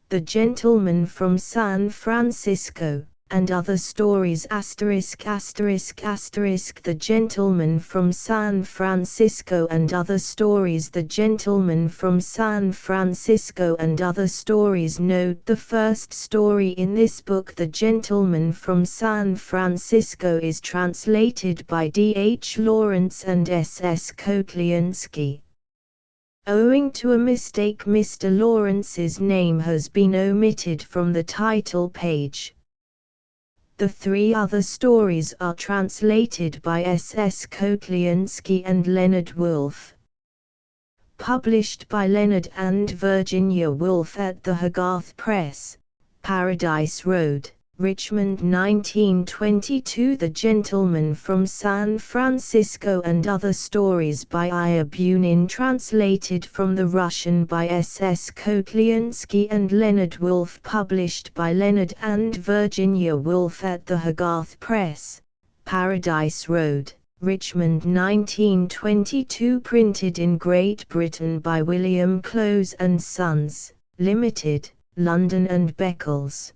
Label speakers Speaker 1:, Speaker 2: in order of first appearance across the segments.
Speaker 1: The Gentleman from San Francisco, and Other Stories ******. The Gentleman from San Francisco and Other Stories. The Gentleman from San Francisco and Other Stories. Note the first story in this book, The Gentleman from San Francisco, is translated by D. H. Lawrence and S. S. Kotliansky. Owing to a mistake, Mr. Lawrence's name has been omitted from the title page. The three other stories are translated by S. S. Kotliansky and Leonard Woolf. Published by Leonard and Virginia Woolf at the Hogarth Press, Paradise Road, Richmond, 1922. The Gentleman from San Francisco and Other Stories by I. Bunin, translated from the Russian by S. S. Kotliansky and Leonard Woolf. Published by Leonard and Virginia Woolf at the Hogarth Press, Paradise Road, Richmond, 1922. Printed in Great Britain by William Close and Sons, Limited, London and Beccles.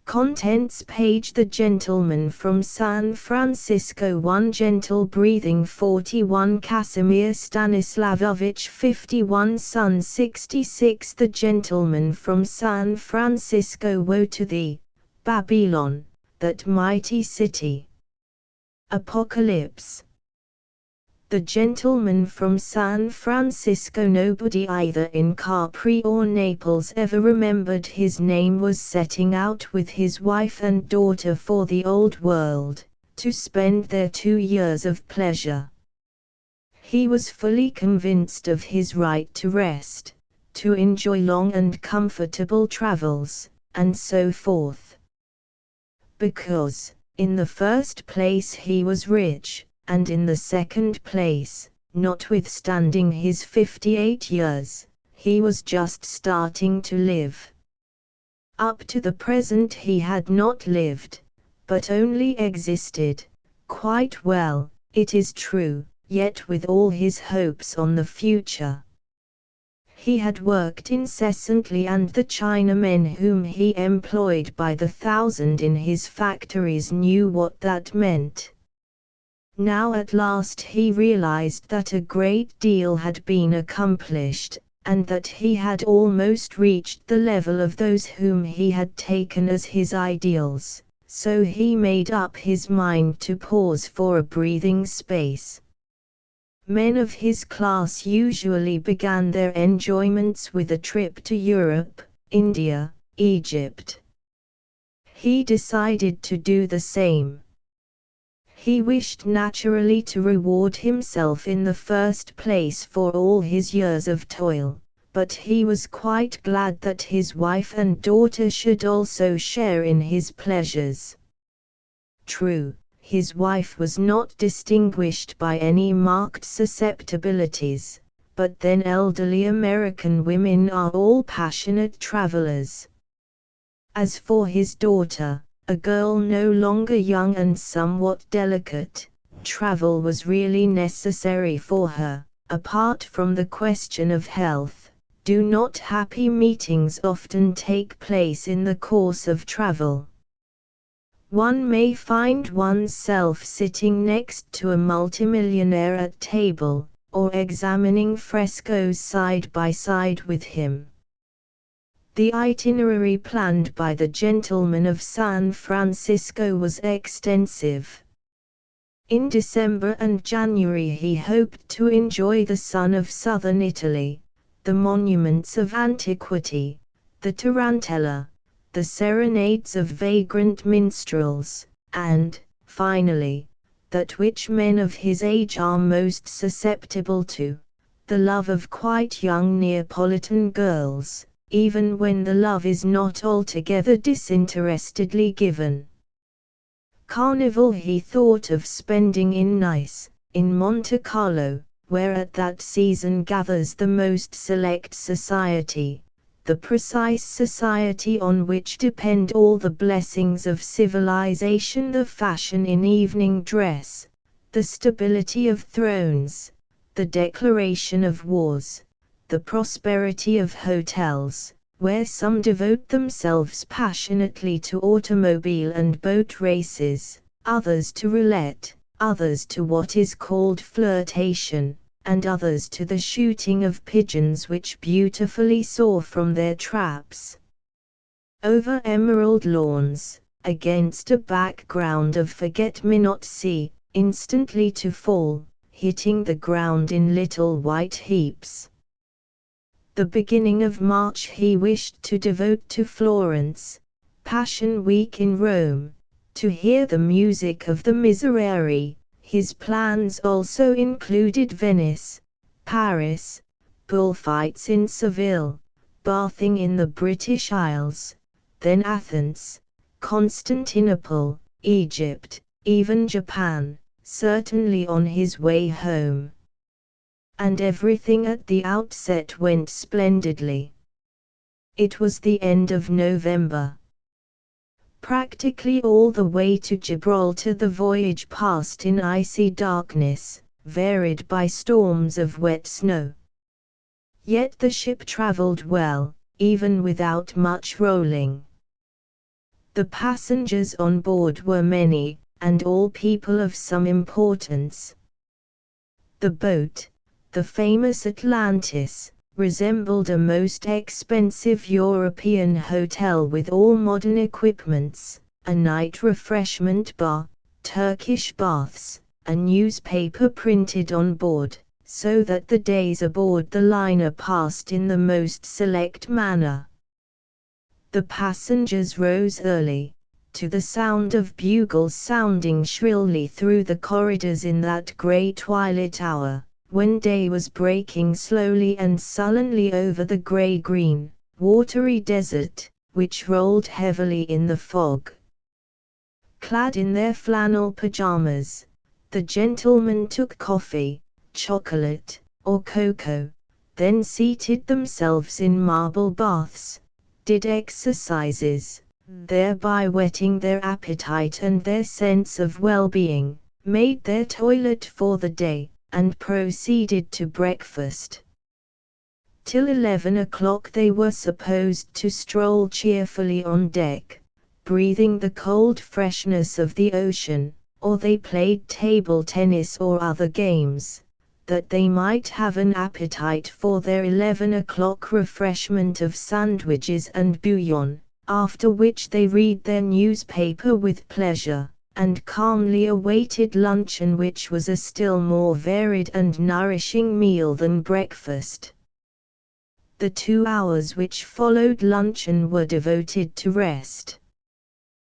Speaker 1: Contents page. The Gentleman from San Francisco. 1. Gentle breathing. 41. Casimir Stanislavovich. 51. Son. 66. The Gentleman from San Francisco. Woe to thee, Babylon, that mighty city! Apocalypse. The Gentleman from San Francisco. Nobody either in Capri or Naples ever remembered his name. Was setting out with his wife and daughter for the Old World, to spend their 2 years of pleasure. He was fully convinced of his right to rest, to enjoy long and comfortable travels, and so forth. Because, in the first place, he was rich, and in the second place, notwithstanding his 58 years, he was just starting to live. Up to the present he had not lived, but only existed, quite well, it is true, yet with all his hopes on the future. He had worked incessantly, and the Chinamen whom he employed by the thousand in his factories knew what that meant. Now at last he realized that a great deal had been accomplished, and that he had almost reached the level of those whom he had taken as his ideals, so he made up his mind to pause for a breathing space. Men of his class usually began their enjoyments with a trip to Europe, India, Egypt. He decided to do the same. He wished naturally to reward himself in the first place for all his years of toil, but he was quite glad that his wife and daughter should also share in his pleasures. True, his wife was not distinguished by any marked susceptibilities, but then elderly American women are all passionate travelers. As for his daughter, a girl no longer young and somewhat delicate, travel was really necessary for her. Apart from the question of health, do not happy meetings often take place in the course of travel? One may find oneself sitting next to a multimillionaire at table, or examining frescoes side by side with him. The itinerary planned by the Gentleman of San Francisco was extensive. In December and January he hoped to enjoy the sun of southern Italy, the monuments of antiquity, the tarantella, the serenades of vagrant minstrels, and, finally, that which men of his age are most susceptible to, the love of quite young Neapolitan girls, even when the love is not altogether disinterestedly given. Carnival he thought of spending in Nice, in Monte Carlo, where at that season gathers the most select society, the precise society on which depend all the blessings of civilization, the fashion in evening dress, the stability of thrones, the declaration of wars, the prosperity of hotels, where some devote themselves passionately to automobile and boat races, others to roulette, others to what is called flirtation, and others to the shooting of pigeons which beautifully soar from their traps. Over emerald lawns, against a background of forget-me-not sea, instantly to fall, hitting the ground in little white heaps. The beginning of March he wished to devote to Florence, Passion Week in Rome, to hear the music of the Miserere. His plans also included Venice, Paris, bullfights in Seville, bathing in the British Isles, then Athens, Constantinople, Egypt, even Japan, certainly on his way home. And everything at the outset went splendidly. It was the end of November. Practically all the way to Gibraltar the voyage passed in icy darkness, varied by storms of wet snow. Yet the ship traveled well, even without much rolling. The passengers on board were many, and all people of some importance. The boat, the famous Atlantis, resembled a most expensive European hotel with all modern equipments, a night refreshment bar, Turkish baths, a newspaper printed on board, so that the days aboard the liner passed in the most select manner. The passengers rose early, to the sound of bugles sounding shrilly through the corridors in that grey twilight hour, when day was breaking slowly and sullenly over the grey-green, watery desert, which rolled heavily in the fog. Clad in their flannel pajamas, the gentlemen took coffee, chocolate, or cocoa, then seated themselves in marble baths, did exercises, thereby whetting their appetite and their sense of well-being, made their toilet for the day, and proceeded to breakfast. Till 11 o'clock they were supposed to stroll cheerfully on deck, breathing the cold freshness of the ocean, or they played table tennis or other games, that they might have an appetite for their 11 o'clock refreshment of sandwiches and bouillon, after which they read their newspaper with pleasure, and calmly awaited luncheon, which was a still more varied and nourishing meal than breakfast. The 2 hours which followed luncheon were devoted to rest.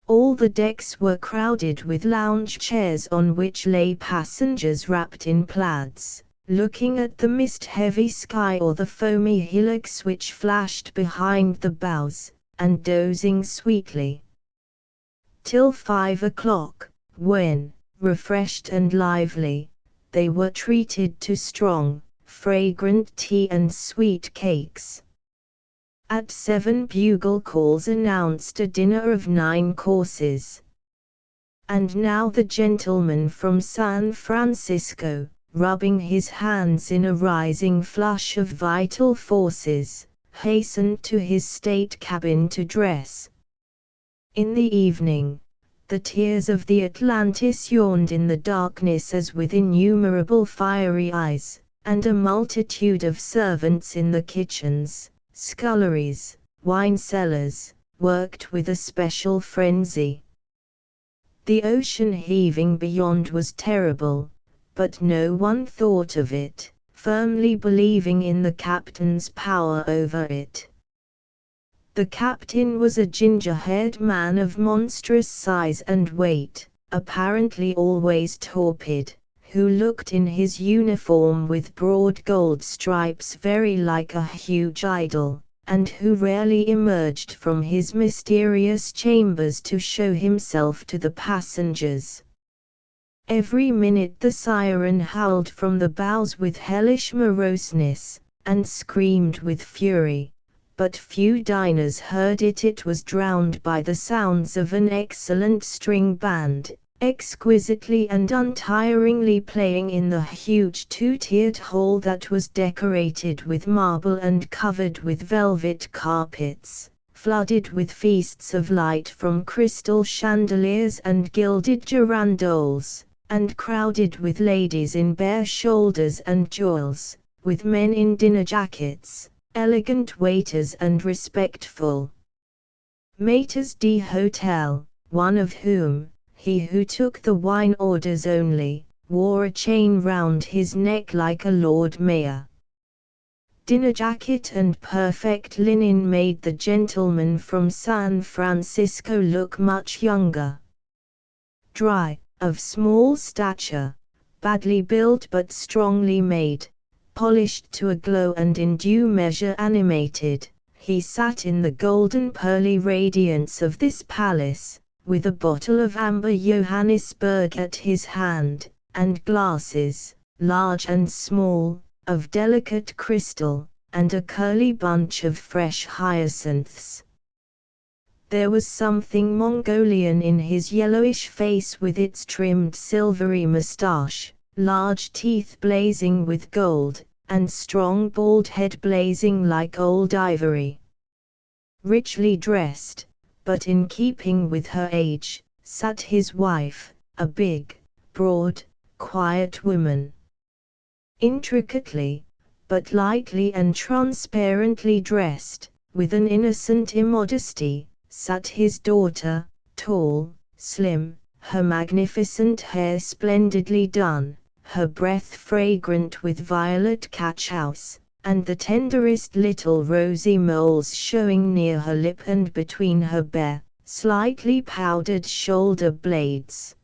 Speaker 1: All the decks were crowded with lounge chairs on which lay passengers wrapped in plaids, looking at the mist-heavy sky or the foamy hillocks which flashed behind the bows, and dozing sweetly. Till 5 o'clock, when, refreshed and lively, they were treated to strong, fragrant tea and sweet cakes. At 7 bugle calls announced a dinner of 9 courses. And now the gentleman from San Francisco, rubbing his hands in a rising flush of vital forces, hastened to his state cabin to dress. In the evening, the tiers of the Atlantis yawned in the darkness as with innumerable fiery eyes, and a multitude of servants in the kitchens, sculleries, wine cellars, worked with a special frenzy. The ocean heaving beyond was terrible, but no one thought of it, firmly believing in the captain's power over it. The captain was a ginger-haired man of monstrous size and weight, apparently always torpid, who looked in his uniform with broad gold stripes very like a huge idol, and who rarely emerged from his mysterious chambers to show himself to the passengers. Every minute the siren howled from the bows with hellish moroseness, and screamed with fury, but few diners heard it. It was drowned by the sounds of an excellent string band, exquisitely and untiringly playing in the huge two-tiered hall that was decorated with marble and covered with velvet carpets, flooded with feasts of light from crystal chandeliers and gilded girandoles, and crowded with ladies in bare shoulders and jewels, with men in dinner jackets, elegant waiters and respectful maîtres d'hôtel, one of whom, he who took the wine orders only, wore a chain round his neck like a Lord Mayor. Dinner jacket and perfect linen made the gentleman from San Francisco look much younger. Dry, of small stature, badly built but strongly made, polished to a glow and in due measure animated, he sat in the golden pearly radiance of this palace, with a bottle of amber Johannisberg at his hand, and glasses, large and small, of delicate crystal, and a curly bunch of fresh hyacinths. There was something Mongolian in his yellowish face with its trimmed silvery moustache, large teeth blazing with gold, and strong bald head blazing like old ivory. Richly dressed, but in keeping with her age, sat his wife, a big, broad, quiet woman. Intricately, but lightly and transparently dressed, with an innocent immodesty, sat his daughter, tall, slim, her magnificent hair splendidly done, her breath fragrant with violet cachous, and the tenderest little rosy moles showing near her lip and between her bare, slightly powdered shoulder blades.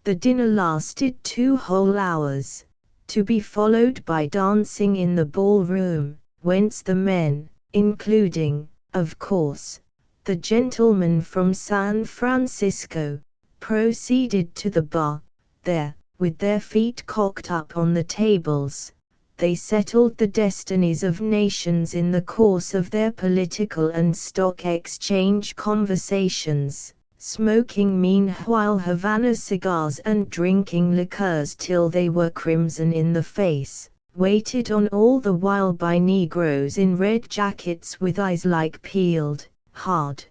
Speaker 1: The dinner lasted 2 whole hours, to be followed by dancing in the ballroom, whence the men, including, of course, the gentlemen from San Francisco, proceeded to the bar. There, with their feet cocked up on the tables, they settled the destinies of nations in the course of their political and stock exchange conversations, smoking meanwhile Havana cigars and drinking liqueurs till they were crimson in the face, waited on all the while by negroes in red jackets with eyes like peeled, hard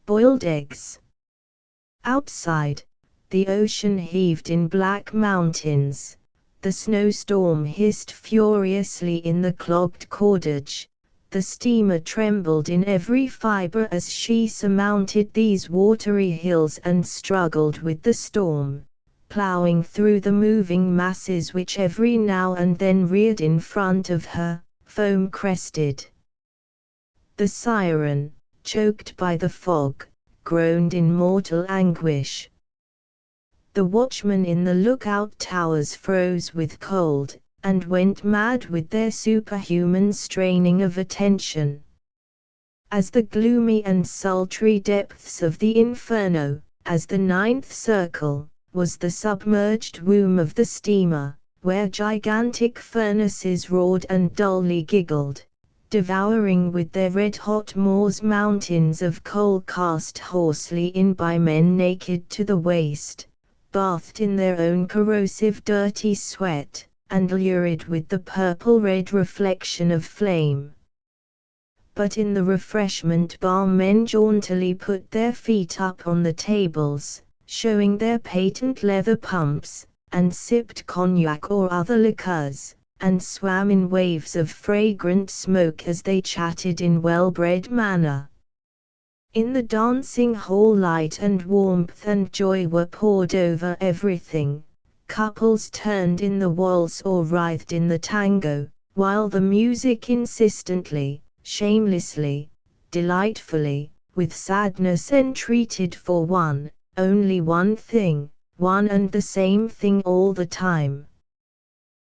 Speaker 1: boiled eggs. Outside, the ocean heaved in black mountains, the snowstorm hissed furiously in the clogged cordage, the steamer trembled in every fiber as she surmounted these watery hills and struggled with the storm, plowing through the moving masses which every now and then reared in front of her, foam-crested. The siren, choked by the fog, groaned in mortal anguish. The watchmen in the lookout towers froze with cold, and went mad with their superhuman straining of attention. As the gloomy and sultry depths of the inferno, as the 9th circle, was the submerged womb of the steamer, where gigantic furnaces roared and dully giggled, devouring with their red-hot maws mountains of coal cast hoarsely in by men naked to the waist, bathed in their own corrosive dirty sweat, and lurid with the purple-red reflection of flame. But in the refreshment bar men jauntily put their feet up on the tables, showing their patent leather pumps, and sipped cognac or other liqueurs, and swam in waves of fragrant smoke as they chatted in well-bred manner. In the dancing hall light and warmth and joy were poured over everything. Couples turned in the waltz or writhed in the tango, while the music insistently, shamelessly, delightfully, with sadness entreated for only one thing, one and the same thing all the time.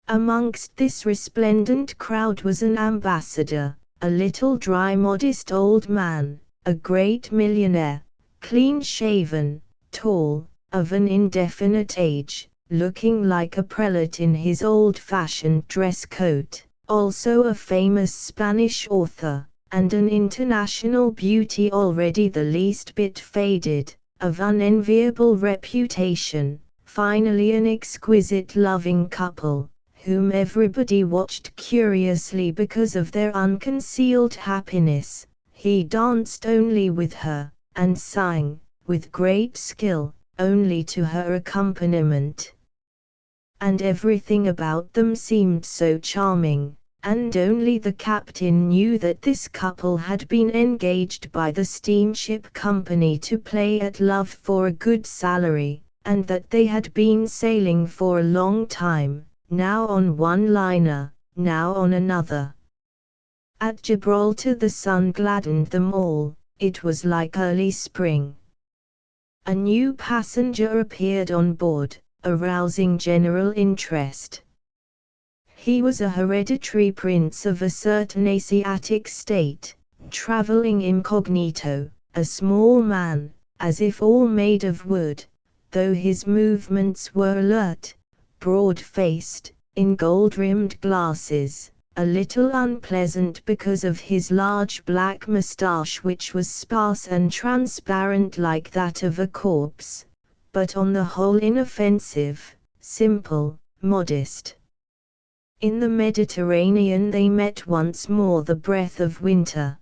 Speaker 1: Amongst this resplendent crowd was an ambassador, a little dry modest old man, a great millionaire, clean-shaven, tall, of an indefinite age, looking like a prelate in his old-fashioned dress coat, also a famous Spanish author, and an international beauty already the least bit faded, of unenviable reputation, finally an exquisite loving couple, whom everybody watched curiously because of their unconcealed happiness. He danced only with her, and sang, with great skill, only to her accompaniment. And everything about them seemed so charming, and only the captain knew that this couple had been engaged by the steamship company to play at love for a good salary, and that they had been sailing for a long time, now on one liner, now on another. At Gibraltar the sun gladdened them all. It was like early spring. A new passenger appeared on board, arousing general interest. He was a hereditary prince of a certain Asiatic state, traveling incognito, a small man, as if all made of wood, though his movements were alert, broad-faced, in gold-rimmed glasses, a little unpleasant because of his large black moustache which was sparse and transparent like that of a corpse, but on the whole inoffensive, simple, modest. In the Mediterranean they met once more the breath of winter.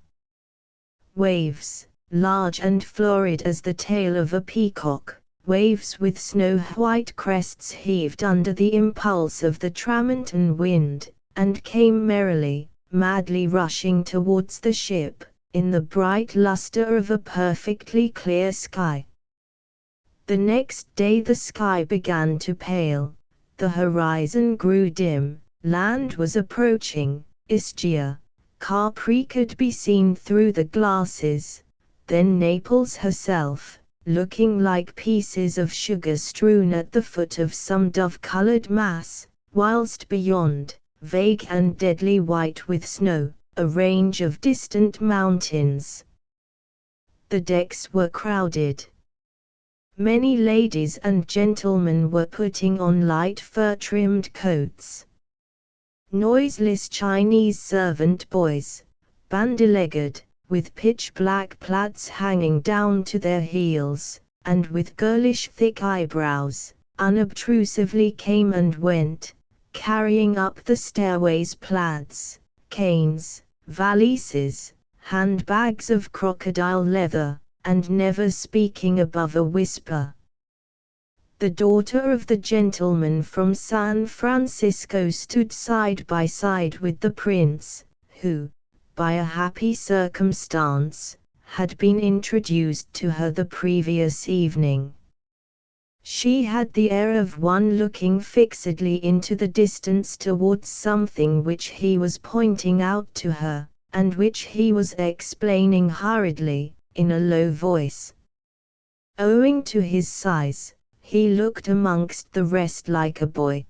Speaker 1: Waves, large and florid as the tail of a peacock, waves with snow-white crests heaved under the impulse of the Tramontane wind, and came merrily, madly rushing towards the ship, in the bright luster of a perfectly clear sky. The next day the sky began to pale, the horizon grew dim, land was approaching, Ischia, Capri could be seen through the glasses, then Naples herself, looking like pieces of sugar strewn at the foot of some dove-colored mass, whilst beyond, vague and deadly white with snow, a range of distant mountains. The decks were crowded. Many ladies and gentlemen were putting on light fur-trimmed coats. Noiseless Chinese servant boys, bandy-legged, with pitch-black plaids hanging down to their heels, and with girlish thick eyebrows, unobtrusively came and went, carrying up the stairways plaids, canes, valises, handbags of crocodile leather, and never speaking above a whisper. The daughter of the gentleman from San Francisco stood side by side with the prince, who, by a happy circumstance, had been introduced to her the previous evening. She had the air of one looking fixedly into the distance towards something which he was pointing out to her, and which he was explaining hurriedly, in a low voice. Owing to his size, he looked amongst the rest like a boy.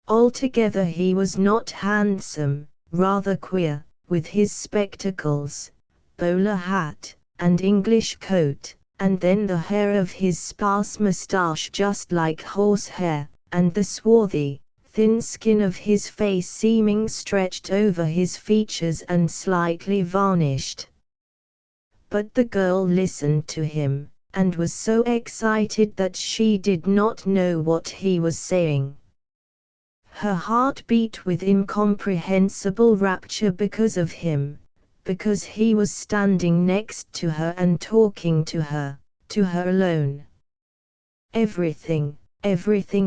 Speaker 1: Altogether he was not handsome, rather queer, with his spectacles, bowler hat, and English coat, and then the hair of his sparse moustache just like horsehair, and the swarthy, thin skin of his face seeming stretched over his features and slightly varnished. But the girl listened to him, and was so excited that she did not know what he was saying. Her heart beat with incomprehensible rapture because of him, because he was standing next to her and talking to her alone. Everything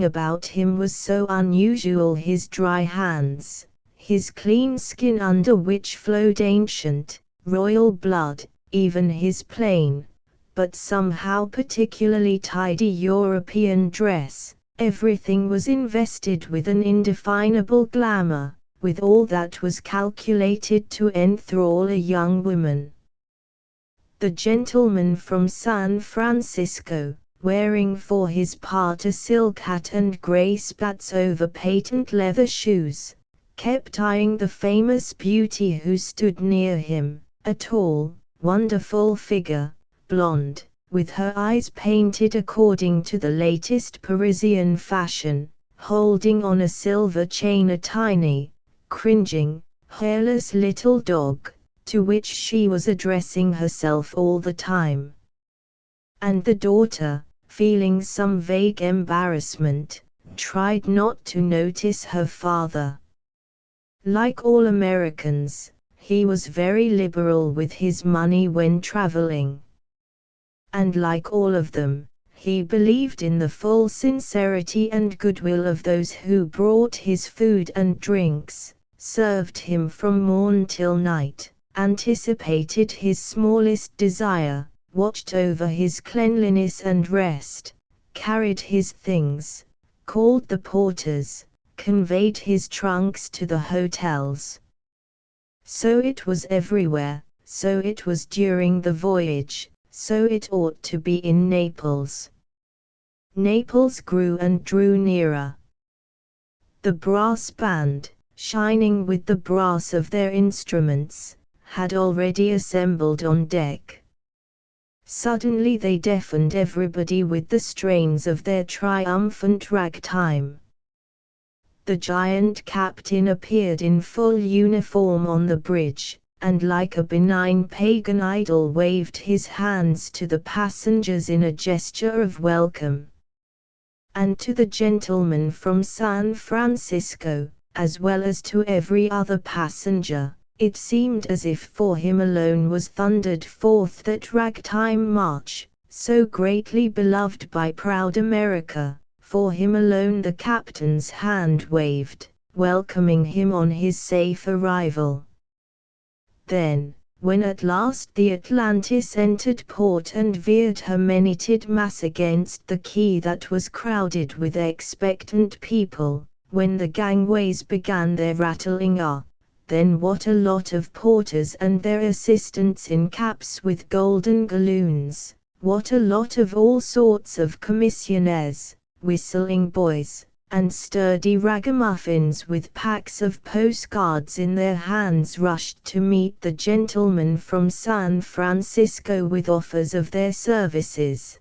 Speaker 1: about him was so unusual, his dry hands, his clean skin under which flowed ancient, royal blood, even his plain, but somehow particularly tidy European dress, everything was invested with an indefinable glamour, with all that was calculated to enthrall a young woman. The gentleman from San Francisco, wearing for his part a silk hat and grey spats over patent leather shoes, kept eyeing the famous beauty who stood near him, a tall, wonderful figure, blonde, with her eyes painted according to the latest Parisian fashion, holding on a silver chain a tiny, cringing, hairless little dog, to which she was addressing herself all the time. and the daughter, feeling some vague embarrassment, tried not to notice her father. Like all Americans, he was very liberal with his money when traveling. And like all of them, he believed in the full sincerity and goodwill of those who brought his food and drinks, served him from morn till night, anticipated his smallest desire, watched over his cleanliness and rest, carried his things, called the porters, conveyed his trunks to the hotels. So it was everywhere, so it was during the voyage, so it ought to be in Naples. Naples grew and drew nearer. The brass band, shining with the brass of their instruments, had already assembled on deck. Suddenly they deafened everybody with the strains of their triumphant ragtime. The giant captain appeared in full uniform on the bridge, and like a benign pagan idol waved his hands to the passengers in a gesture of welcome. And to the gentleman from San Francisco, as well as to every other passenger, it seemed as if for him alone was thundered forth that ragtime march, so greatly beloved by proud America. For him alone the captain's hand waved, welcoming him on his safe arrival. Then, when at last the Atlantis entered port and veered her many-tiered mass against the quay that was crowded with expectant people, when the gangways began their rattling then what a lot of porters and their assistants in caps with golden galloons, what a lot of all sorts of commissionaires, whistling boys, and sturdy ragamuffins with packs of postcards in their hands rushed to meet the gentleman from San Francisco with offers of their services.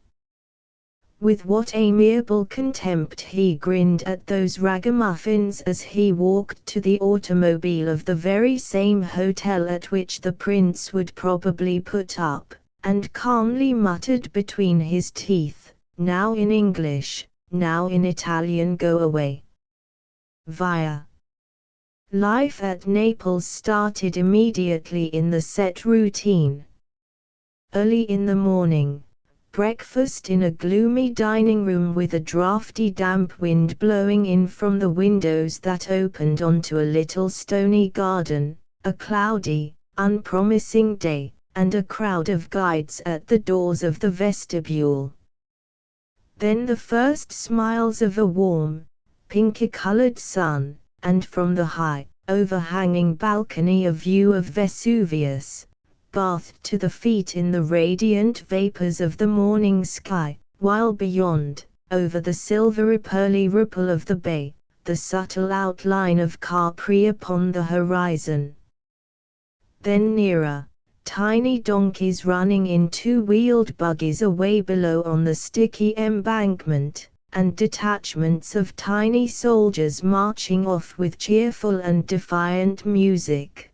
Speaker 1: With what amiable contempt he grinned at those ragamuffins as he walked to the automobile of the very same hotel at which the prince would probably put up, and calmly muttered between his teeth, now in English, now in Italian, "Go away." Via. Life at Naples started immediately in the set routine. Early in the morning, breakfast in a gloomy dining room with a draughty damp wind blowing in from the windows that opened onto a little stony garden, a cloudy, unpromising day, and a crowd of guides at the doors of the vestibule. Then the first smiles of a warm, pinky-colored sun, and from the high, overhanging balcony a view of Vesuvius, bathed to the feet in the radiant vapors of the morning sky, while beyond, over the silvery-pearly ripple of the bay, the subtle outline of Capri upon the horizon. Then nearer, tiny donkeys running in two-wheeled buggies away below on the sticky embankment, and detachments of tiny soldiers marching off with cheerful and defiant music.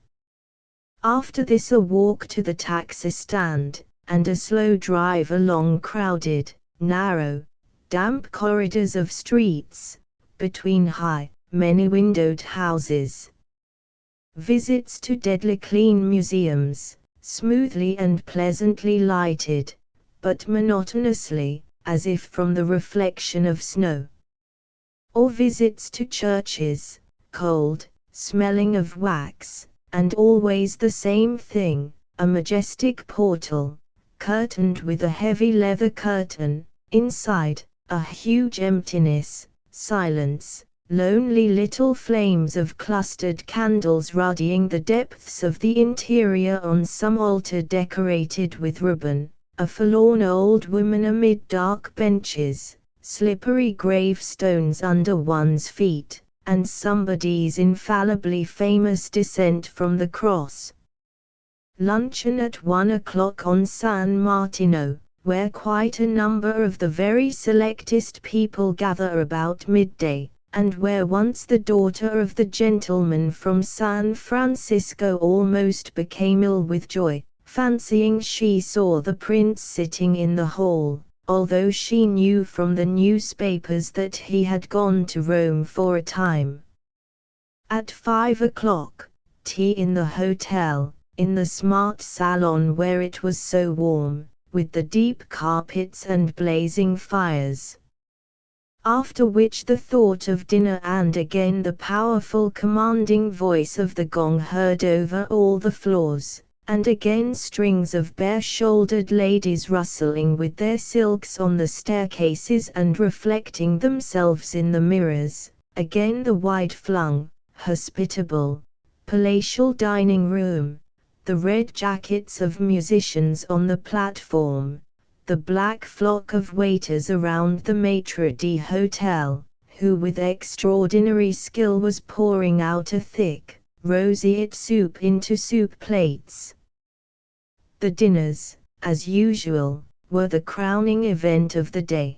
Speaker 1: After this a walk to the taxi stand, and a slow drive along crowded, narrow, damp corridors of streets, between high, many-windowed houses. Visits to deadly clean museums, smoothly and pleasantly lighted, but monotonously, as if from the reflection of snow. Or visits to churches, cold, smelling of wax, and always the same thing, a majestic portal, curtained with a heavy leather curtain, inside, a huge emptiness, silence, lonely little flames of clustered candles ruddying the depths of the interior on some altar decorated with ribbon, a forlorn old woman amid dark benches, slippery gravestones under one's feet, and somebody's infallibly famous descent from the cross. Luncheon at 1 o'clock on San Martino, where quite a number of the very selectest people gather about midday, and where once the daughter of the gentleman from San Francisco almost became ill with joy, fancying she saw the prince sitting in the hall, although she knew from the newspapers that he had gone to Rome for a time. At 5 o'clock, tea in the hotel, in the smart salon where it was so warm, with the deep carpets and blazing fires. After which the thought of dinner, and again the powerful commanding voice of the gong heard over all the floors, and again strings of bare-shouldered ladies rustling with their silks on the staircases and reflecting themselves in the mirrors, again the wide-flung, hospitable, palatial dining room, the red jackets of musicians on the platform, the black flock of waiters around the maitre d'hotel, who with extraordinary skill was pouring out a thick, roseate soup into soup plates. The dinners, as usual, were the crowning event of the day.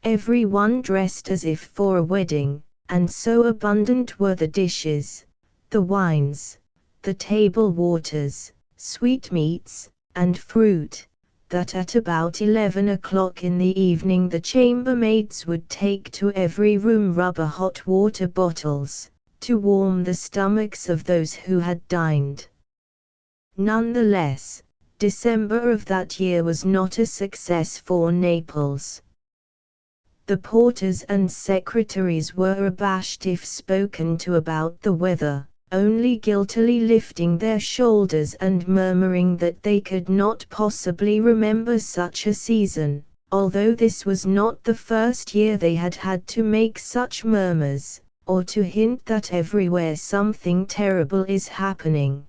Speaker 1: Everyone dressed as if for a wedding, and so abundant were the dishes, the wines, the table waters, sweetmeats, and fruit, that at about 11 o'clock in the evening the chambermaids would take to every room rubber hot water bottles, to warm the stomachs of those who had dined. Nonetheless, December of that year was not a success for Naples. The porters and secretaries were abashed if spoken to about the weather, only guiltily lifting their shoulders and murmuring that they could not possibly remember such a season, although this was not the first year they had had to make such murmurs, or to hint that everywhere something terrible is happening.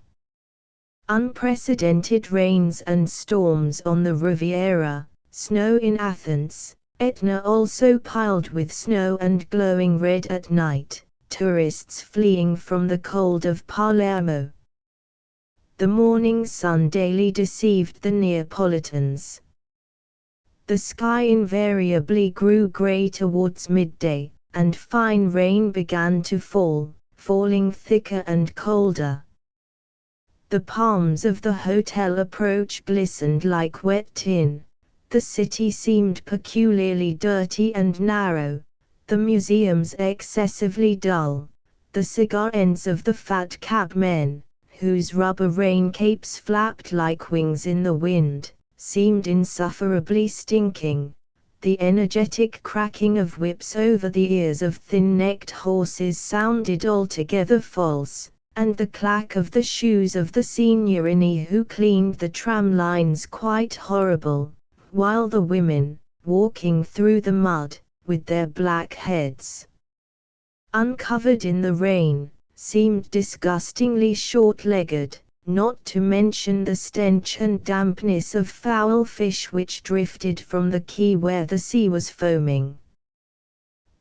Speaker 1: Unprecedented rains and storms on the Riviera, snow in Athens, Etna also piled with snow and glowing red at night, tourists fleeing from the cold of Palermo. The morning sun daily deceived the Neapolitans. The sky invariably grew grey towards midday, and fine rain began to fall, falling thicker and colder. The palms of the hotel approach glistened like wet tin, the city seemed peculiarly dirty and narrow, the museums excessively dull, the cigar ends of the fat cabmen, whose rubber rain-capes flapped like wings in the wind, seemed insufferably stinking, the energetic cracking of whips over the ears of thin-necked horses sounded altogether false, and the clack of the shoes of the signorini who cleaned the tram lines quite horrible, while the women, walking through the mud, with their black heads uncovered in the rain, seemed disgustingly short-legged, not to mention the stench and dampness of foul fish which drifted from the quay where the sea was foaming.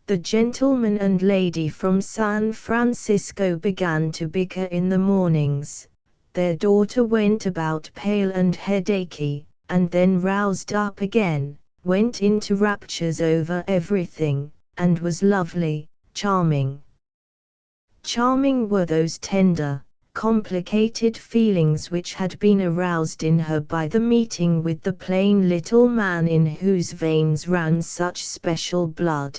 Speaker 1: The gentleman and lady from San Francisco began to bicker in the mornings. Their daughter went about pale and headachy, and then roused up again, went into raptures over everything, and was lovely, charming. Charming were those tender, complicated feelings which had been aroused in her by the meeting with the plain little man in whose veins ran such special blood.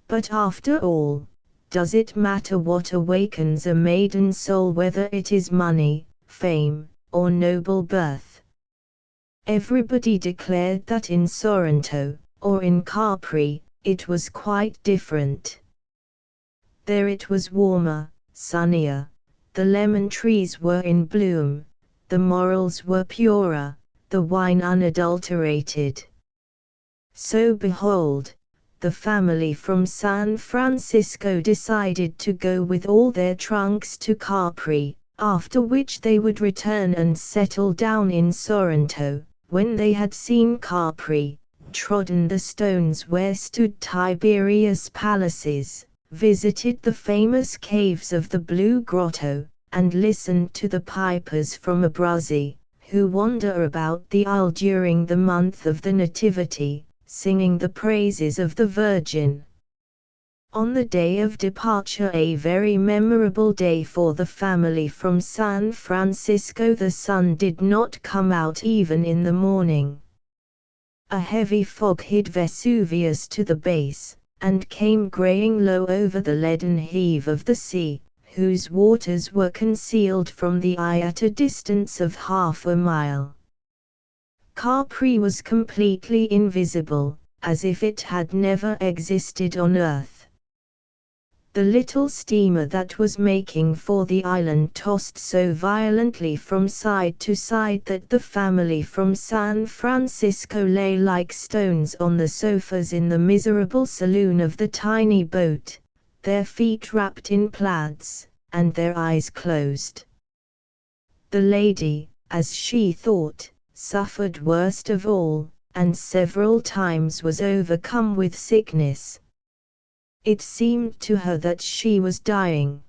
Speaker 1: But after all, does it matter what awakens a maiden soul, whether it is money, fame, or noble birth? Everybody declared that in Sorrento, or in Capri, it was quite different. There it was warmer, sunnier, the lemon trees were in bloom, the morals were purer, the wine unadulterated. So behold, the family from San Francisco decided to go with all their trunks to Capri, after which they would return and settle down in Sorrento. When they had seen Capri, trodden the stones where stood Tiberius' palaces, visited the famous caves of the Blue Grotto, and listened to the pipers from Abruzzi, who wander about the isle during the month of the Nativity, singing the praises of the Virgin. On the day of departure, a very memorable day for the family from San Francisco, the sun did not come out even in the morning. A heavy fog hid Vesuvius to the base, and came graying low over the leaden heave of the sea, whose waters were concealed from the eye at a distance of half a mile. Capri was completely invisible, as if it had never existed on Earth. The little steamer that was making for the island tossed so violently from side to side that the family from San Francisco lay like stones on the sofas in the miserable saloon of the tiny boat, their feet wrapped in plaids, and their eyes closed. The lady, as she thought, suffered worst of all, and several times was overcome with sickness. It seemed to her that she was dying.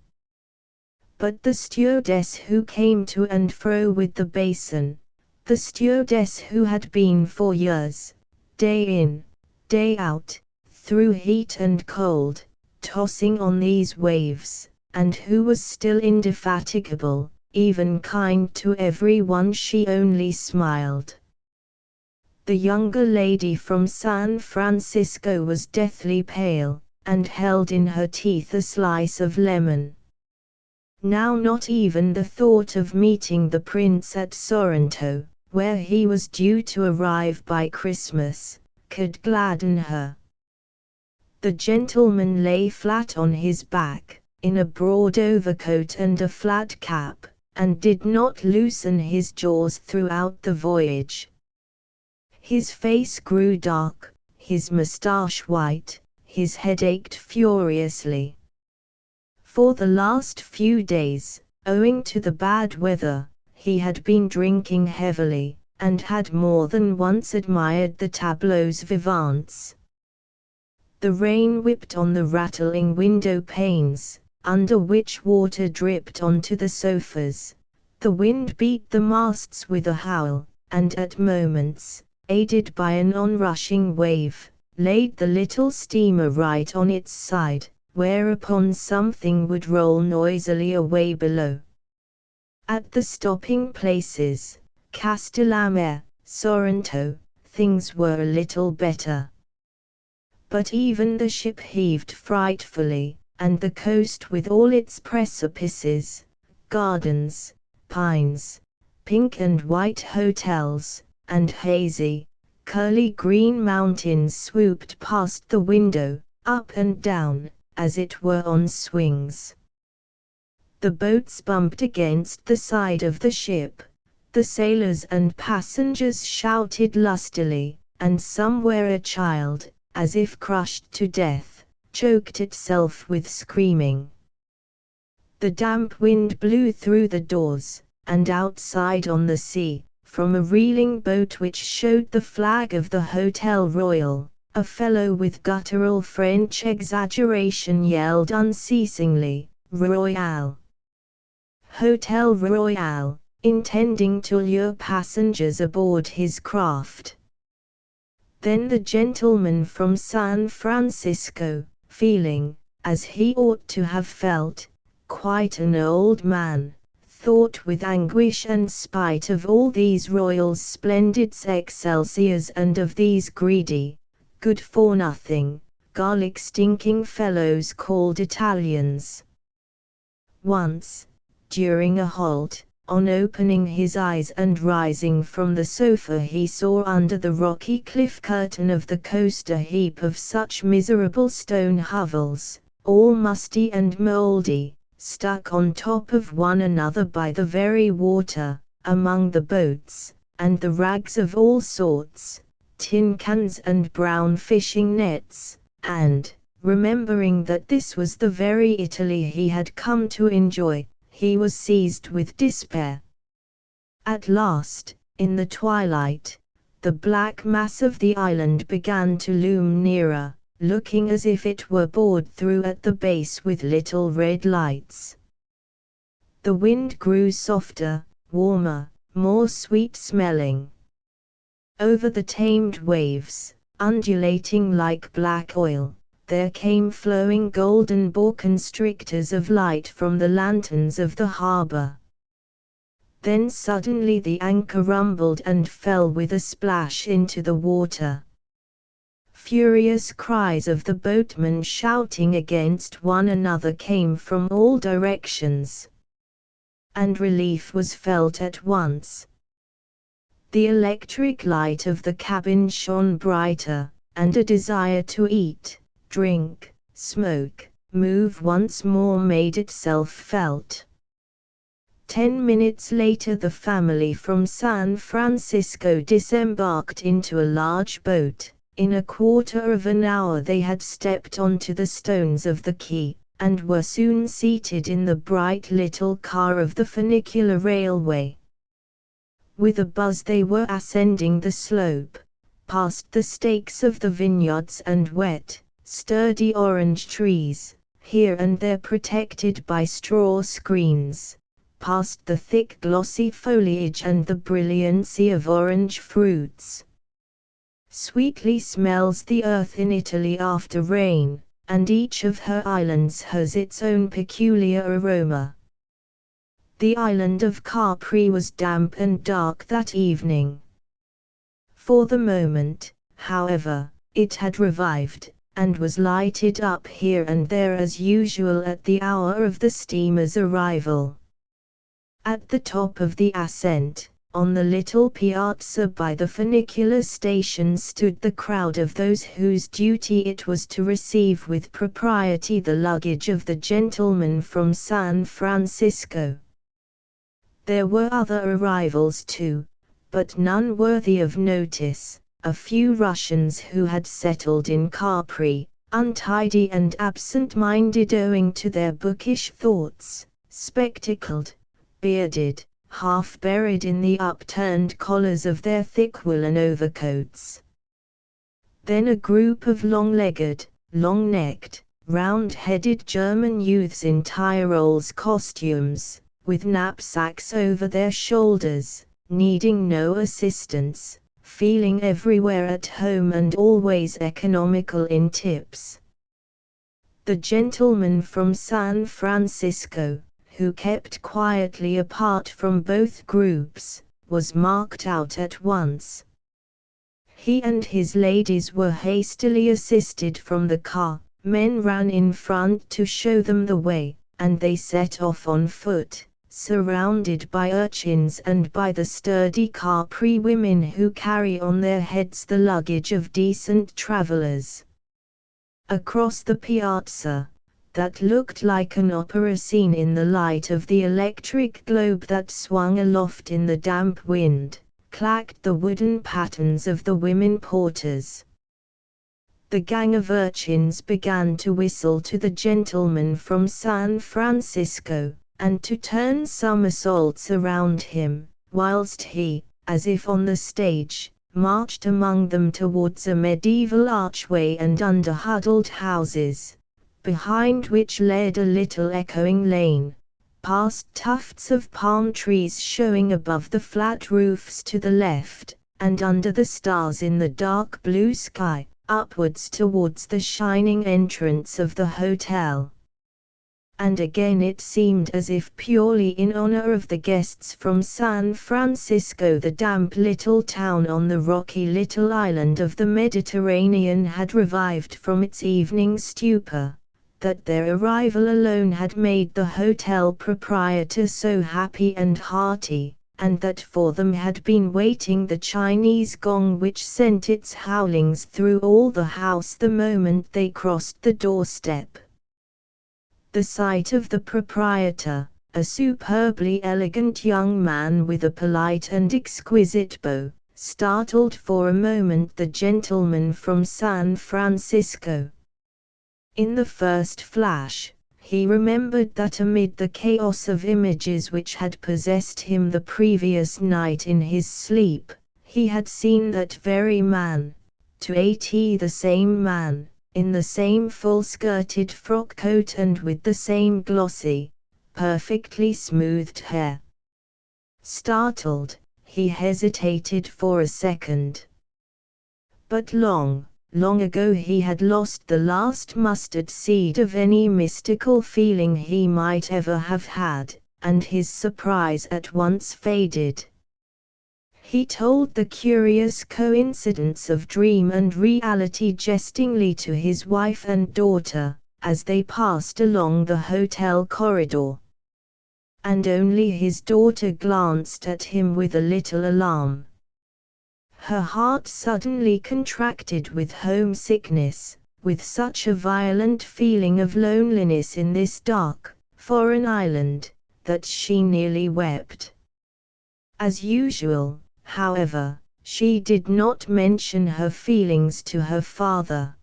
Speaker 1: But the stewardess who came to and fro with the basin, the stewardess who had been for years, day in, day out, through heat and cold, tossing on these waves, and who was still indefatigable, even kind to everyone, she only smiled. The younger lady from San Francisco was deathly pale, and held in her teeth a slice of lemon. Now not even the thought of meeting the prince at Sorrento, where he was due to arrive by Christmas, could gladden her. The gentleman lay flat on his back, in a broad overcoat and a flat cap, and did not loosen his jaws throughout the voyage. His face grew dark, his moustache white, his head ached furiously. For the last few days, owing to the bad weather, he had been drinking heavily, and had more than once admired the tableaux vivants. The rain whipped on the rattling window panes, under which water dripped onto the sofas. The wind beat the masts with a howl, and at moments, aided by an onrushing wave, laid the little steamer right on its side, whereupon something would roll noisily away below. At the stopping places, Castellamare, Sorrento, things were a little better. But even the ship heaved frightfully, and the coast with all its precipices, gardens, pines, pink and white hotels, and hazy, curly green mountains swooped past the window, up and down, as it were on swings. The boats bumped against the side of the ship, the sailors and passengers shouted lustily, and somewhere a child, as if crushed to death, choked itself with screaming. The damp wind blew through the doors, and outside on the sea, from a reeling boat which showed the flag of the Hotel Royal, a fellow with guttural French exaggeration yelled unceasingly, "Royal! Hotel Royal," intending to lure passengers aboard his craft. Then the gentleman from San Francisco, feeling, as he ought to have felt, quite an old man, thought with anguish and spite of all these royals' splendid excelsiors and of these greedy, good-for-nothing, garlic-stinking fellows called Italians. Once, during a halt, on opening his eyes and rising from the sofa, he saw under the rocky cliff curtain of the coast a heap of such miserable stone hovels, all musty and mouldy, stuck on top of one another by the very water, among the boats, and the rags of all sorts, tin cans and brown fishing nets, and, remembering that this was the very Italy he had come to enjoy, he was seized with despair. At last, in the twilight, the black mass of the island began to loom nearer, looking as if it were bored through at the base with little red lights. The wind grew softer, warmer, more sweet-smelling. Over the tamed waves, undulating like black oil, there came flowing golden boa constrictors of light from the lanterns of the harbor. Then suddenly the anchor rumbled and fell with a splash into the water. Furious cries of the boatmen shouting against one another came from all directions, and relief was felt at once. The electric light of the cabin shone brighter, and a desire to eat, drink, smoke, move once more made itself felt. 10 minutes later the family from San Francisco disembarked into a large boat. In a quarter of an hour they had stepped onto the stones of the quay, and were soon seated in the bright little car of the funicular railway. With a buzz they were ascending the slope, past the stakes of the vineyards and wet, sturdy orange trees, here and there protected by straw screens, past the thick glossy foliage and the brilliancy of orange fruits. Sweetly smells the earth in Italy after rain, and each of her islands has its own peculiar aroma. The island of Capri was damp and dark that evening. For the moment, however, it had revived, and was lighted up here and there as usual at the hour of the steamer's arrival. At the top of the ascent, on the little piazza by the funicular station stood the crowd of those whose duty it was to receive with propriety the luggage of the gentleman from San Francisco. There were other arrivals too, but none worthy of notice. A few Russians who had settled in Capri, untidy and absent-minded owing to their bookish thoughts, spectacled, bearded, half buried in the upturned collars of their thick woolen overcoats. Then a group of long-legged, long-necked, round-headed German youths in Tyrols costumes, with knapsacks over their shoulders, needing no assistance, feeling everywhere at home and always economical in tips. The gentleman from San Francisco, who kept quietly apart from both groups, was marked out at once. He and his ladies were hastily assisted from the car, men ran in front to show them the way, and they set off on foot, surrounded by urchins and by the sturdy Capri women who carry on their heads the luggage of decent travelers. Across the piazza, that looked like an opera scene in the light of the electric globe that swung aloft in the damp wind, clacked the wooden pattens of the women porters. The gang of urchins began to whistle to the gentleman from San Francisco, and to turn somersaults around him, whilst he, as if on the stage, marched among them towards a medieval archway and under huddled houses, behind which led a little echoing lane, past tufts of palm trees showing above the flat roofs to the left, and under the stars in the dark blue sky, upwards towards the shining entrance of the hotel. And again it seemed as if purely in honor of the guests from San Francisco the damp little town on the rocky little island of the Mediterranean had revived from its evening stupor, that their arrival alone had made the hotel proprietor so happy and hearty, and that for them had been waiting the Chinese gong which sent its howlings through all the house the moment they crossed the doorstep. The sight of the proprietor, a superbly elegant young man with a polite and exquisite bow, startled for a moment the gentleman from San Francisco. In the first flash, he remembered that amid the chaos of images which had possessed him the previous night in his sleep, he had seen that very man, to the same man, in the same full-skirted frock coat and with the same glossy, perfectly smoothed hair. Startled, he hesitated for a second. But long, long ago he had lost the last mustard seed of any mystical feeling he might ever have had, and his surprise at once faded. He told the curious coincidence of dream and reality jestingly to his wife and daughter, as they passed along the hotel corridor. And only his daughter glanced at him with a little alarm. Her heart suddenly contracted with homesickness, with such a violent feeling of loneliness in this dark, foreign island, that she nearly wept. As usual, however, she did not mention her feelings to her father.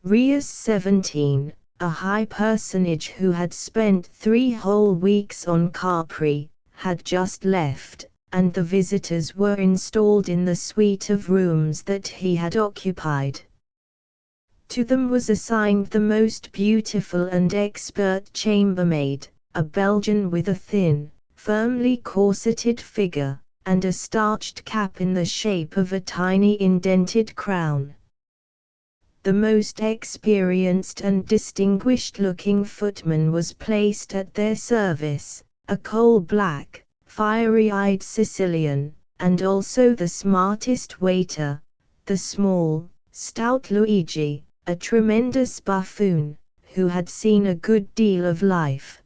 Speaker 1: Rias 17, a high personage who had spent 3 whole weeks on Capri, had just left, and the visitors were installed in the suite of rooms that he had occupied. To them was assigned the most beautiful and expert chambermaid, a Belgian with a thin, firmly corseted figure, and a starched cap in the shape of a tiny indented crown. The most experienced and distinguished-looking footman was placed at their service, a coal-black, fiery-eyed Sicilian, and also the smartest waiter, the small, stout Luigi, a tremendous buffoon, who had seen a good deal of life.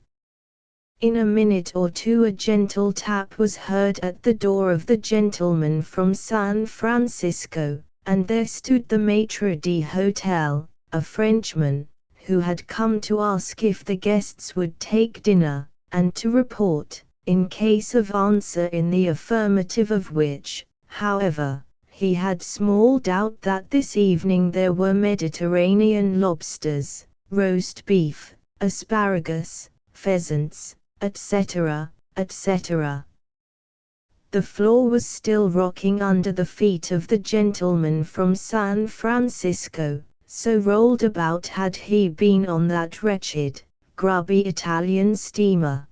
Speaker 1: In a minute or two a gentle tap was heard at the door of the gentleman from San Francisco, and there stood the maitre d'hotel, a Frenchman, who had come to ask if the guests would take dinner, and to report, in case of answer in the affirmative, of which, however, he had small doubt, that this evening there were Mediterranean lobsters, roast beef, asparagus, pheasants, etc., etc. The floor was still rocking under the feet of the gentleman from San Francisco, so rolled about had he been on that wretched, grubby Italian steamer.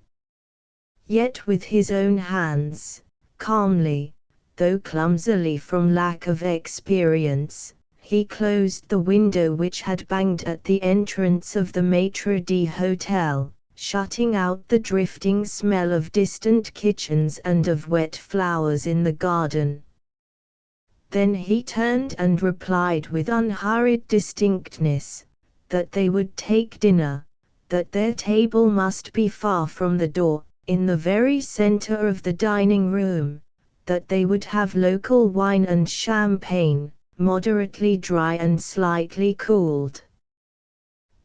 Speaker 1: Yet with his own hands, calmly, though clumsily from lack of experience, he closed the window which had banged at the entrance of the maitre d'hotel, shutting out the drifting smell of distant kitchens and of wet flowers in the garden. Then he turned and replied with unhurried distinctness, that they would take dinner, that their table must be far from the door, in the very center of the dining room, that they would have local wine and champagne, moderately dry and slightly cooled.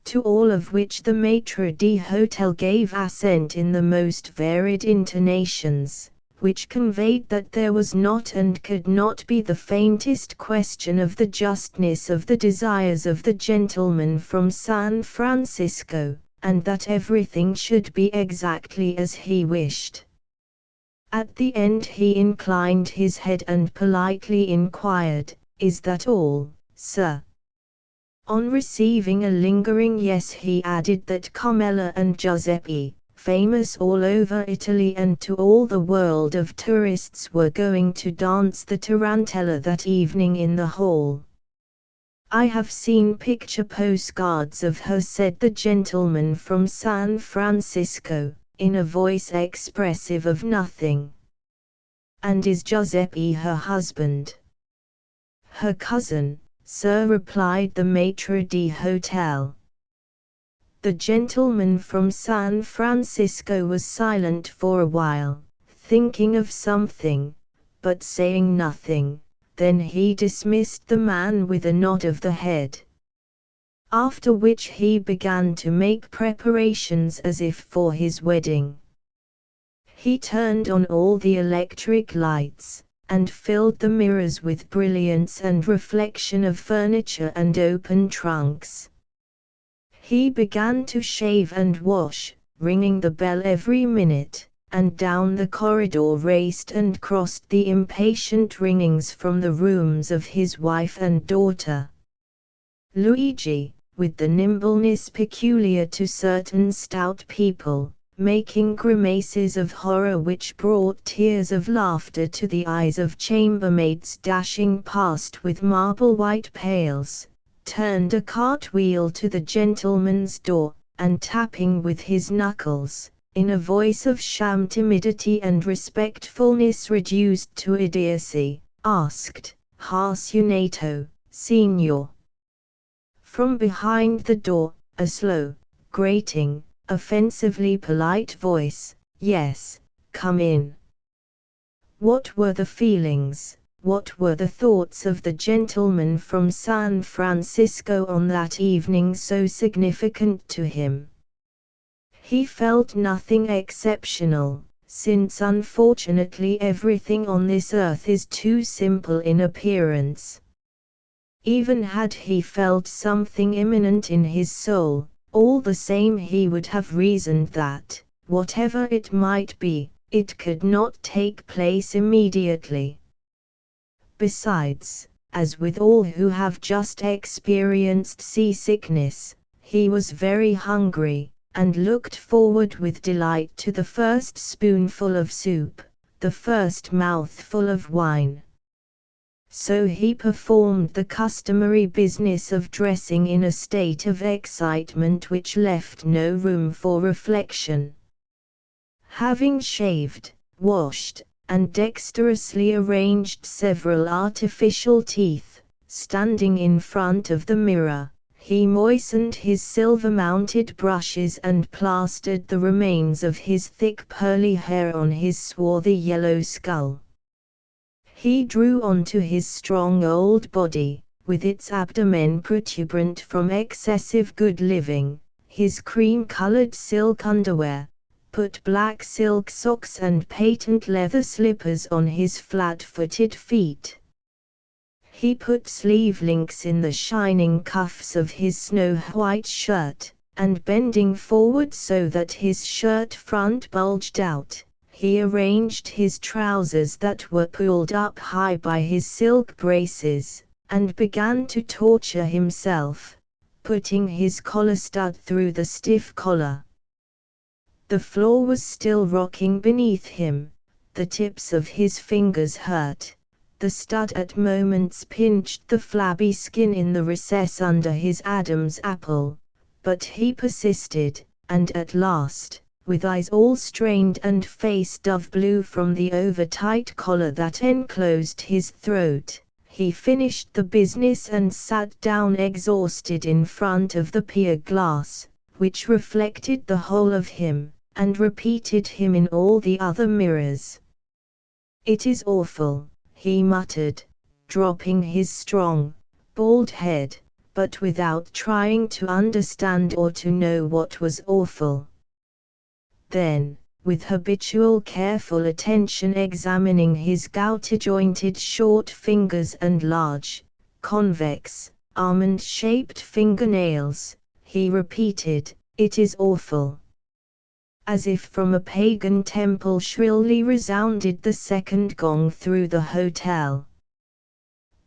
Speaker 1: To all of which the maitre d'hotel gave assent in the most varied intonations, which conveyed that there was not and could not be the faintest question of the justness of the desires of the gentleman from San Francisco, and that everything should be exactly as he wished. At the end he inclined his head and politely inquired, "Is that all, sir?" On receiving a lingering yes, he added that Carmela and Giuseppe, famous all over Italy and to all the world of tourists, were going to dance the tarantella that evening in the hall. "I have seen picture postcards of her," said the gentleman from San Francisco, in a voice expressive of nothing. "And is Giuseppe her husband?" "Her cousin, sir," replied the maitre d'hotel. The gentleman from San Francisco was silent for a while, thinking of something, but saying nothing. Then he dismissed the man with a nod of the head. After which he began to make preparations as if for his wedding. He turned on all the electric lights, and filled the mirrors with brilliance and reflection of furniture and open trunks. He began to shave and wash, ringing the bell every minute, and down the corridor raced and crossed the impatient ringings from the rooms of his wife and daughter. Luigi, with the nimbleness peculiar to certain stout people, making grimaces of horror which brought tears of laughter to the eyes of chambermaids dashing past with marble-white pails, turned a cartwheel to the gentleman's door, and tapping with his knuckles, in a voice of sham timidity and respectfulness reduced to idiocy, asked, "Harsunato, Signor?" From behind the door, a slow, grating, offensively polite voice, "Yes, come in." What were the feelings, what were the thoughts of the gentleman from San Francisco on that evening so significant to him? He felt nothing exceptional, since unfortunately everything on this earth is too simple in appearance. Even had he felt something imminent in his soul, all the same he would have reasoned that, whatever it might be, it could not take place immediately. Besides, as with all who have just experienced seasickness, he was very hungry, and looked forward with delight to the first spoonful of soup, the first mouthful of wine. So he performed the customary business of dressing in a state of excitement which left no room for reflection. Having shaved, washed, and dexterously arranged several artificial teeth, standing in front of the mirror, he moistened his silver-mounted brushes and plastered the remains of his thick pearly hair on his swarthy yellow skull. He drew onto his strong old body, with its abdomen protuberant from excessive good living, his cream-colored silk underwear, put black silk socks and patent leather slippers on his flat-footed feet. He put sleeve links in the shining cuffs of his snow-white shirt, and bending forward so that his shirt front bulged out, he arranged his trousers that were pulled up high by his silk braces, and began to torture himself, putting his collar stud through the stiff collar. The floor was still rocking beneath him, the tips of his fingers hurt, the stud at moments pinched the flabby skin in the recess under his Adam's apple, but he persisted, and at last, with eyes all strained and face dove blue from the over-tight collar that enclosed his throat, he finished the business and sat down exhausted in front of the pier glass, which reflected the whole of him, and repeated him in all the other mirrors. "It is awful," he muttered, dropping his strong, bald head, but without trying to understand or to know what was awful. Then, with habitual careful attention examining his gouty-jointed short fingers and large, convex, almond-shaped fingernails, he repeated, "It is awful." As if from a pagan temple shrilly resounded the second gong through the hotel.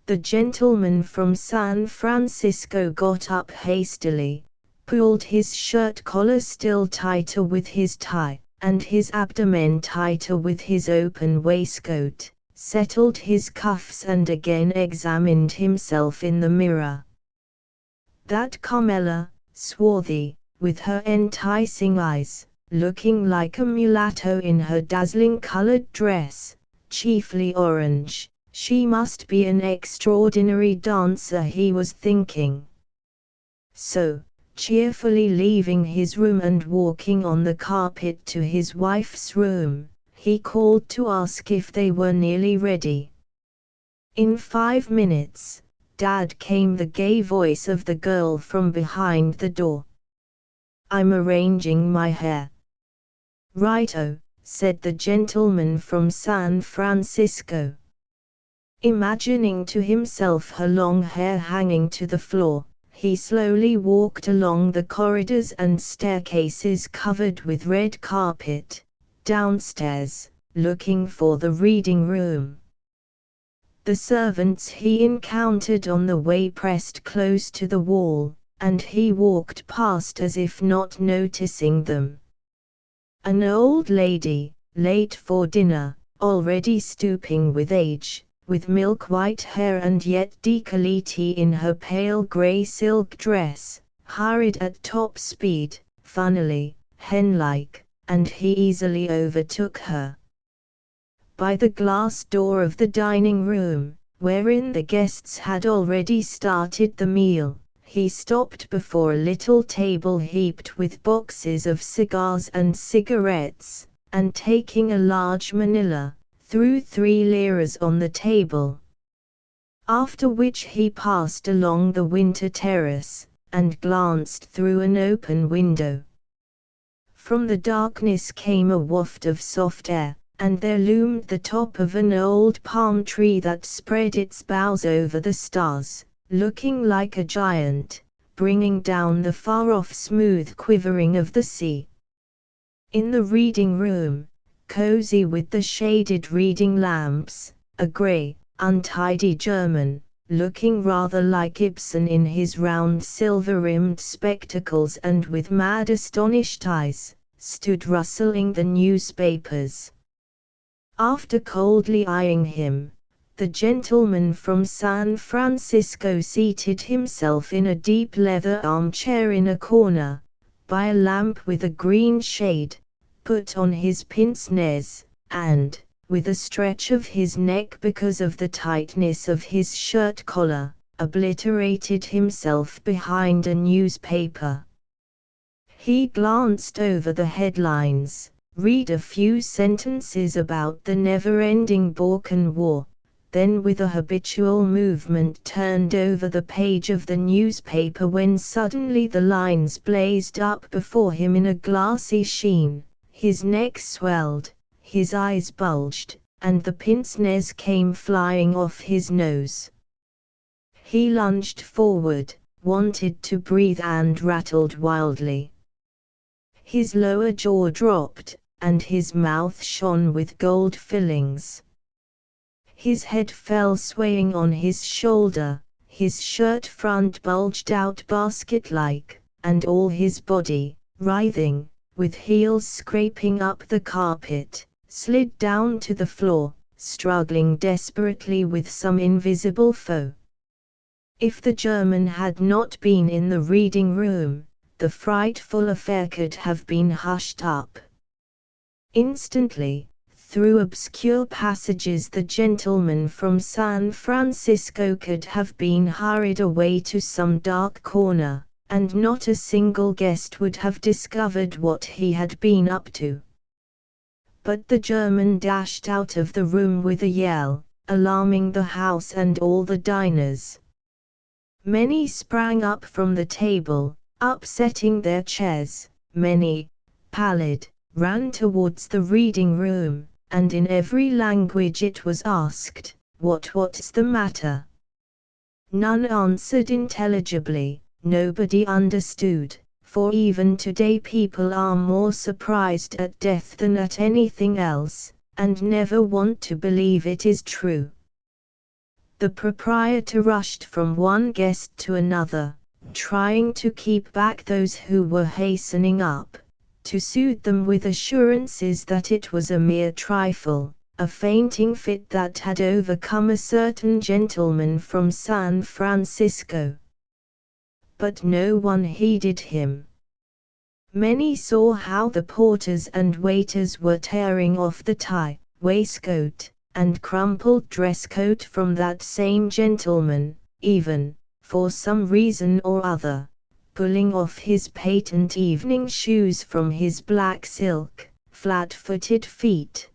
Speaker 1: The gentleman from San Francisco got up hastily, pulled his shirt collar still tighter with his tie, and his abdomen tighter with his open waistcoat, settled his cuffs and again examined himself in the mirror. That Carmela, swarthy, with her enticing eyes, looking like a mulatto in her dazzling colored dress, chiefly orange, she must be an extraordinary dancer, he was thinking. So, cheerfully leaving his room and walking on the carpet to his wife's room, he called to ask if they were nearly ready. "In 5 minutes, Dad," came the gay voice of the girl from behind the door. "I'm arranging my hair." "Righto," said the gentleman from San Francisco. Imagining to himself her long hair hanging to the floor, he slowly walked along the corridors and staircases covered with red carpet, downstairs, looking for the reading room. The servants he encountered on the way pressed close to the wall, and he walked past as if not noticing them. An old lady, late for dinner, already stooping with age, with milk-white hair and yet décolleté in her pale grey silk dress, hurried at top speed, funnily, hen-like, and he easily overtook her. By the glass door of the dining room, wherein the guests had already started the meal, he stopped before a little table heaped with boxes of cigars and cigarettes, and taking a large manila, threw 3 liras on the table. After which he passed along the winter terrace, and glanced through an open window. From the darkness came a waft of soft air, and there loomed the top of an old palm tree that spread its boughs over the stars, looking like a giant, bringing down the far-off smooth quivering of the sea. In the reading room, cozy with the shaded reading lamps, a grey, untidy German, looking rather like Ibsen in his round silver-rimmed spectacles and with mad astonished eyes, stood rustling the newspapers. After coldly eyeing him, the gentleman from San Francisco seated himself in a deep leather armchair in a corner, by a lamp with a green shade, put on his pince-nez, and, with a stretch of his neck because of the tightness of his shirt collar, obliterated himself behind a newspaper. He glanced over the headlines, read a few sentences about the never-ending Balkan War, then with a habitual movement turned over the page of the newspaper when suddenly the lines blazed up before him in a glassy sheen, his neck swelled, his eyes bulged, and the pince-nez came flying off his nose. He lunged forward, wanted to breathe and rattled wildly. His lower jaw dropped, and his mouth shone with gold fillings. His head fell swaying on his shoulder, his shirt front bulged out basket-like, and all his body, writhing, with heels scraping up the carpet, slid down to the floor, struggling desperately with some invisible foe. If the German had not been in the reading room, the frightful affair could have been hushed up. Instantly, through obscure passages the gentleman from San Francisco could have been hurried away to some dark corner, and not a single guest would have discovered what he had been up to. But the German dashed out of the room with a yell, alarming the house and all the diners. Many sprang up from the table, upsetting their chairs. Many, pallid, ran towards the reading room, and in every language it was asked, what's the matter? None answered intelligibly, nobody understood, for even today people are more surprised at death than at anything else, and never want to believe it is true. The proprietor rushed from one guest to another, trying to keep back those who were hastening up, to soothe them with assurances that it was a mere trifle, a fainting fit that had overcome a certain gentleman from San Francisco. But no one heeded him. Many saw how the porters and waiters were tearing off the tie, waistcoat, and crumpled dress coat from that same gentleman, even, for some reason or other, pulling off his patent evening shoes from his black silk, flat-footed feet.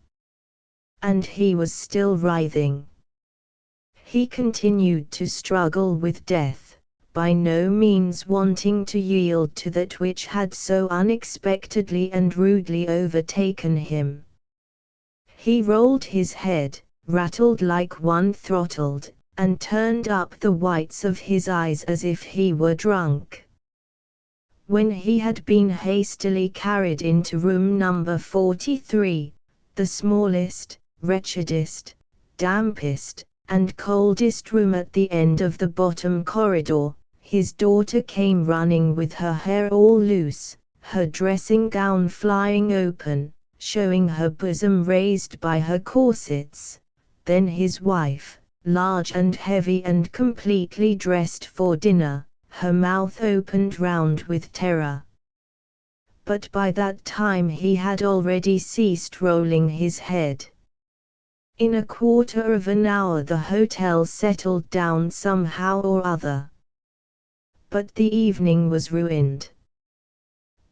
Speaker 1: And he was still writhing. He continued to struggle with death, by no means wanting to yield to that which had so unexpectedly and rudely overtaken him. He rolled his head, rattled like one throttled, and turned up the whites of his eyes as if he were drunk. When he had been hastily carried into room number 43, the smallest, wretchedest, dampest, and coldest room at the end of the bottom corridor, his daughter came running with her hair all loose, her dressing gown flying open, showing her bosom raised by her corsets. Then his wife, large and heavy and completely dressed for dinner, her mouth opened round with terror. But by that time he had already ceased rolling his head. In a quarter of an hour the hotel settled down somehow or other. But the evening was ruined.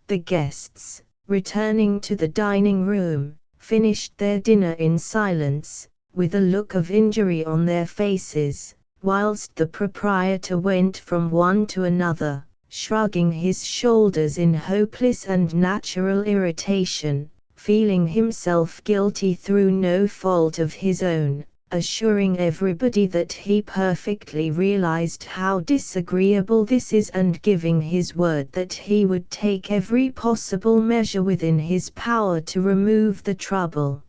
Speaker 1: The guests, returning to the dining room, finished their dinner in silence, with a look of injury on their faces, whilst the proprietor went from one to another, shrugging his shoulders in hopeless and natural irritation, feeling himself guilty through no fault of his own, assuring everybody that he perfectly realized how disagreeable this is and giving his word that he would take every possible measure within his power to remove the trouble.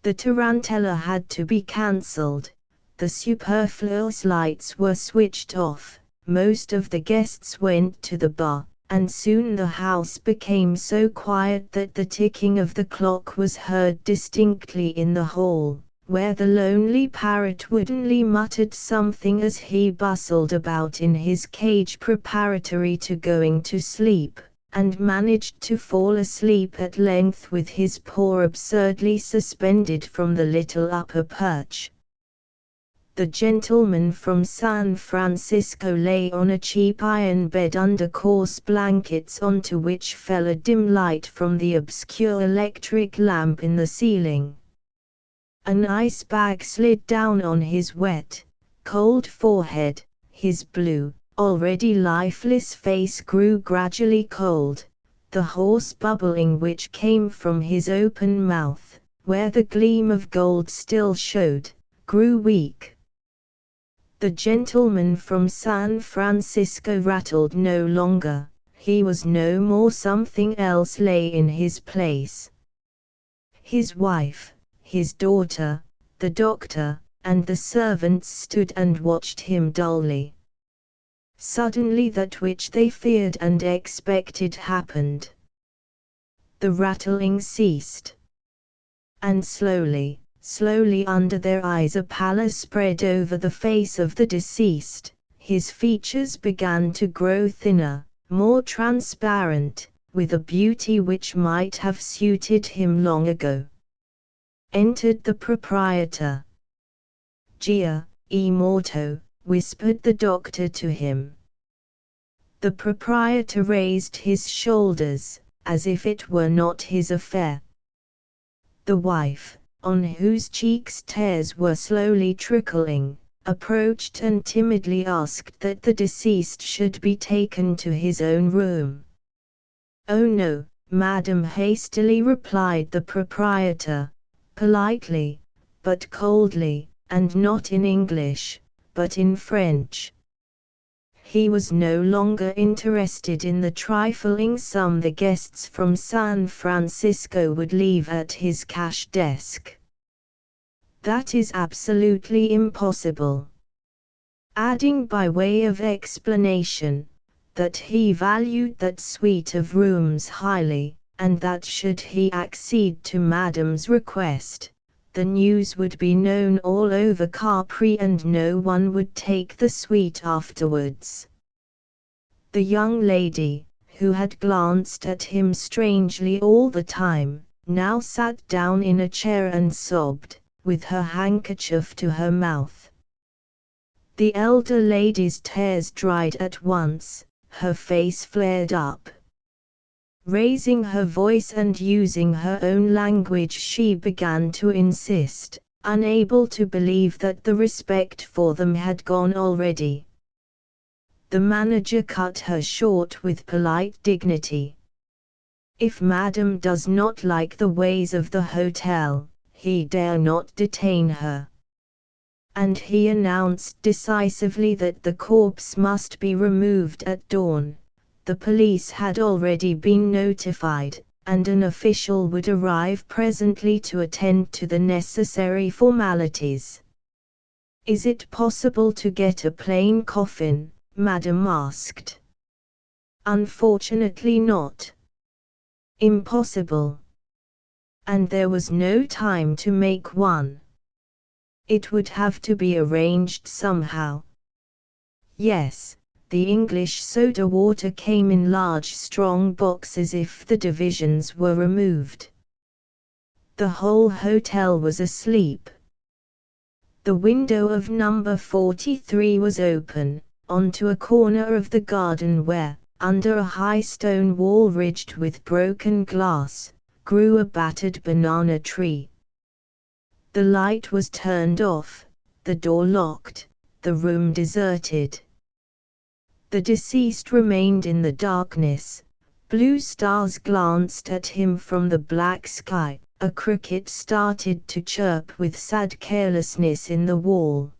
Speaker 1: The tarantella had to be cancelled, the superfluous lights were switched off, most of the guests went to the bar, and soon the house became so quiet that the ticking of the clock was heard distinctly in the hall, where the lonely parrot woodenly muttered something as he bustled about in his cage preparatory to going to sleep, and managed to fall asleep at length with his paw absurdly suspended from the little upper perch. The gentleman from San Francisco lay on a cheap iron bed under coarse blankets onto which fell a dim light from the obscure electric lamp in the ceiling. An ice bag slid down on his wet, cold forehead, his blue, already lifeless face grew gradually cold, the hoarse bubbling which came from his open mouth, where the gleam of gold still showed, grew weak. The gentleman from San Francisco rattled no longer, he was no more, something else lay in his place. His wife, his daughter, the doctor, and the servants stood and watched him dully. Suddenly that which they feared and expected happened. The rattling ceased. And slowly, slowly under their eyes a pallor spread over the face of the deceased, his features began to grow thinner, more transparent, with a beauty which might have suited him long ago. Entered the proprietor. "Gia, morto," whispered the doctor to him. The proprietor raised his shoulders, as if it were not his affair. The wife, on whose cheeks tears were slowly trickling, approached and timidly asked that the deceased should be taken to his own room. "Oh no, madam," hastily replied the proprietor, politely, but coldly, and not in English, but in French. He was no longer interested in the trifling sum the guests from San Francisco would leave at his cash desk. "That is absolutely impossible." Adding by way of explanation, that he valued that suite of rooms highly, and that should he accede to Madame's request, the news would be known all over Capri and no one would take the suite afterwards. The young lady, who had glanced at him strangely all the time, now sat down in a chair and sobbed, with her handkerchief to her mouth. The elder lady's tears dried at once, her face flared up. Raising her voice and using her own language she began to insist, unable to believe that the respect for them had gone already. The manager cut her short with polite dignity. "If Madame does not like the ways of the hotel, he dare not detain her." And he announced decisively that the corpse must be removed at dawn. The police had already been notified, and an official would arrive presently to attend to the necessary formalities. "Is it possible to get a plain coffin?" Madame asked. Unfortunately not. Impossible. And there was no time to make one. It would have to be arranged somehow. Yes, the English soda water came in large strong boxes if the divisions were removed. The whole hotel was asleep. The window of number 43 was open, onto a corner of the garden where, under a high stone wall ridged with broken glass, grew a battered banana tree. The light was turned off, the door locked, the room deserted. The deceased remained in the darkness. Blue stars glanced at him from the black sky. A cricket started to chirp with sad carelessness in the wall.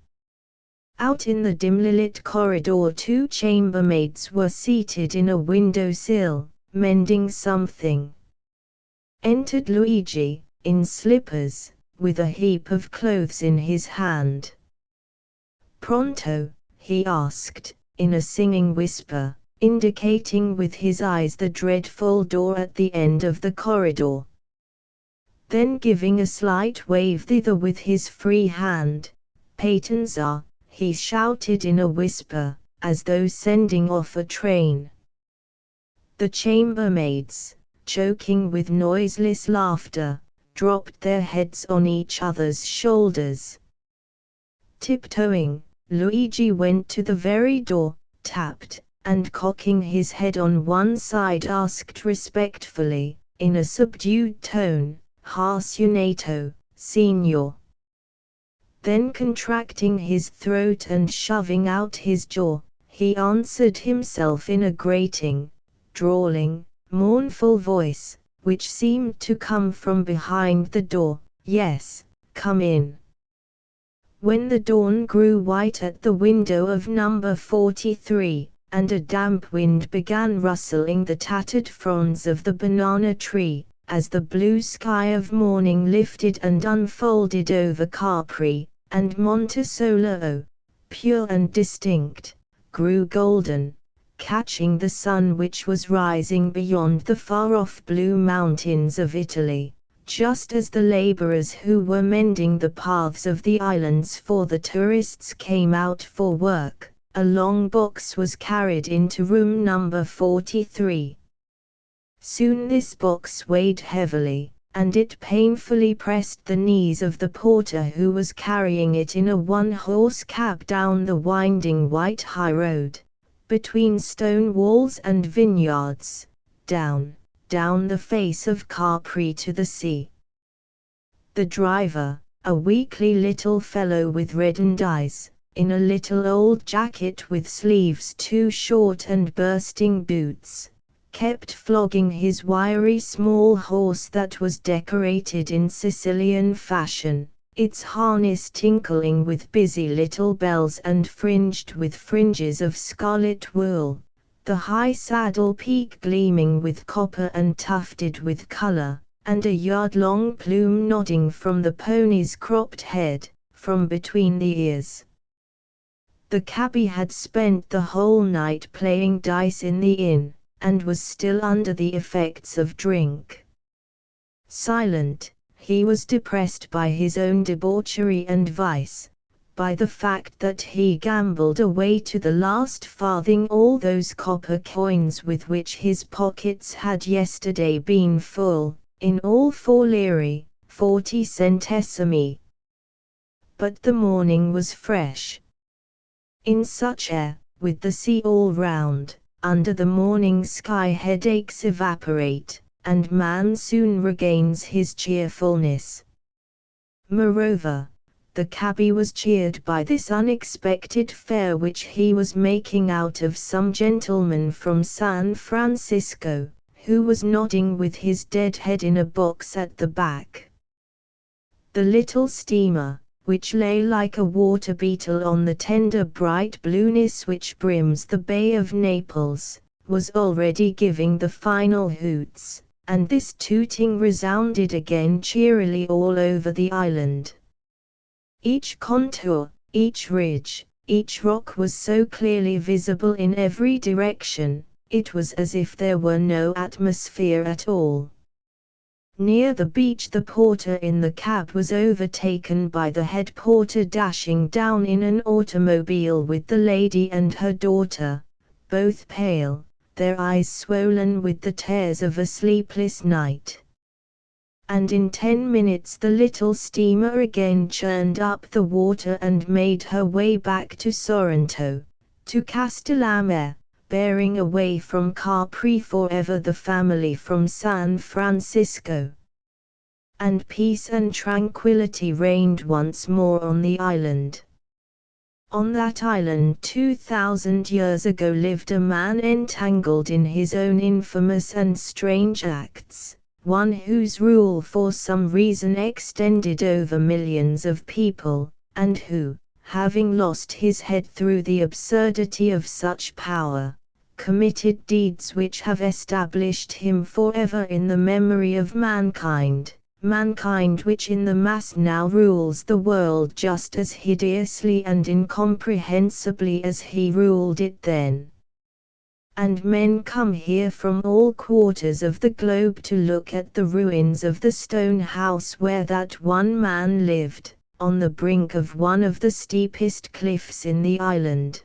Speaker 1: Out in the dimly lit corridor, two chambermaids were seated in a window-sill, mending something. Entered Luigi, in slippers, with a heap of clothes in his hand. "Pronto?" he asked, in a singing whisper, indicating with his eyes the dreadful door at the end of the corridor. Then giving a slight wave thither with his free hand, "Patenza," he shouted in a whisper, as though sending off a train. The chambermaids, choking with noiseless laughter, dropped their heads on each other's shoulders. Tiptoeing, Luigi went to the very door, tapped, and cocking his head on one side asked respectfully, in a subdued tone, "Ha suonato, signor?" Then contracting his throat and shoving out his jaw, he answered himself in a grating, drawling, mournful voice, which seemed to come from behind the door, "Yes, come in." When the dawn grew white at the window of number 43, and a damp wind began rustling the tattered fronds of the banana tree, as the blue sky of morning lifted and unfolded over Capri, and Montesolo, pure and distinct, grew golden, catching the sun which was rising beyond the far-off blue mountains of Italy. Just as the laborers who were mending the paths of the islands for the tourists came out for work, a long box was carried into room number 43. Soon this box weighed heavily, and it painfully pressed the knees of the porter who was carrying it in a one-horse cab down the winding white high road, between stone walls and vineyards, down the face of Capri to the sea. The driver, a weakly little fellow with reddened eyes, in a little old jacket with sleeves too short and bursting boots, kept flogging his wiry small horse that was decorated in Sicilian fashion, its harness tinkling with busy little bells and fringed with fringes of scarlet wool, the high saddle peak gleaming with copper and tufted with color, and a yard-long plume nodding from the pony's cropped head, from between the ears. The cabby had spent the whole night playing dice in the inn, and was still under the effects of drink. Silent, he was depressed by his own debauchery and vice, by the fact that he gambled away to the last farthing all those copper coins with which his pockets had yesterday been full, in all 4 lire, 40 centesimi. But the morning was fresh. In such air, with the sea all round, under the morning sky headaches evaporate, and man soon regains his cheerfulness. Moreover, the cabby was cheered by this unexpected fare which he was making out of some gentleman from San Francisco, who was nodding with his dead head in a box at the back. The little steamer, which lay like a water beetle on the tender bright blueness which brims the Bay of Naples, was already giving the final hoots, and this tooting resounded again cheerily all over the island. Each contour, each ridge, each rock was so clearly visible in every direction, It was as if there were no atmosphere at all. Near the beach the porter in the cab was overtaken by the head porter dashing down in an automobile with the lady and her daughter, both pale, their eyes swollen with the tears of a sleepless night. And in 10 minutes the little steamer again churned up the water and made her way back to Sorrento, to Castellamare, bearing away from Capri forever the family from San Francisco. And peace and tranquility reigned once more on the island. On that island 2,000 years ago lived a man entangled in his own infamous and strange acts, one whose rule for some reason extended over millions of people, and who, having lost his head through the absurdity of such power, committed deeds which have established him forever in the memory of mankind which in the mass now rules the world just as hideously and incomprehensibly as he ruled it then. And men come here from all quarters of the globe to look at the ruins of the stone house where that one man lived, on the brink of one of the steepest cliffs in the island.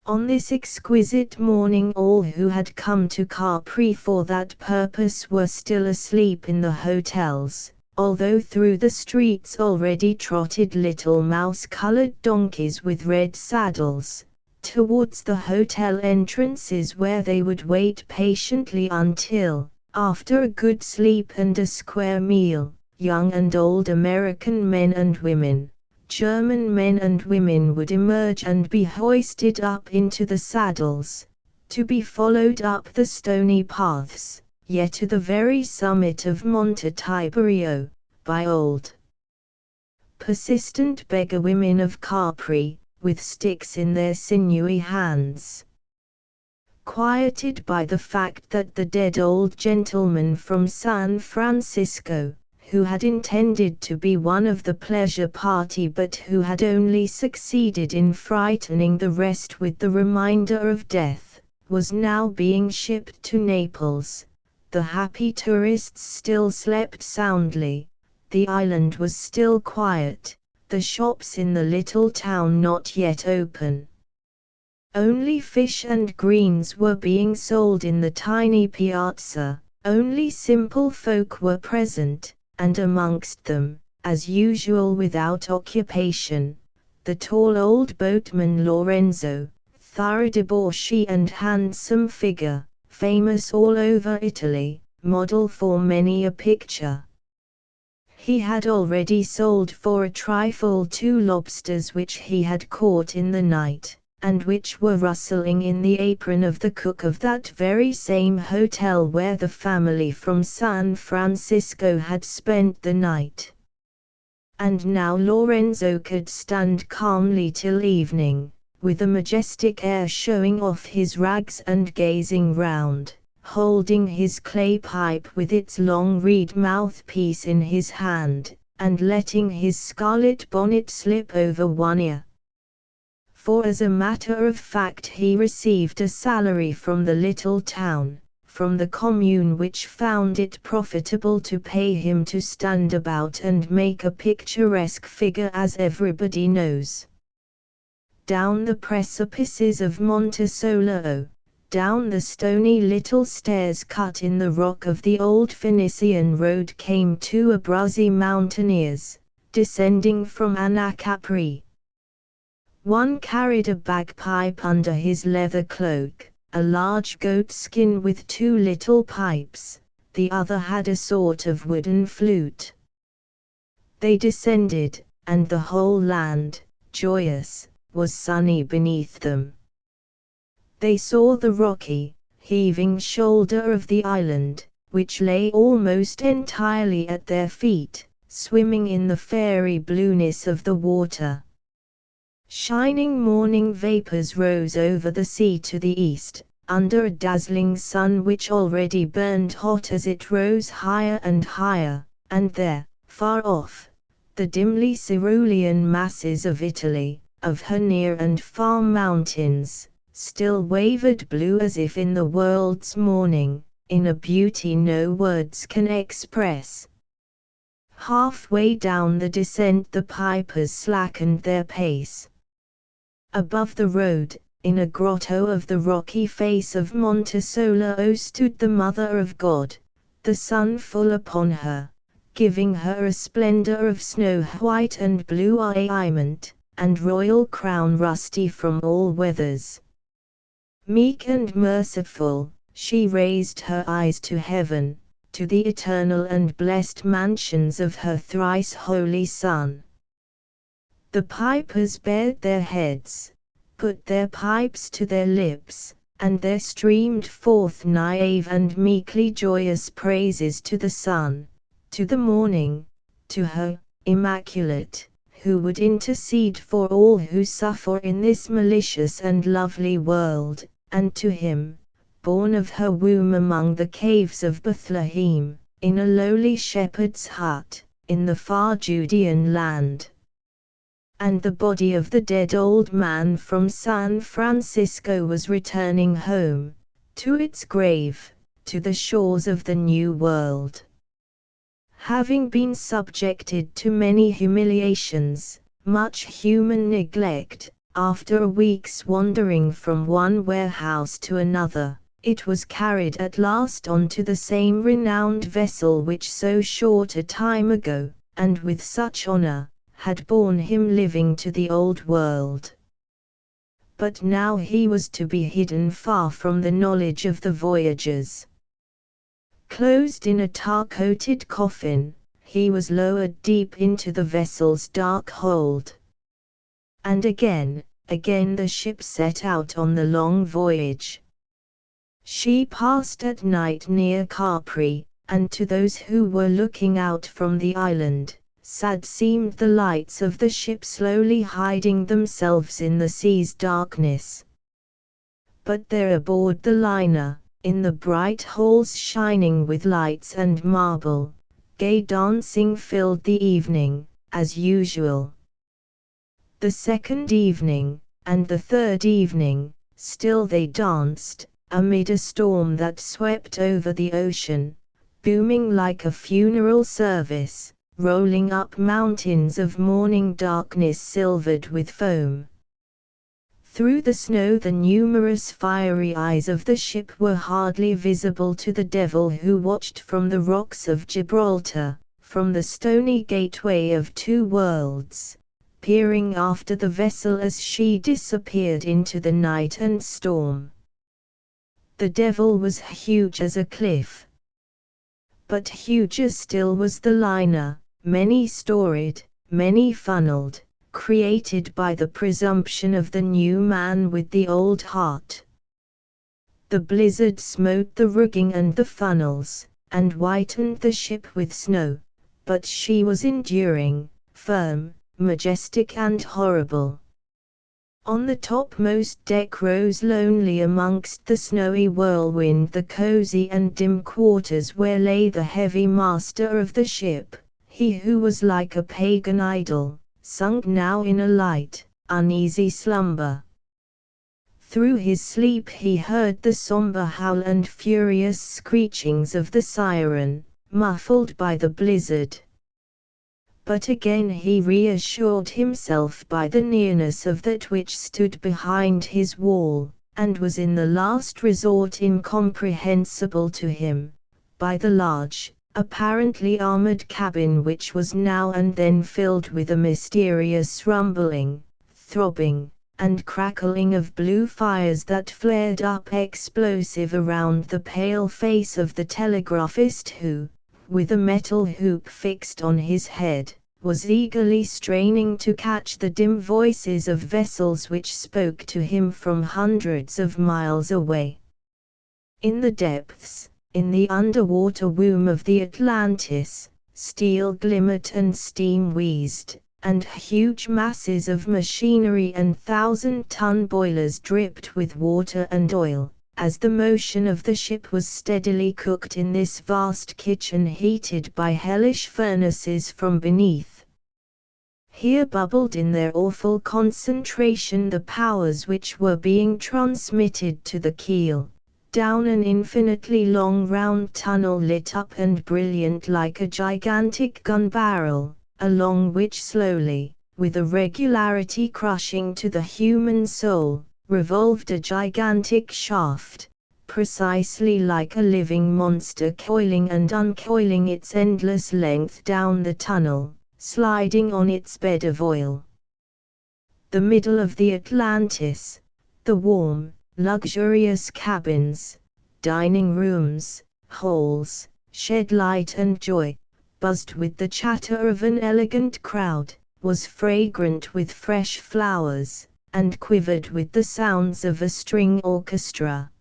Speaker 1: On this exquisite morning all who had come to Capri for that purpose were still asleep in the hotels, although through the streets already trotted little mouse-colored donkeys with red saddles, towards the hotel entrances where they would wait patiently until, after a good sleep and a square meal, young and old American men and women, German men and women would emerge and be hoisted up into the saddles, to be followed up the stony paths, yet to the very summit of Monte Tiberio, by old, persistent beggar women of Capri, with sticks in their sinewy hands. Quieted by the fact that the dead old gentleman from San Francisco, who had intended to be one of the pleasure party but who had only succeeded in frightening the rest with the reminder of death, was now being shipped to Naples. The happy tourists still slept soundly, the island was still quiet, the shops in the little town not yet open. Only fish and greens were being sold in the tiny piazza, only simple folk were present, and amongst them, as usual without occupation, the tall old boatman Lorenzo, thorough debauchee and handsome figure, famous all over Italy, model for many a picture. He had already sold for a trifle 2 lobsters which he had caught in the night, and which were rustling in the apron of the cook of that very same hotel where the family from San Francisco had spent the night. And now Lorenzo could stand calmly till evening, with a majestic air showing off his rags and gazing round, holding his clay pipe with its long reed mouthpiece in his hand, and letting his scarlet bonnet slip over one ear. For as a matter of fact he received a salary from the little town, from the commune which found it profitable to pay him to stand about and make a picturesque figure as everybody knows. Down the precipices of Monte Solero, down the stony little stairs cut in the rock of the old Phoenician road came 2 Abruzzi mountaineers, descending from Anacapri. One carried a bagpipe under his leather cloak, a large goat skin with 2 little pipes, the other had a sort of wooden flute. They descended, and the whole land, joyous, was sunny beneath them. They saw the rocky, heaving shoulder of the island, which lay almost entirely at their feet, swimming in the fairy blueness of the water. Shining morning vapors rose over the sea to the east, under a dazzling sun which already burned hot as it rose higher and higher, and there, far off, the dimly cerulean masses of Italy, of her near and far mountains, still wavered blue as if in the world's morning, in a beauty no words can express. Halfway down the descent the pipers slackened their pace. Above the road, in a grotto of the rocky face of Monte Solao stood the Mother of God, the sun full upon her, giving her a splendor of snow-white and blue ornament, and royal crown rusty from all weathers. Meek and merciful, she raised her eyes to heaven, to the eternal and blessed mansions of her thrice holy Son. The pipers bared their heads, put their pipes to their lips, and there streamed forth naive and meekly joyous praises to the sun, to the morning, to her, immaculate, who would intercede for all who suffer in this malicious and lovely world, and to him, born of her womb among the caves of Bethlehem, in a lowly shepherd's hut, in the far Judean land. And the body of the dead old man from San Francisco was returning home, to its grave, to the shores of the New World. Having been subjected to many humiliations, much human neglect, after a week's wandering from one warehouse to another, it was carried at last on to the same renowned vessel which so short a time ago, and with such honor, had borne him living to the old world. But now he was to be hidden far from the knowledge of the voyagers. Closed in a tar-coated coffin, he was lowered deep into the vessel's dark hold. And again the ship set out on the long voyage. She passed at night near Capri, and to those who were looking out from the island, sad seemed the lights of the ship slowly hiding themselves in the sea's darkness. But there aboard the liner, in the bright halls shining with lights and marble, gay dancing filled the evening, as usual. The second evening, and the third evening, still they danced, amid a storm that swept over the ocean, booming like a funeral service, rolling up mountains of morning darkness silvered with foam. Through the snow the numerous fiery eyes of the ship were hardly visible to the devil who watched from the rocks of Gibraltar, from the stony gateway of two worlds, peering after the vessel as she disappeared into the night and storm. The devil was huge as a cliff. But huger still was the liner, many-storied, many-funneled, created by the presumption of the new man with the old heart. The blizzard smote the rigging and the funnels, and whitened the ship with snow, but she was enduring, firm, majestic and horrible. On the topmost deck rose lonely amongst the snowy whirlwind the cozy and dim quarters where lay the heavy master of the ship, he who was like a pagan idol, sunk now in a light, uneasy slumber. Through his sleep he heard the somber howl and furious screechings of the siren, muffled by the blizzard. But again he reassured himself by the nearness of that which stood behind his wall, and was in the last resort incomprehensible to him, by the large, apparently armored cabin which was now and then filled with a mysterious rumbling, throbbing, and crackling of blue fires that flared up explosive around the pale face of the telegraphist who, with a metal hoop fixed on his head, was eagerly straining to catch the dim voices of vessels which spoke to him from hundreds of miles away. In the depths, in the underwater womb of the Atlantis, steel glimmered and steam wheezed, and huge masses of machinery and thousand-ton boilers dripped with water and oil, as the motion of the ship was steadily cooked in this vast kitchen heated by hellish furnaces from beneath. Here bubbled in their awful concentration the powers which were being transmitted to the keel, down an infinitely long round tunnel lit up and brilliant like a gigantic gun barrel, along which slowly, with a regularity crushing to the human soul, revolved a gigantic shaft, precisely like a living monster coiling and uncoiling its endless length down the tunnel, sliding on its bed of oil. The middle of the Atlantis, the warm, luxurious cabins, dining rooms, halls, shed light and joy, buzzed with the chatter of an elegant crowd, was fragrant with fresh flowers, and quivered with the sounds of a string orchestra.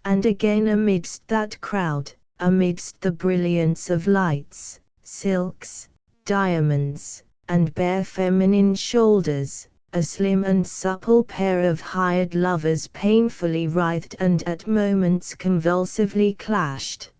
Speaker 1: And again amidst that crowd, amidst the brilliance of lights, silks, diamonds, and bare feminine shoulders, a slim and supple pair of hired lovers painfully writhed and at moments convulsively clashed.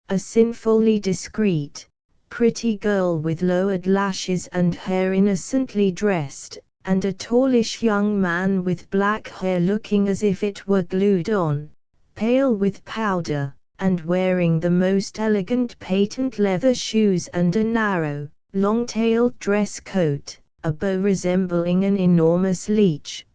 Speaker 1: A sinfully discreet, pretty girl with lowered lashes and hair innocently dressed, and a tallish young man with black hair looking as if it were glued on, pale with powder, and wearing the most elegant patent leather shoes and a narrow, long-tailed dress coat, a bow resembling an enormous leech.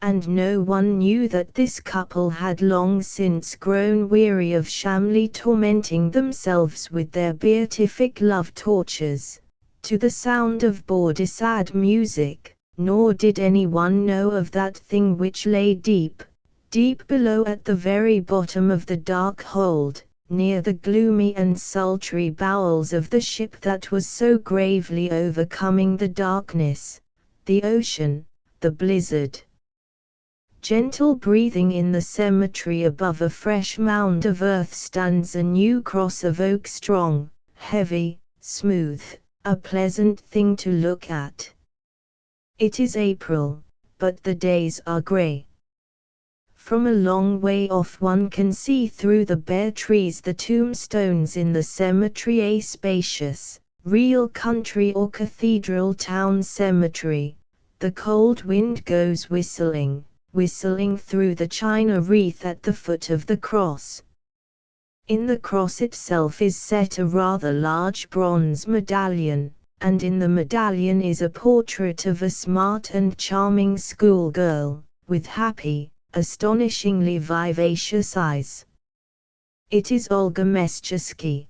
Speaker 1: And no one knew that this couple had long since grown weary of shamefully tormenting themselves with their beatific love tortures, to the sound of bourgeois music, nor did anyone know of that thing which lay deep, deep below at the very bottom of the dark hold, near the gloomy and sultry bowels of the ship that was so gravely overcoming the darkness, the ocean, the blizzard. Gentle breathing in the cemetery above a fresh mound of earth stands a new cross of oak, strong, heavy, smooth, a pleasant thing to look at. It is April, but the days are grey. From a long way off one can see through the bare trees the tombstones in the cemetery, a spacious, real country or cathedral town cemetery. The cold wind goes whistling through the china wreath at the foot of the cross. In the cross itself is set a rather large bronze medallion, and in the medallion is a portrait of a smart and charming schoolgirl, with happy, astonishingly vivacious eyes. It is Olga Mestchesky.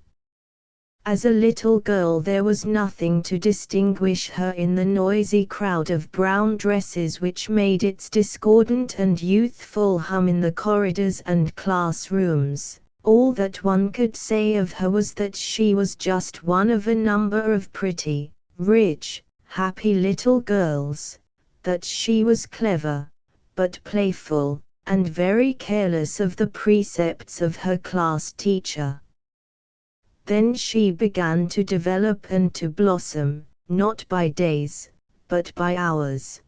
Speaker 1: As a little girl there was nothing to distinguish her in the noisy crowd of brown dresses which made its discordant and youthful hum in the corridors and classrooms. All that one could say of her was that she was just one of a number of pretty, rich, happy little girls, that she was clever, but playful, and very careless of the precepts of her class teacher. Then she began to develop and to blossom, not by days, but by hours.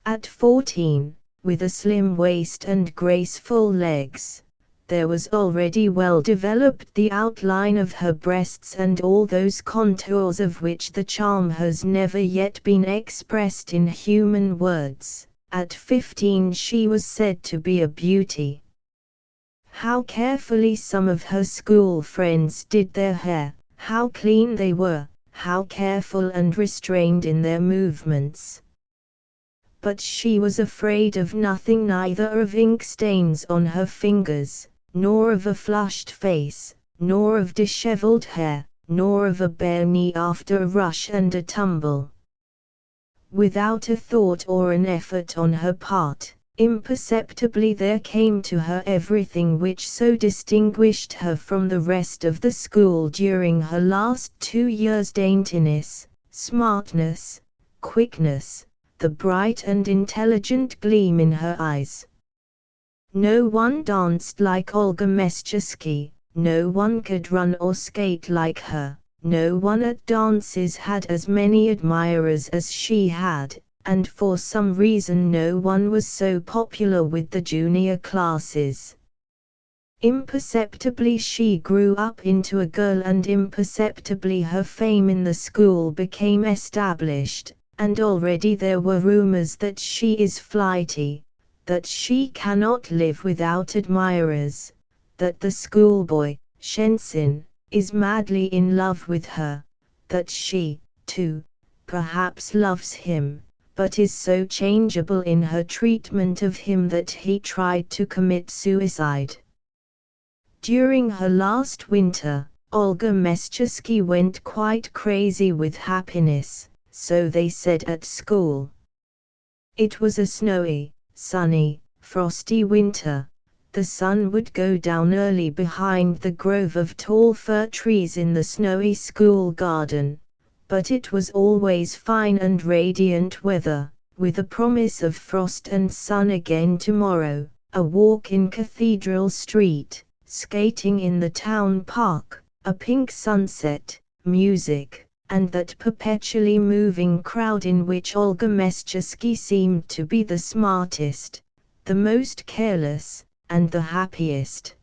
Speaker 1: At 14, with a slim waist and graceful legs, there was already well developed the outline of her breasts and all those contours of which the charm has never yet been expressed in human words. At 15 she was said to be a beauty. How carefully some of her school friends did their hair, how clean they were, how careful and restrained in their movements. But she was afraid of nothing, neither of ink stains on her fingers, nor of a flushed face, nor of disheveled hair, nor of a bare knee after a rush and a tumble. Without a thought or an effort on her part, imperceptibly there came to her everything which so distinguished her from the rest of the school during her last 2 years: daintiness, smartness, quickness, the bright and intelligent gleam in her eyes. No one danced like Olga Mestchesky, no one could run or skate like her, no one at dances had as many admirers as she had, and for some reason no one was so popular with the junior classes. Imperceptibly she grew up into a girl, and imperceptibly her fame in the school became established, and already there were rumors that she is flighty, that she cannot live without admirers, that the schoolboy, Shensin, is madly in love with her, that she, too, perhaps loves him, but is so changeable in her treatment of him that he tried to commit suicide. During her last winter, Olga Meschewski went quite crazy with happiness, so they said at school. It was a snowy, sunny, frosty winter. The sun would go down early behind the grove of tall fir trees in the snowy school garden, but it was always fine and radiant weather, with a promise of frost and sun again tomorrow, a walk in Cathedral Street, skating in the town park, a pink sunset, music, and that perpetually moving crowd in which Olga Meschewski seemed to be the smartest, the most careless, and the happiest.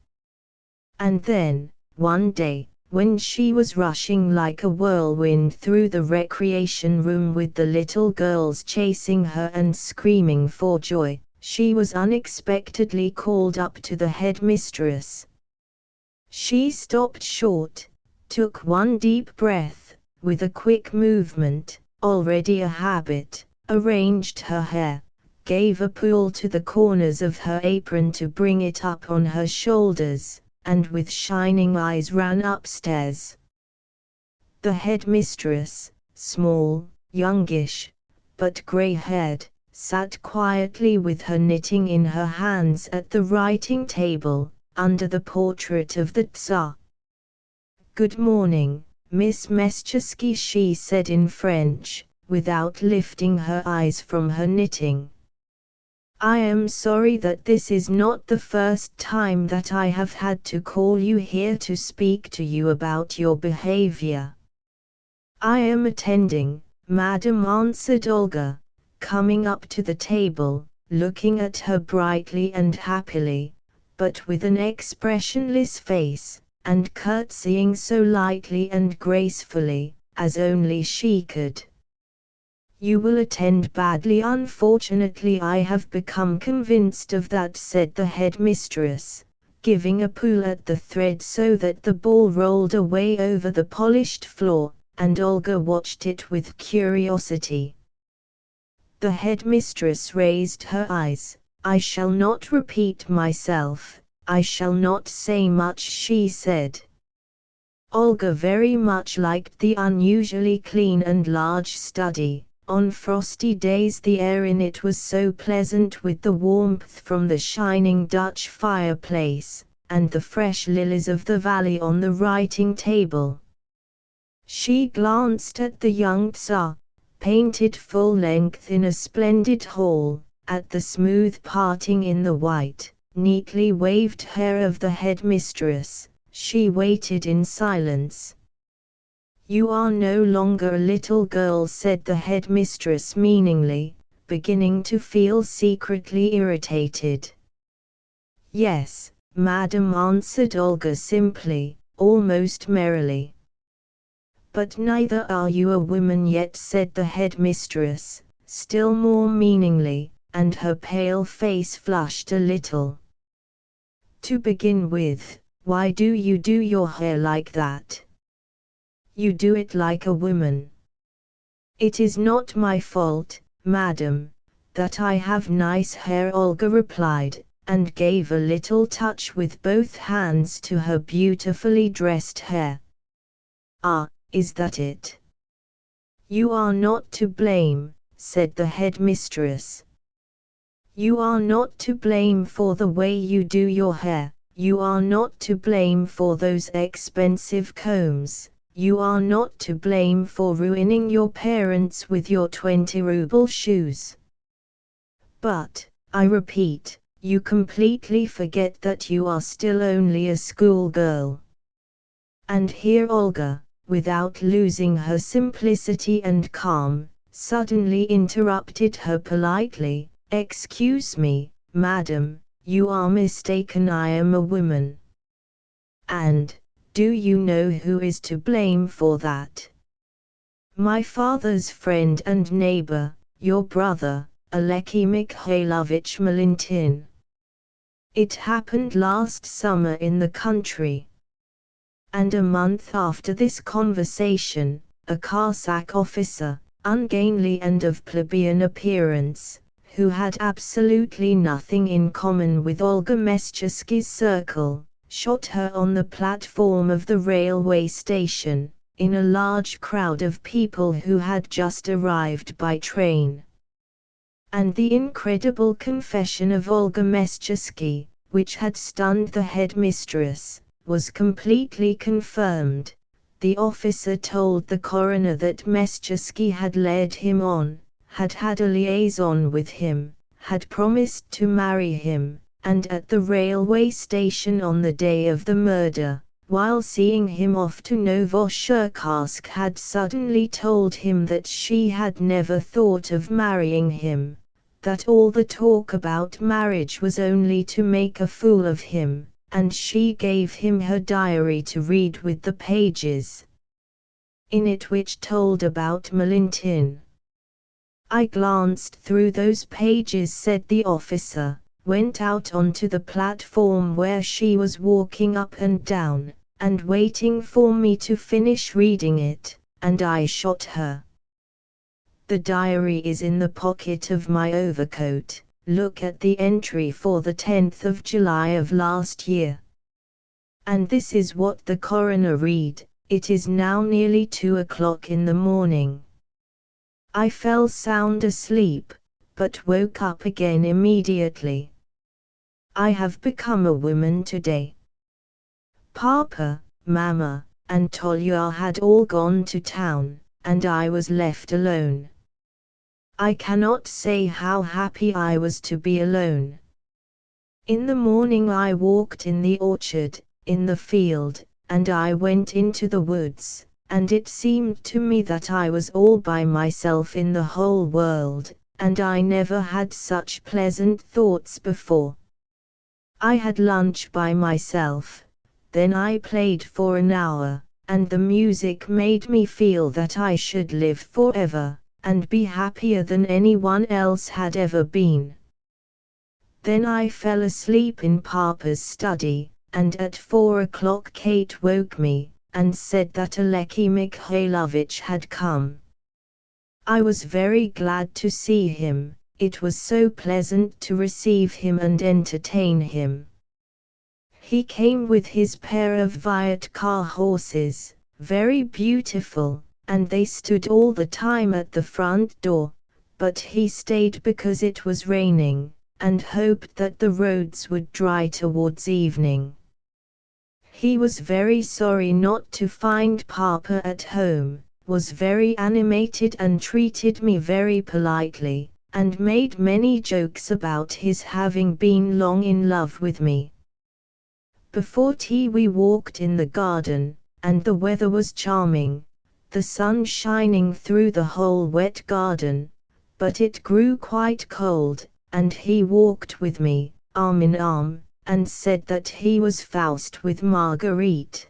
Speaker 1: And then, one day, when she was rushing like a whirlwind through the recreation room with the little girls chasing her and screaming for joy, she was unexpectedly called up to the headmistress. She stopped short, took one deep breath, with a quick movement, already a habit, arranged her hair, gave a pull to the corners of her apron to bring it up on her shoulders, and with shining eyes ran upstairs. The headmistress, small, youngish, but grey-haired, sat quietly with her knitting in her hands at the writing table, under the portrait of the Tsar. "Good morning, Miss Meschewski," she said in French, without lifting her eyes from her knitting. "I am sorry that this is not the first time that I have had to call you here to speak to you about your behavior." "I am attending, madam," answered Olga, coming up to the table, looking at her brightly and happily, but with an expressionless face, and curtsying so lightly and gracefully, as only she could. "You will attend badly. Unfortunately I have become convinced of that," said the headmistress, giving a pull at the thread so that the ball rolled away over the polished floor, and Olga watched it with curiosity. The headmistress raised her eyes. "I shall not repeat myself, I shall not say much," she said. Olga very much liked the unusually clean and large study. On frosty days the air in it was so pleasant, with the warmth from the shining Dutch fireplace, and the fresh lilies of the valley on the writing table. She glanced at the young Tsar, painted full length in a splendid hall, at the smooth parting in the white, neatly waved hair of the headmistress. She waited in silence. "You are no longer a little girl," said the headmistress meaningly, beginning to feel secretly irritated. "Yes, madam," answered Olga simply, almost merrily. "But neither are you a woman yet," said the headmistress, still more meaningly, and her pale face flushed a little. "To begin with, why do you do your hair like that? You do it like a woman." "It is not my fault, madam, that I have nice hair," Olga replied, and gave a little touch with both hands to her beautifully dressed hair. "Ah, is that it? You are not to blame," said the headmistress. "You are not to blame for the way you do your hair, you are not to blame for those expensive combs, you are not to blame for ruining your parents with your 20-ruble shoes. But, I repeat, you completely forget that you are still only a schoolgirl." And here Olga, without losing her simplicity and calm, suddenly interrupted her politely. "Excuse me, madam, you are mistaken. I am a woman." And, do you know who is to blame for that? My father's friend and neighbor, your brother, Alexei Mikhailovich Bunin. It happened last summer in the country. And a month after this conversation, a Cossack officer, ungainly and of plebeian appearance, who had absolutely nothing in common with Olga Meschevsky's circle, shot her on the platform of the railway station, in a large crowd of people who had just arrived by train. And the incredible confession of Olga Meschevsky, which had stunned the headmistress, was completely confirmed. The officer told the coroner that Meschevsky had led him on, had had a liaison with him, had promised to marry him, and at the railway station on the day of the murder, while seeing him off to Novoscherkassk, had suddenly told him that she had never thought of marrying him, that all the talk about marriage was only to make a fool of him, and she gave him her diary to read with the pages in it which told about Bunin. I glanced through those pages, said the officer, went out onto the platform where she was walking up and down, and waiting for me to finish reading it, and I shot her. The diary is in the pocket of my overcoat. Look at the entry for the 10th of July of last year. And this is what the coroner read. It is now nearly 2 o'clock in the morning. I fell sound asleep, but woke up again immediately. I have become a woman today. Papa, Mama, and Tolya had all gone to town, and I was left alone. I cannot say how happy I was to be alone. In the morning I walked in the orchard, in the field, and I went into the woods, and it seemed to me that I was all by myself in the whole world, and I never had such pleasant thoughts before. I had lunch by myself, then I played for an hour, and the music made me feel that I should live forever, and be happier than anyone else had ever been. Then I fell asleep in Papa's study, and at 4 o'clock Kate woke me, and said that Alexei Mikhailovich had come. I was very glad to see him, it was so pleasant to receive him and entertain him. He came with his pair of Vyatkar horses, very beautiful, and they stood all the time at the front door, but he stayed because it was raining, and hoped that the roads would dry towards evening. He was very sorry not to find Papa at home, was very animated and treated me very politely, and made many jokes about his having been long in love with me. Before tea we walked in the garden, and the weather was charming, the sun shining through the whole wet garden, but it grew quite cold, and he walked with me, arm in arm, and said that he was Faust with Marguerite.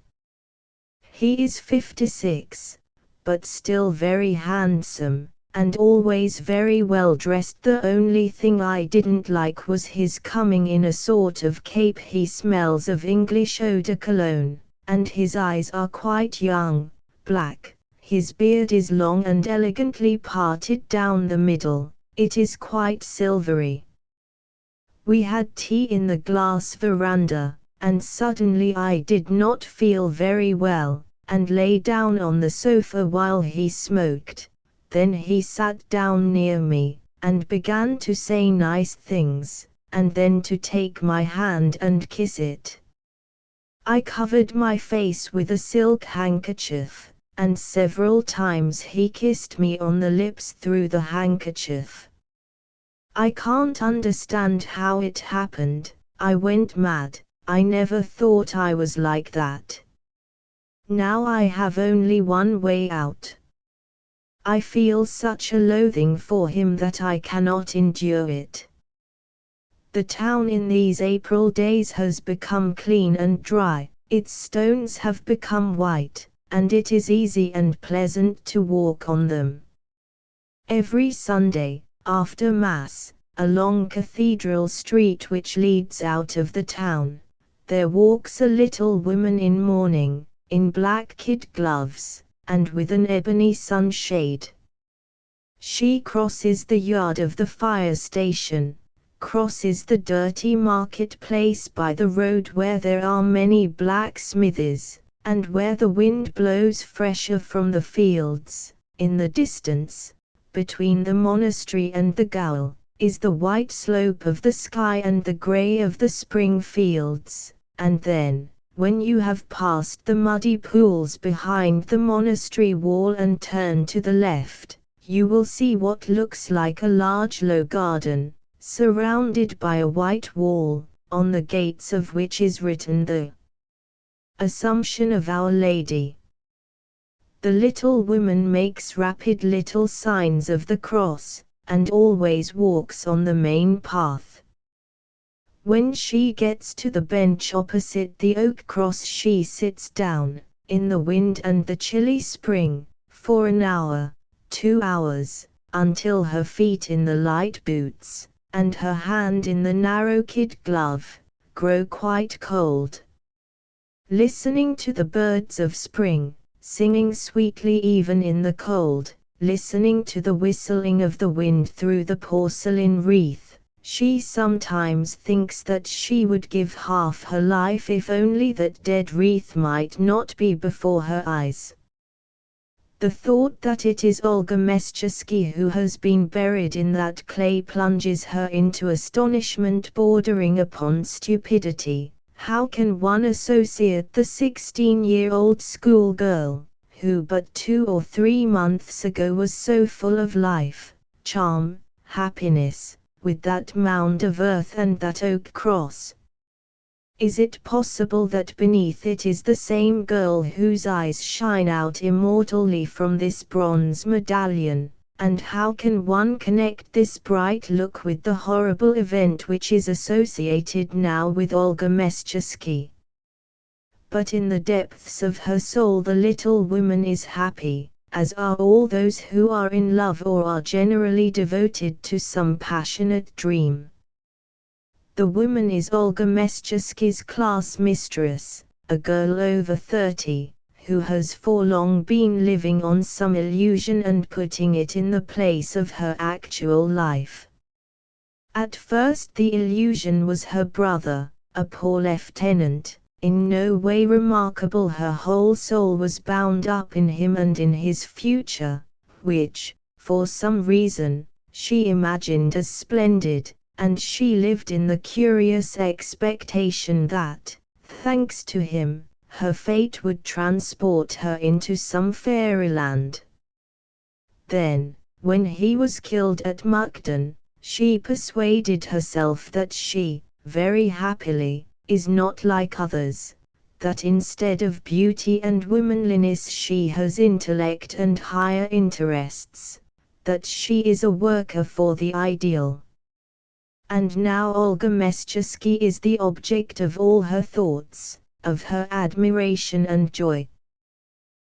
Speaker 1: He is 56, but still very handsome, and always very well dressed. The only thing I didn't like was his coming in a sort of cape. He smells of English eau de cologne, and his eyes are quite young, black, his beard is long and elegantly parted down the middle, it is quite silvery. We had tea in the glass veranda, and suddenly I did not feel very well, and lay down on the sofa while he smoked. Then he sat down near me, and began to say nice things, and then to take my hand and kiss it. I covered my face with a silk handkerchief, and several times he kissed me on the lips through the handkerchief. I can't understand how it happened, I went mad, I never thought I was like that. Now I have only one way out. I feel such a loathing for him that I cannot endure it. The town in these April days has become clean and dry, Its stones have become white, and it is easy and pleasant to walk on them. Every Sunday, after Mass, along Cathedral Street which leads out of the town, there walks a little woman in mourning, in black kid gloves, and with an ebony sunshade. She crosses the yard of the fire station, crosses the dirty marketplace by the road where there are many blacksmithies, and where the wind blows fresher from the fields. In the distance, between the monastery and the gaol, is the white slope of the sky and the grey of the spring fields, and then, when you have passed the muddy pools behind the monastery wall and turn to the left, you will see what looks like a large low garden, surrounded by a white wall, on the gates of which is written the Assumption of Our Lady. The little woman makes rapid little signs of the cross, and always walks on the main path. When she gets to the bench opposite the oak cross, she sits down, in the wind and the chilly spring, for an hour, 2 hours, until her feet in the light boots, and her hand in the narrow kid glove, grow quite cold. Listening to the birds of spring, singing sweetly even in the cold, listening to the whistling of the wind through the porcelain wreath, she sometimes thinks that she would give half her life if only that dead wreath might not be before her eyes. The thought that it is Olga Meschewski who has been buried in that clay plunges her into astonishment bordering upon stupidity. How can one associate the 16-year-old schoolgirl, who but 2 or 3 months ago was so full of life, charm, happiness, with that mound of earth and that oak cross? Is it possible that beneath it is the same girl whose eyes shine out immortally from this bronze medallion? And how can one connect this bright look with the horrible event which is associated now with Olga Meschewski? But in the depths of her soul the little woman is happy, as are all those who are in love or are generally devoted to some passionate dream. The woman is Olga Meschewski's class mistress, a girl over 30, who has for long been living on some illusion and putting it in the place of her actual life. At first the illusion was her brother, a poor lieutenant, in no way remarkable. Her whole soul was bound up in him and in his future, which, for some reason, she imagined as splendid, and she lived in the curious expectation that, thanks to him, her fate would transport her into some fairyland. Then, when he was killed at Mukden, she persuaded herself that she, very happily, is not like others, that instead of beauty and womanliness she has intellect and higher interests, that she is a worker for the ideal. And now Olga Meschewski is the object of all her thoughts, of her admiration and joy.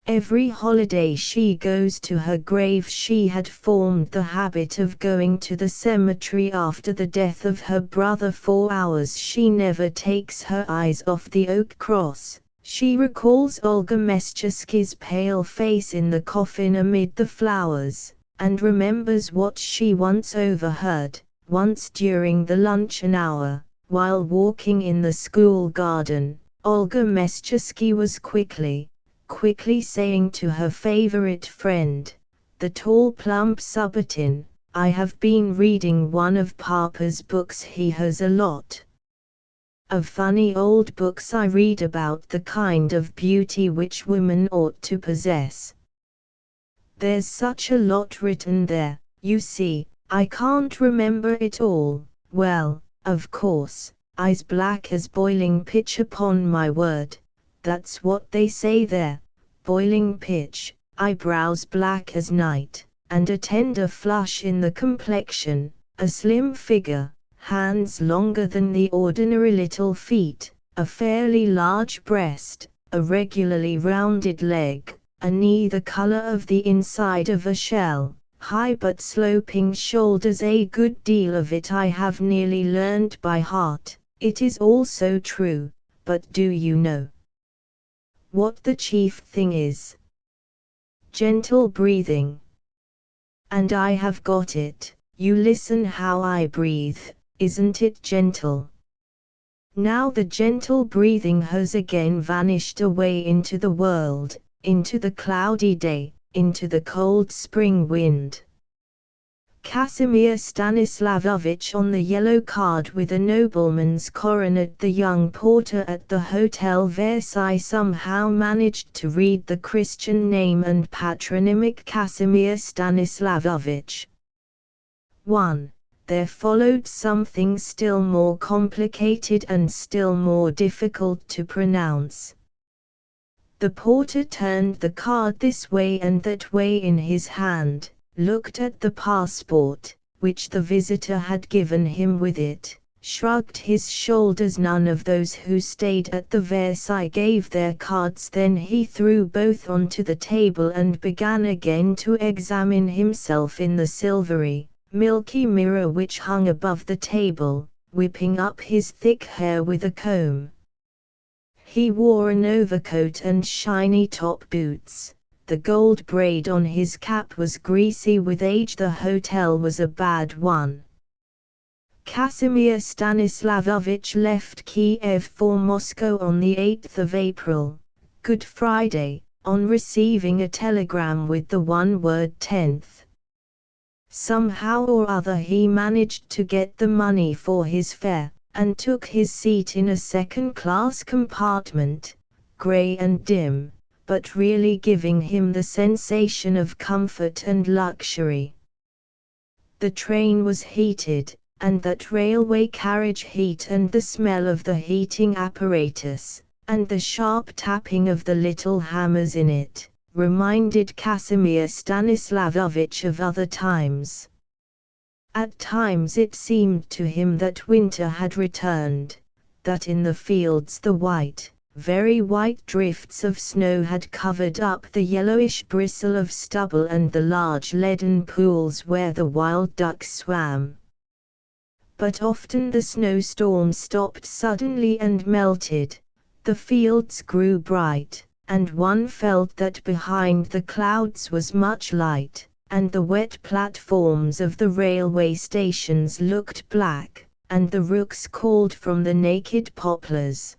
Speaker 1: Every holiday she goes to her grave. She had formed the habit of going to the cemetery after the death of her brother for hours. She never takes her eyes off the oak cross. She recalls Olga Meschewski's pale face in the coffin amid the flowers, and remembers what she once overheard, once during the luncheon hour, while walking in the school garden. Olga Meschewski was quickly saying to her favorite friend, the tall plump subaltern, "I have been reading one of Papa's books. He has a lot of funny old books. I read about the kind of beauty which women ought to possess. There's such a lot written there, you see, I can't remember it all. Well, of course, eyes black as boiling pitch, upon my word, that's what they say there, boiling pitch, eyebrows black as night, and a tender flush in the complexion, a slim figure, hands longer than the ordinary little feet, a fairly large breast, a regularly rounded leg, a knee the color of the inside of a shell, high but sloping shoulders. A good deal of it I have nearly learned by heart, it is also true, but do you know what the chief thing is? Gentle breathing. And I have got it. You listen how I breathe, isn't it gentle? Now the gentle breathing has again vanished away into the world, into the cloudy day, into the cold spring wind. Casimir Stanislavovich on the yellow card with a nobleman's coronet. The young porter at the Hotel Versailles somehow managed to read the Christian name and patronymic Casimir Stanislavovich. 1. There followed something still more complicated and still more difficult to pronounce. The porter turned the card this way and that way in his hand, looked at the passport, which the visitor had given him with it, shrugged his shoulders. None of those who stayed at the Versailles gave their cards. Then he threw both onto the table and began again to examine himself in the silvery, milky mirror which hung above the table, whipping up his thick hair with a comb. He wore an overcoat and shiny top boots. The gold braid on his cap was greasy with age. The hotel was a bad one. Casimir Stanislavovich left Kiev for Moscow on the 8th of April, Good Friday, on receiving a telegram with the one-word 10th. Somehow or other he managed to get the money for his fare, and took his seat in a second-class compartment, grey and dim, but really giving him the sensation of comfort and luxury. The train was heated, and that railway carriage heat and the smell of the heating apparatus, and the sharp tapping of the little hammers in it, reminded Casimir Stanislavovich of other times. At times it seemed to him that winter had returned, that in the fields the white, very white drifts of snow had covered up the yellowish bristle of stubble and the large leaden pools where the wild ducks swam. But often the snowstorm stopped suddenly and melted, the fields grew bright, and one felt that behind the clouds was much light, and the wet platforms of the railway stations looked black, and the rooks called from the naked poplars.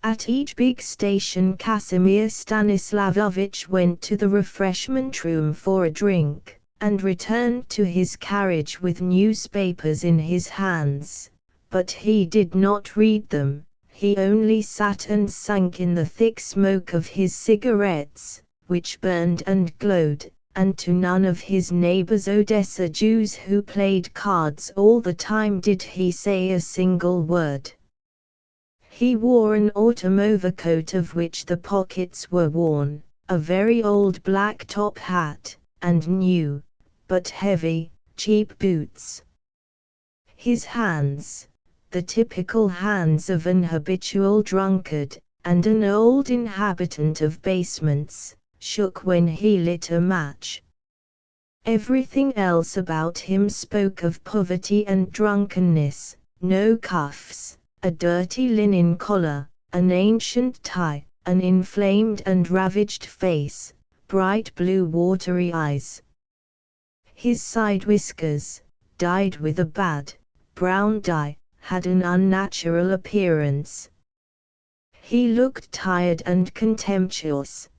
Speaker 1: At each big station Casimir Stanislavovich went to the refreshment room for a drink, and returned to his carriage with newspapers in his hands, but he did not read them, he only sat and sank in the thick smoke of his cigarettes, which burned and glowed, and to none of his neighbors Odessa Jews who played cards all the time did he say a single word. He wore an autumn overcoat of which the pockets were worn, a very old black top hat, and new, but heavy, cheap boots. His hands, the typical hands of an habitual drunkard, and an old inhabitant of basements, shook when he lit a match. Everything else about him spoke of poverty and drunkenness: no cuffs, a dirty linen collar, an ancient tie, an inflamed and ravaged face, bright blue watery eyes. His side whiskers, dyed with a bad, brown dye, had an unnatural appearance. He looked tired and contemptuous.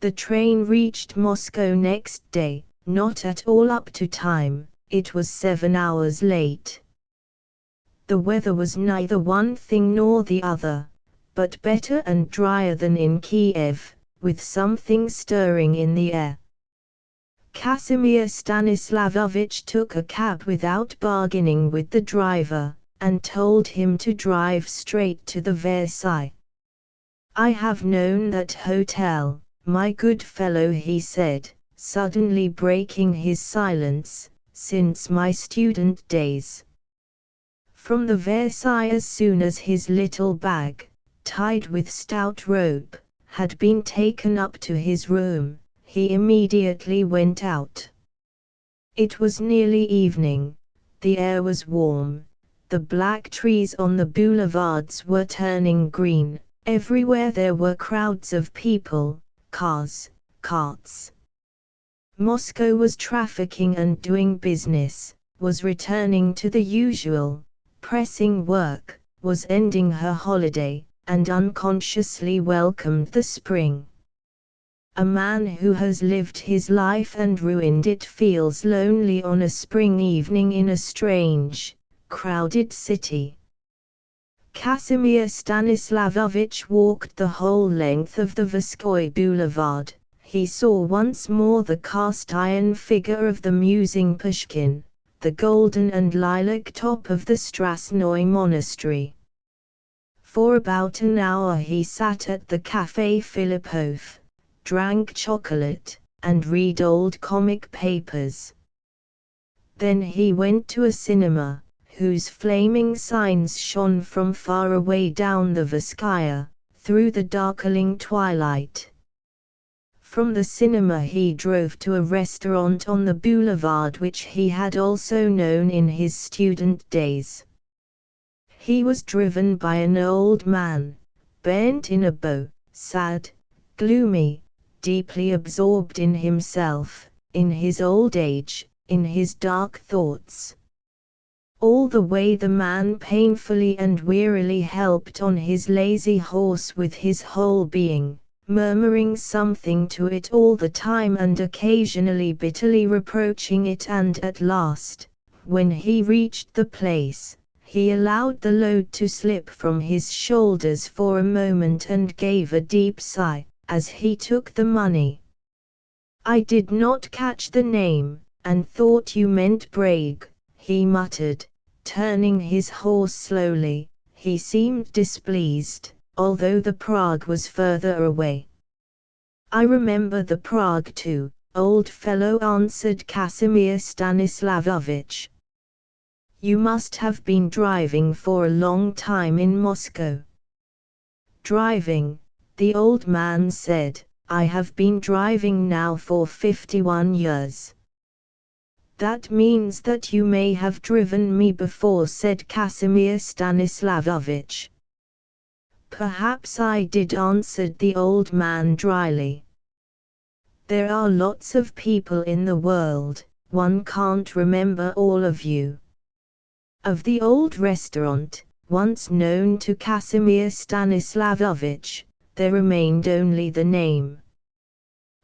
Speaker 1: The train reached Moscow next day, not at all up to time, it was 7 hours late. The weather was neither one thing nor the other, but better and drier than in Kiev, with something stirring in the air. Casimir Stanislavovich took a cab without bargaining with the driver, and told him to drive straight to the Versailles. "I have known that hotel, my good fellow," he said, suddenly breaking his silence, "since my student days. from the Versailles as soon as his little bag, tied with stout rope, had been taken up to his room, he immediately went out. It was nearly evening, the air was warm, the black trees on the boulevards were turning green, everywhere there were crowds of people, cars, carts. Moscow was trafficking and doing business, was returning to the usual, pressing work, was ending her holiday, and unconsciously welcomed the spring. A man who has lived his life and ruined it feels lonely on a spring evening in a strange, crowded city. Casimir Stanislavovich walked the whole length of the Tverskoy Boulevard. He saw once more the cast-iron figure of the musing Pushkin, the golden and lilac top of the Strasnoy Monastery. For about an hour he sat at the Café Filippov, drank chocolate, and read old comic papers. Then he went to a cinema, whose flaming signs shone from far away down the Tverskaya, through the darkening twilight. From the cinema he drove to a restaurant on the boulevard which he had also known in his student days. He was driven by an old man, bent in a bow, sad, gloomy, deeply absorbed in himself, in his old age, in his dark thoughts. All the way the man painfully and wearily helped on his lazy horse with his whole being, murmuring something to it all the time and occasionally bitterly reproaching it, and at last, when he reached the place, he allowed the load to slip from his shoulders for a moment and gave a deep sigh, as he took the money. "I did not catch the name, and thought you meant Brague," he muttered, turning his horse slowly. He seemed displeased, although the Prague was further away. "I remember the Prague too, old fellow," answered Casimir Stanislavovich. "You must have been driving for a long time in Moscow." "Driving," the old man said, "I have been driving now for 51 years. "That means that you may have driven me before," said Casimir Stanislavovich. "Perhaps I did," answered the old man dryly. "There are lots of people in the world, one can't remember all of you." Of the old restaurant, once known to Casimir Stanislavovich, there remained only the name.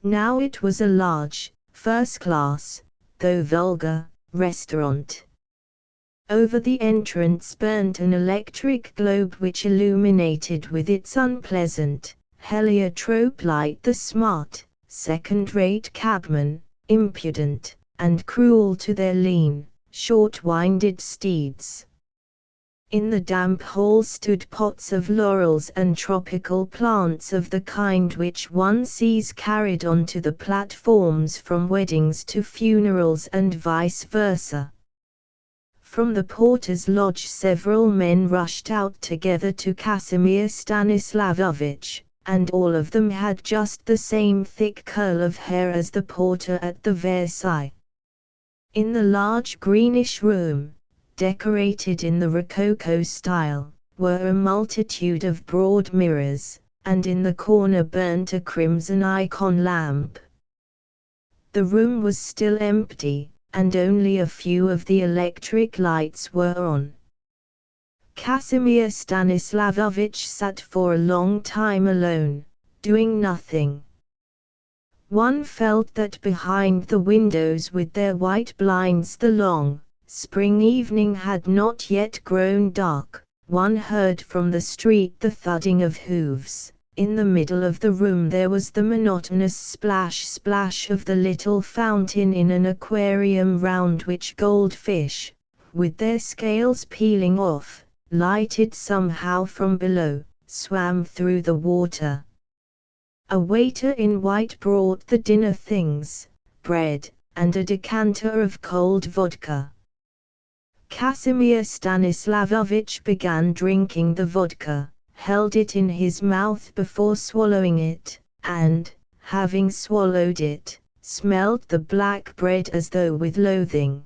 Speaker 1: Now it was a large, first-class, though vulgar, restaurant. Over the entrance burnt an electric globe which illuminated with its unpleasant, heliotrope light the smart, second-rate cabmen, impudent, and cruel to their lean, short-winded steeds. In the damp hall stood pots of laurels and tropical plants of the kind which one sees carried onto the platforms from weddings to funerals and vice versa. From the porter's lodge several men rushed out together to Casimir Stanislavovich, and all of them had just the same thick curl of hair as the porter at the Versailles. In the large greenish room, decorated in the Rococo style, were a multitude of broad mirrors, and in the corner burnt a crimson icon lamp. The room was still empty, and only a few of the electric lights were on. Casimir Stanislavovich sat for a long time alone, doing nothing. One felt that behind the windows with their white blinds the long, spring evening had not yet grown dark. One heard from the street the thudding of hooves. In the middle of the room there was the monotonous splash-splash of the little fountain in an aquarium round which goldfish, with their scales peeling off, lighted somehow from below, swam through the water. A waiter in white brought the dinner things, bread, and a decanter of cold vodka. Casimir Stanislavovich began drinking the vodka, held it in his mouth before swallowing it, and, having swallowed it, smelled the black bread as though with loathing.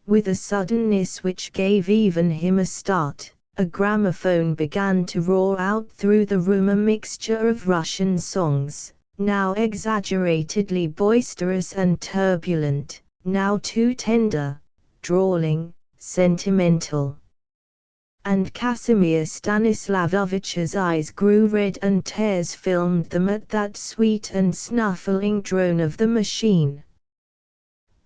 Speaker 1: With a suddenness which gave even him a start, a gramophone began to roar out through the room, a mixture of Russian songs, now exaggeratedly boisterous and turbulent, now too tender, drawling, sentimental. And Casimir Stanislavovitch's eyes grew red and tears filmed them at that sweet and snuffling drone of the machine.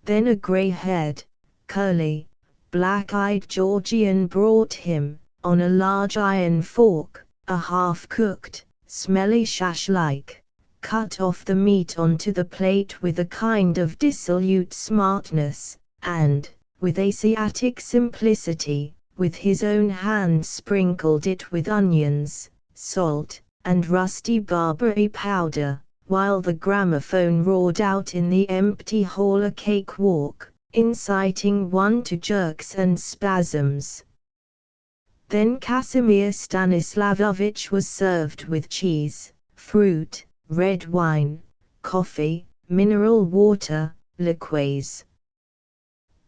Speaker 1: Then a grey-haired, curly, black-eyed Georgian brought him, on a large iron fork, a half-cooked, smelly shashlik, cut off the meat onto the plate with a kind of dissolute smartness, and, with Asiatic simplicity, with his own hand sprinkled it with onions, salt, and rusty barberry powder, while the gramophone roared out in the empty hall a cakewalk, inciting one to jerks and spasms. Then Casimir Stanislavovich was served with cheese, fruit, red wine, coffee, mineral water, liqueurs.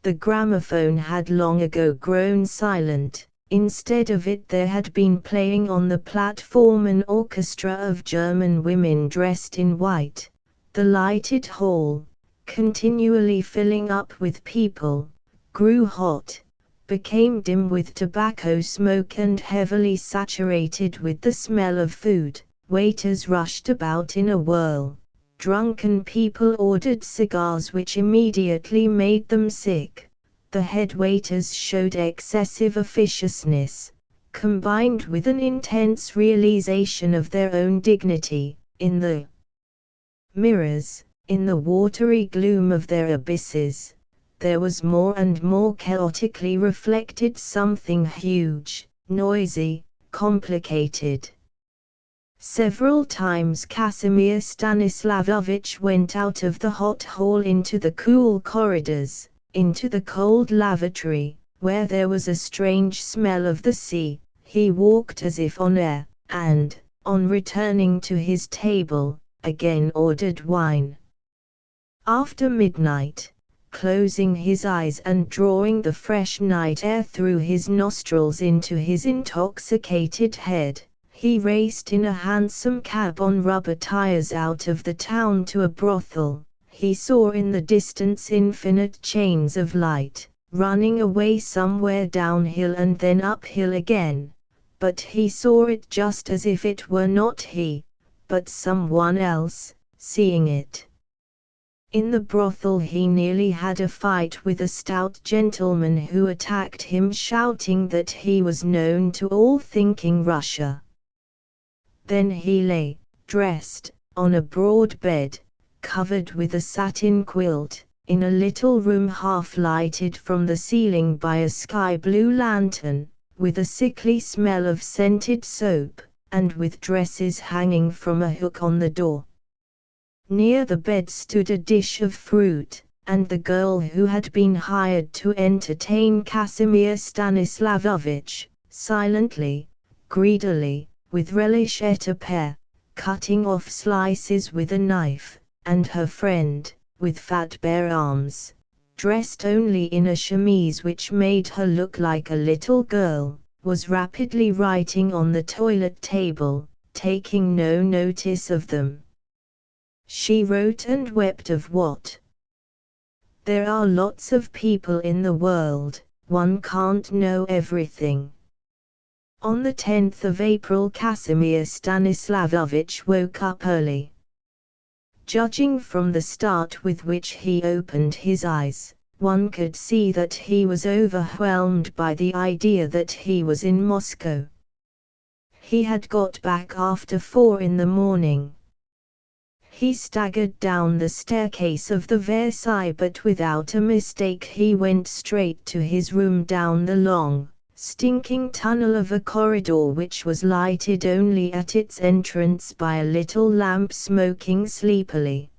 Speaker 1: The gramophone had long ago grown silent. Instead of it there had been playing on the platform an orchestra of German women dressed in white. The lighted hall, continually filling up with people, grew hot, became dim with tobacco smoke and heavily saturated with the smell of food. Waiters rushed about in a whirl. Drunken people ordered cigars which immediately made them sick. The head waiters showed excessive officiousness, combined with an intense realization of their own dignity. In the mirrors, in the watery gloom of their abysses, there was more and more chaotically reflected something huge, noisy, complicated. Several times Casimir Stanislavovich went out of the hot hall into the cool corridors, into the cold lavatory, where there was a strange smell of the sea. He walked as if on air, and, on returning to his table, again ordered wine. After midnight, closing his eyes and drawing the fresh night air through his nostrils into his intoxicated head, he raced in a hansom cab on rubber tires out of the town to a brothel. He saw in the distance infinite chains of light, running away somewhere downhill and then uphill again, but he saw it just as if it were not he, but someone else, seeing it. In the brothel he nearly had a fight with a stout gentleman who attacked him shouting that he was known to all thinking Russia. Then he lay, dressed, on a broad bed, covered with a satin quilt, in a little room half lighted from the ceiling by a sky-blue lantern, with a sickly smell of scented soap, and with dresses hanging from a hook on the door. Near the bed stood a dish of fruit, and the girl who had been hired to entertain Casimir Stanislavovich, silently, greedily, with relish ate a pear, cutting off slices with a knife, and her friend, with fat bare arms, dressed only in a chemise which made her look like a little girl, was rapidly writing on the toilet table, taking no notice of them. She wrote and wept of what? There are lots of people in the world, one can't know everything. On the 10th of April Casimir Stanislavovich woke up early. Judging from the start with which he opened his eyes, one could see that he was overwhelmed by the idea that he was in Moscow. He had got back after 4 in the morning. He staggered down the staircase of the Versailles, but without a mistake he went straight to his room down the long, stinking tunnel of a corridor which was lighted only at its entrance by a little lamp smoking sleepily.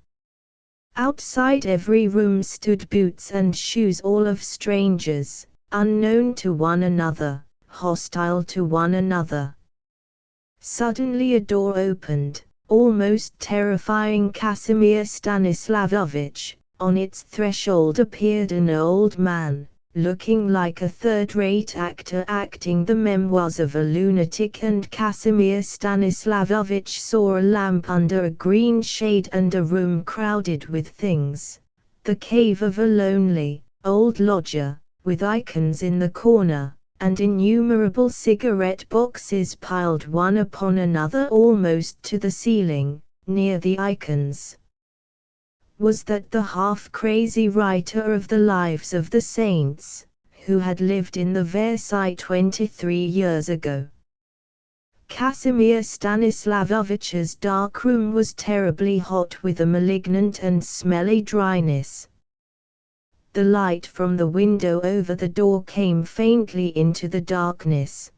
Speaker 1: Outside every room stood boots and shoes all of strangers, unknown to one another, hostile to one another. Suddenly a door opened, almost terrifying Casimir Stanislavovich. On its threshold appeared an old man, looking like a third-rate actor acting the memoirs of a lunatic, and Casimir Stanislavovich saw a lamp under a green shade and a room crowded with things. The cave of a lonely, old lodger, with icons in the corner, and innumerable cigarette boxes piled one upon another almost to the ceiling, near the icons. Was that the half-crazy writer of the Lives of the Saints, who had lived in the Versailles 23 years ago? Casimir Stanislavovitch's dark room was terribly hot with a malignant and smelly dryness. The light from the window over the door came faintly into the darkness.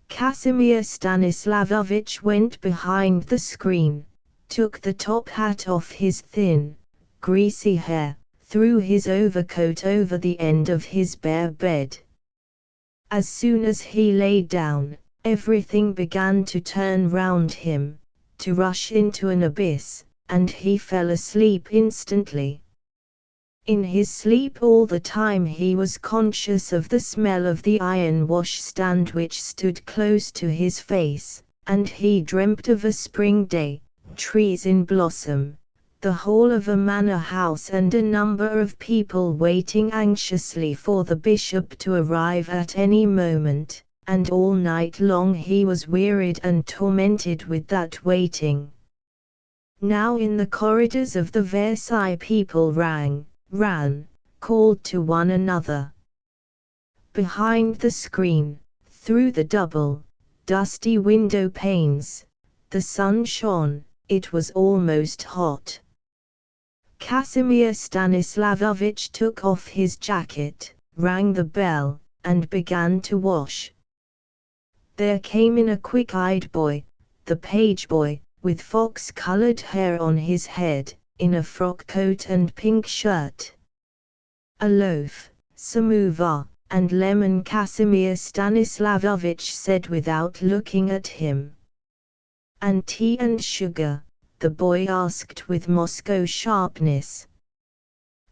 Speaker 1: Casimir Stanislavovich went behind the screen, took the top hat off his thin, greasy hair, threw his overcoat over the end of his bare bed. As soon as he lay down, everything began to turn round him, to rush into an abyss, and he fell asleep instantly. In his sleep all the time he was conscious of the smell of the iron washstand which stood close to his face, and he dreamt of a spring day, trees in blossom, the hall of a manor house, and a number of people waiting anxiously for the bishop to arrive at any moment, and all night long he was wearied and tormented with that waiting. Now in the corridors of the Versailles people ran, called to one another. Behind the screen, through the double, dusty window panes, the sun shone. It was almost hot. Casimir Stanislavovich took off his jacket, rang the bell, and began to wash. There came in a quick-eyed boy, the page boy, with fox-colored hair on his head, in a frock coat and pink shirt. A loaf, samovar, and lemon, Casimir Stanislavovich said without looking at him. And tea and sugar, the boy asked with Moscow sharpness.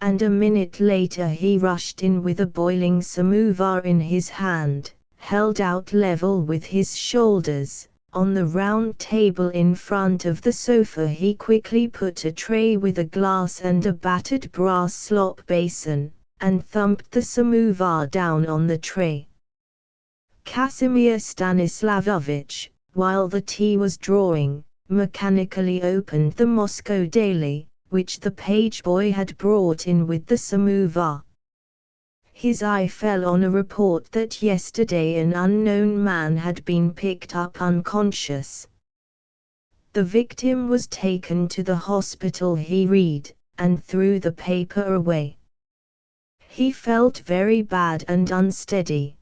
Speaker 1: And a minute later he rushed in with a boiling samovar in his hand, held out level with his shoulders. On the round table in front of the sofa he quickly put a tray with a glass and a battered brass slop basin, and thumped the samovar down on the tray. Casimir Stanislavovich, while the tea was drawing, mechanically opened the Moscow Daily, which the page boy had brought in with the samovar. His eye fell on a report that yesterday an unknown man had been picked up unconscious. The victim was taken to the hospital, he read, and threw the paper away. He felt very bad and unsteady.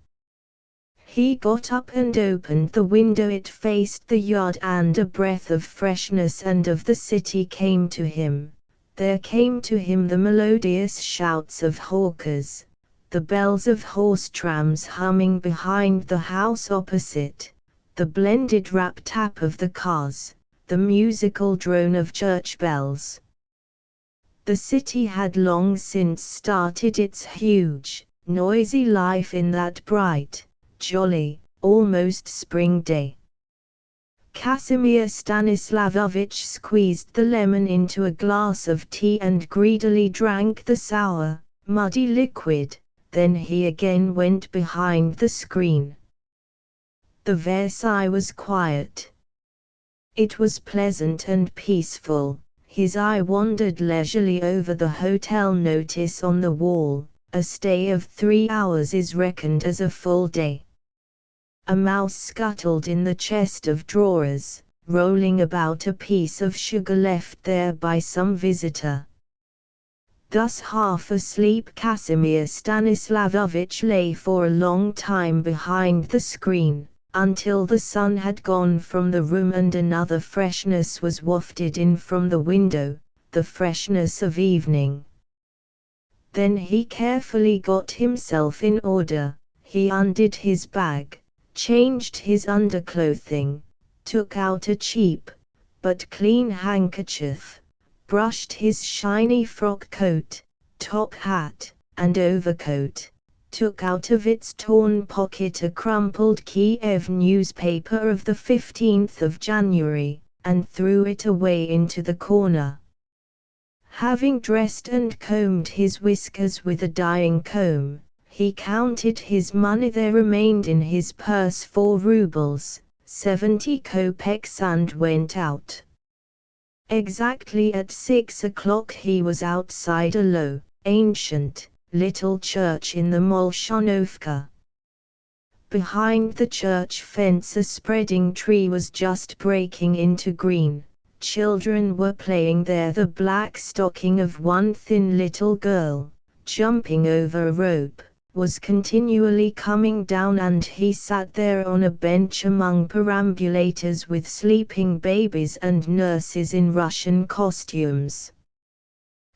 Speaker 1: He got up and opened the window. It faced the yard, and a breath of freshness and of the city came to him. There came to him the melodious shouts of hawkers, the bells of horse trams humming behind the house opposite, the blended rap-tap of the cars, the musical drone of church bells. The city had long since started its huge, noisy life in that bright, jolly, almost spring day. Casimir Stanislavovich squeezed the lemon into a glass of tea and greedily drank the sour, muddy liquid. Then he again went behind the screen. The Versailles was quiet. It was pleasant and peaceful. His eye wandered leisurely over the hotel notice on the wall. A stay of 3 hours is reckoned as a full day. A mouse scuttled in the chest of drawers, rolling about a piece of sugar left there by some visitor. Thus half asleep Casimir Stanislavovich lay for a long time behind the screen, until the sun had gone from the room and another freshness was wafted in from the window, the freshness of evening. Then he carefully got himself in order. He undid his bag, changed his underclothing, took out a cheap, but clean handkerchief, brushed his shiny frock coat, top hat, and overcoat, took out of its torn pocket a crumpled Kiev newspaper of the 15th of January, and threw it away into the corner. Having dressed and combed his whiskers with a dyeing comb, he counted his money. There remained in his purse 4 rubles, 70 kopecks, and went out. Exactly at 6 o'clock he was outside a low, ancient, little church in the Molchanovka. Behind the church fence a spreading tree was just breaking into green. Children were playing there. The black stocking of one thin little girl, jumping over a rope, was continually coming down, and he sat there on a bench among perambulators with sleeping babies and nurses in Russian costumes.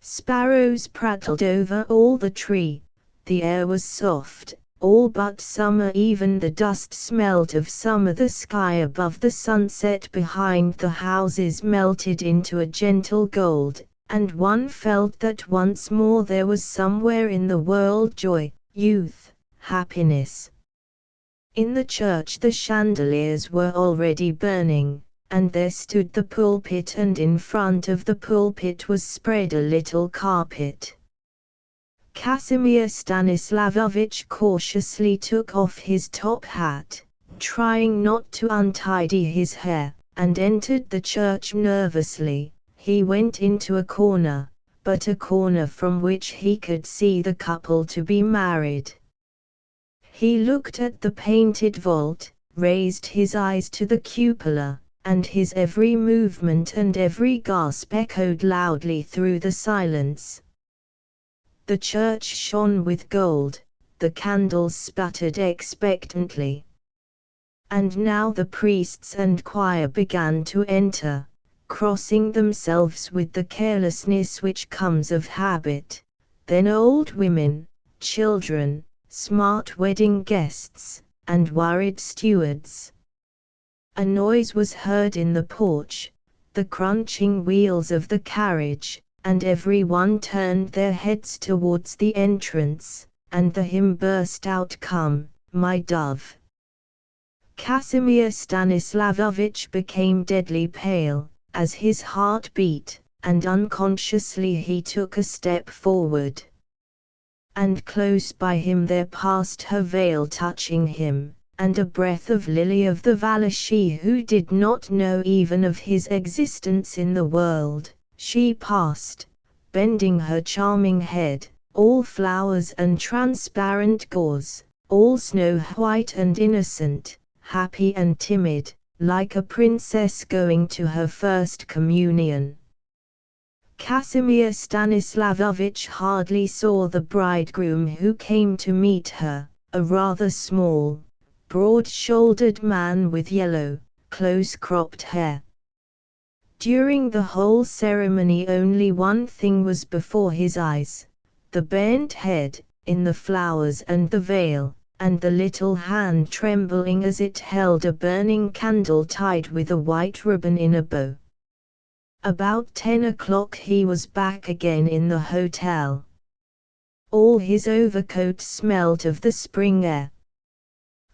Speaker 1: Sparrows prattled over all the tree. The air was soft, all but summer. Even the dust smelt of summer. The sky above the sunset behind the houses melted into a gentle gold, and one felt that once more there was somewhere in the world joy, youth, happiness. In the church the chandeliers were already burning, and there stood the pulpit, and in front of the pulpit was spread a little carpet. Casimir Stanislavovich cautiously took off his top hat, trying not to untidy his hair, and entered the church nervously. He went into a corner, but a corner from which he could see the couple to be married. He looked at the painted vault, raised his eyes to the cupola, and his every movement and every gasp echoed loudly through the silence. The church shone with gold, the candles sputtered expectantly. And now the priests and choir began to enter, crossing themselves with the carelessness which comes of habit. Then old women, children, smart wedding guests, and worried stewards. A noise was heard in the porch, the crunching wheels of the carriage, and everyone turned their heads towards the entrance, and the hymn burst out, "Come, my dove." Casimir Stanislavovich became deadly pale, as his heart beat, and unconsciously he took a step forward. And close by him there passed her veil touching him, and a breath of lily of the valley. She who did not know even of his existence in the world, she passed, bending her charming head, all flowers and transparent gauze, all snow white and innocent, happy and timid, like a princess going to her first communion. Casimir Stanislavovich hardly saw the bridegroom who came to meet her, a rather small, broad-shouldered man with yellow, close-cropped hair. During the whole ceremony only one thing was before his eyes: the bent head, in the flowers and the veil, and the little hand trembling as it held a burning candle tied with a white ribbon in a bow. About 10 o'clock he was back again in the hotel. All his overcoat smelt of the spring air.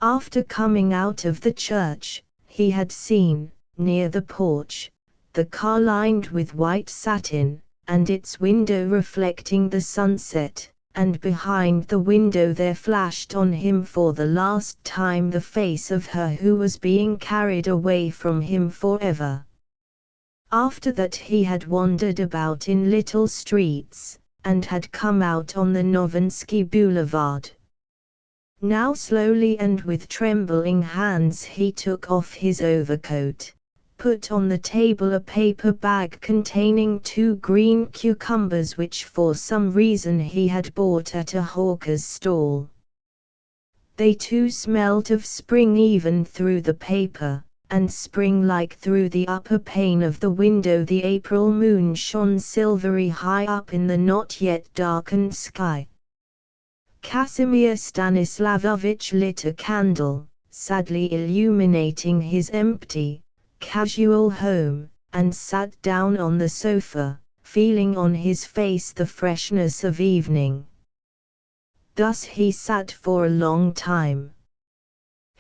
Speaker 1: After coming out of the church, he had seen, near the porch, the car lined with white satin, and its window reflecting the sunset, and behind the window there flashed on him for the last time the face of her who was being carried away from him forever. After that he had wandered about in little streets, and had come out on the Novensky Boulevard. Now slowly and with trembling hands he took off his overcoat, put on the table a paper bag containing 2 green cucumbers which for some reason he had bought at a hawker's stall. They too smelt of spring even through the paper, and spring-like through the upper pane of the window the April moon shone silvery high up in the not yet darkened sky. Casimir Stanislavovich lit a candle, sadly illuminating his empty, casual home, and sat down on the sofa, feeling on his face the freshness of evening. Thus he sat for a long time.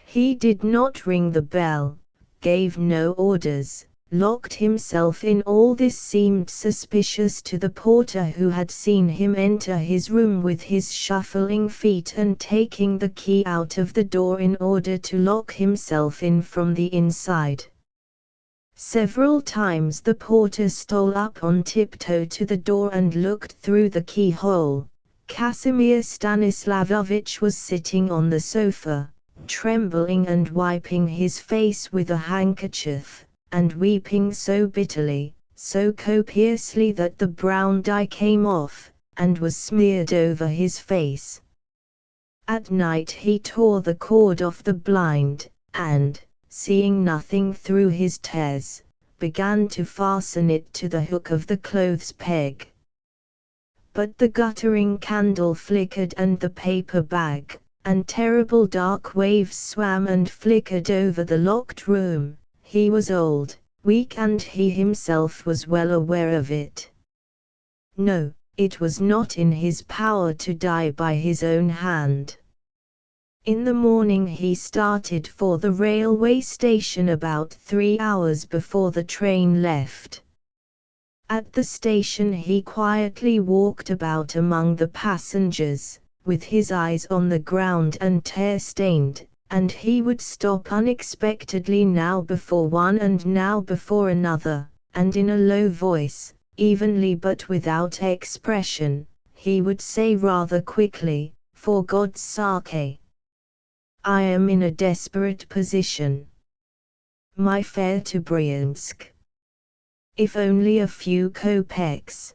Speaker 1: He did not ring the bell, gave no orders, locked himself in. All this seemed suspicious to the porter, who had seen him enter his room with his shuffling feet and taking the key out of the door in order to lock himself in from the inside. Several times the porter stole up on tiptoe to the door and looked through the keyhole. Casimir Stanislavovich was sitting on the sofa, trembling and wiping his face with a handkerchief, and weeping so bitterly, so copiously that the brown dye came off, and was smeared over his face. At night he tore the cord off the blind, and, seeing nothing through his tears, began to fasten it to the hook of the clothes peg. But the guttering candle flickered and the paper bag, and terrible dark waves swam and flickered over the locked room. He was old, weak, and he himself was well aware of it. No, it was not in his power to die by his own hand. In the morning he started for the railway station about 3 hours before the train left. At the station he quietly walked about among the passengers, with his eyes on the ground and tear-stained, and he would stop unexpectedly now before one and now before another, and in a low voice, evenly but without expression, he would say rather quickly, "For God's sake, I am in a desperate position. My fare to Bryansk. If only a few kopecks."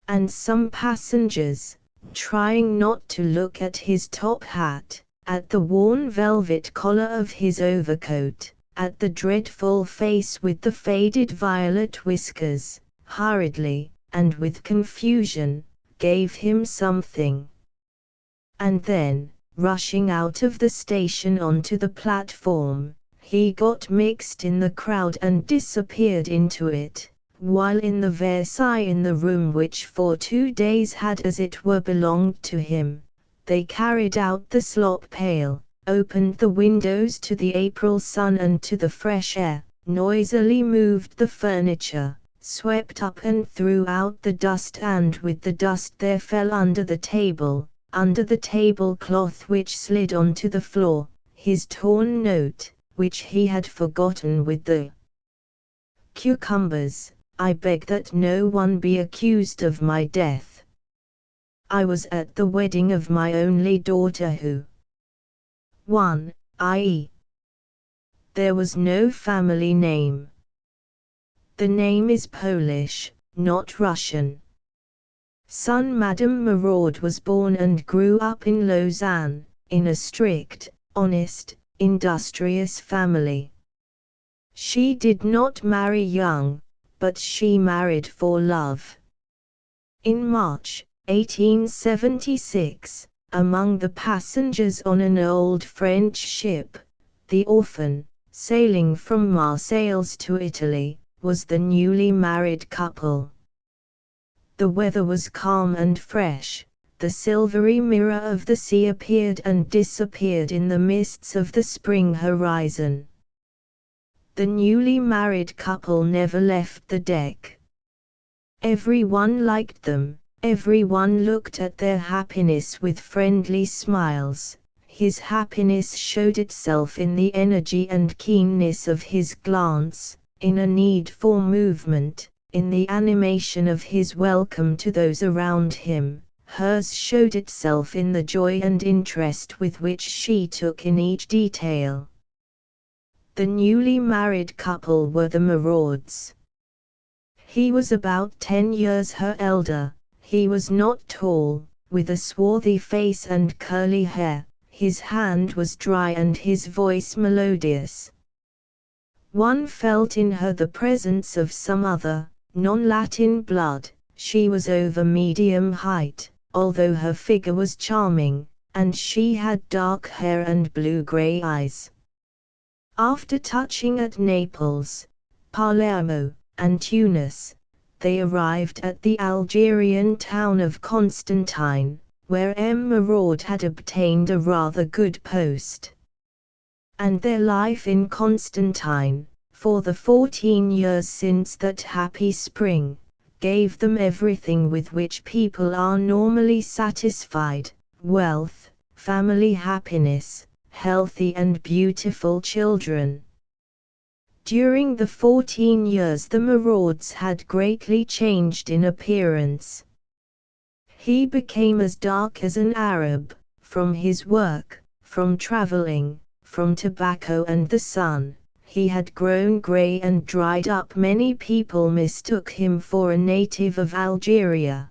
Speaker 1: And some passengers, trying not to look at his top hat, at the worn velvet collar of his overcoat, at the dreadful face with the faded violet whiskers, hurriedly, and with confusion, gave him something. And then, rushing out of the station onto the platform, he got mixed in the crowd and disappeared into it, while in the Versailles, in the room which for 2 days had as it were belonged to him, they carried out the slop pail, opened the windows to the April sun and to the fresh air, noisily moved the furniture, swept up and threw out the dust, and with the dust there fell under the tablecloth which slid onto the floor, his torn note, which he had forgotten with the cucumbers. "I beg that no one be accused of my death. I was at the wedding of my only daughter who 1. i.e. there was no family name. The name is Polish, not Russian. Son Madame Maraud was born and grew up in Lausanne, in a strict, honest, industrious family. She did not marry young, but she married for love. In March 1876, among the passengers on an old French ship, the Orphan, sailing from Marseilles to Italy, was the newly married couple. The weather was calm and fresh. The silvery mirror of the sea appeared and disappeared in the mists of the spring horizon. The newly married couple never left the deck. Everyone liked them, everyone looked at their happiness with friendly smiles. His happiness showed itself in the energy and keenness of his glance, in a need for movement, in the animation of his welcome to those around him. Hers showed itself in the joy and interest with which she took in each detail. The newly married couple were the Marauds. He was about 10 years her elder. He was not tall, with a swarthy face and curly hair. His hand was dry and his voice melodious. One felt in her the presence of some other, non-Latin blood. She was over medium height, although her figure was charming, and she had dark hair and blue-grey eyes. After touching at Naples, Palermo, and Tunis, they arrived at the Algerian town of Constantine, where M. Maraud had obtained a rather good post. And their life in Constantine, for the 14 years since that happy spring, gave them everything with which people are normally satisfied: wealth, family happiness, healthy and beautiful children. During the 14 years the Marauds had greatly changed in appearance. He became as dark as an Arab, from his work, from traveling, from tobacco and the sun. He had grown grey and dried up. Many people mistook him for a native of Algeria.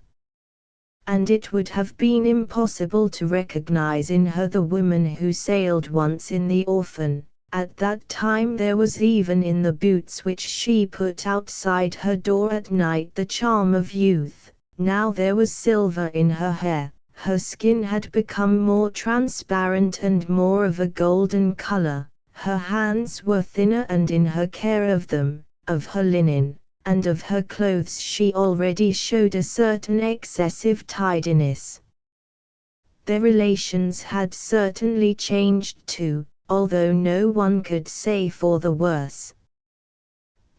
Speaker 1: And it would have been impossible to recognize in her the woman who sailed once in the Orphan. At that time there was even in the boots which she put outside her door at night the charm of youth. Now there was silver in her hair. Her skin had become more transparent and more of a golden color. Her hands were thinner, and in her care of them, of her linen, and of her clothes she already showed a certain excessive tidiness. Their relations had certainly changed too, although no one could say for the worse.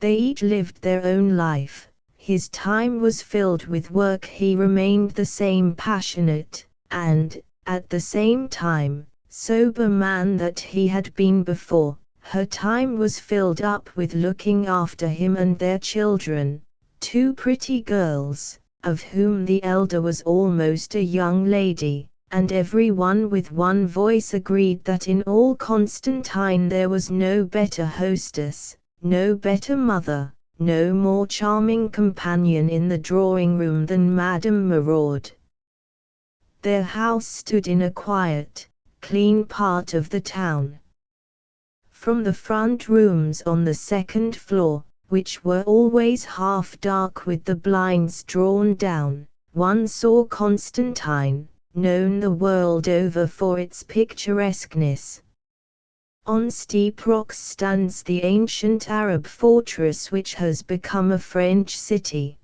Speaker 1: They each lived their own life. His time was filled with work. He remained the same passionate, and, at the same time, sober man that he had been before. Her time was filled up with looking after him and their children, 2 pretty girls, of whom the elder was almost a young lady, and every one with one voice agreed that in all Constantine there was no better hostess, no better mother, no more charming companion in the drawing-room than Madame Maraud. Their house stood in a quiet, clean part of the town. From the front rooms on the 2nd floor, which were always half dark with the blinds drawn down, one saw Constantine, known the world over for its picturesqueness. On steep rocks stands the ancient Arab fortress which has become a French city.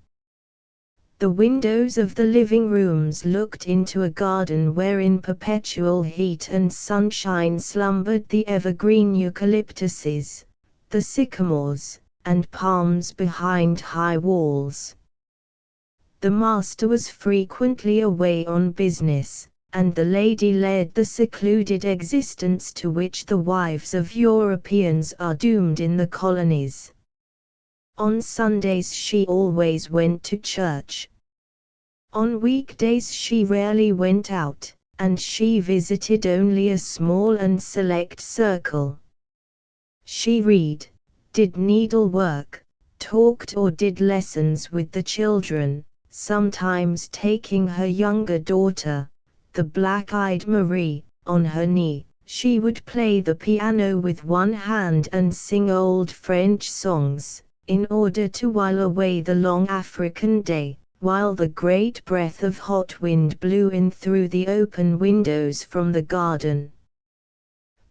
Speaker 1: The windows of the living rooms looked into a garden where in perpetual heat and sunshine slumbered the evergreen eucalyptuses, the sycamores, and palms behind high walls. The master was frequently away on business, and the lady led the secluded existence to which the wives of Europeans are doomed in the colonies. On Sundays she always went to church. On weekdays she rarely went out, and she visited only a small and select circle. She read, did needlework, talked or did lessons with the children, sometimes taking her younger daughter, the black-eyed Marie, on her knee. She would play the piano with one hand and sing old French songs, in order to while away the long African day, while the great breath of hot wind blew in through the open windows from the garden.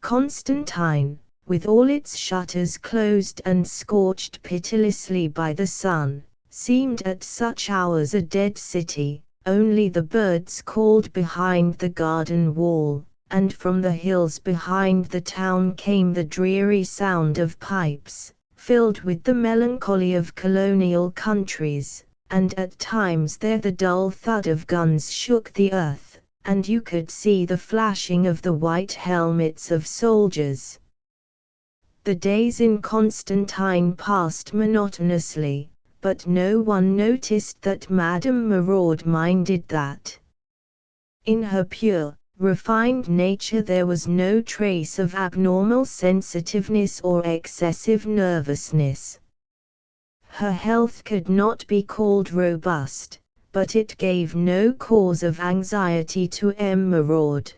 Speaker 1: Constantine, with all its shutters closed and scorched pitilessly by the sun, seemed at such hours a dead city. Only the birds called behind the garden wall, and from the hills behind the town came the dreary sound of pipes, filled with the melancholy of colonial countries, and at times there the dull thud of guns shook the earth, and you could see the flashing of the white helmets of soldiers. The days in Constantine passed monotonously, but no one noticed that Madame Maraud minded that. In her pure, refined nature there was no trace of abnormal sensitiveness or excessive nervousness. Her health could not be called robust, but it gave no cause of anxiety to M. Maraud.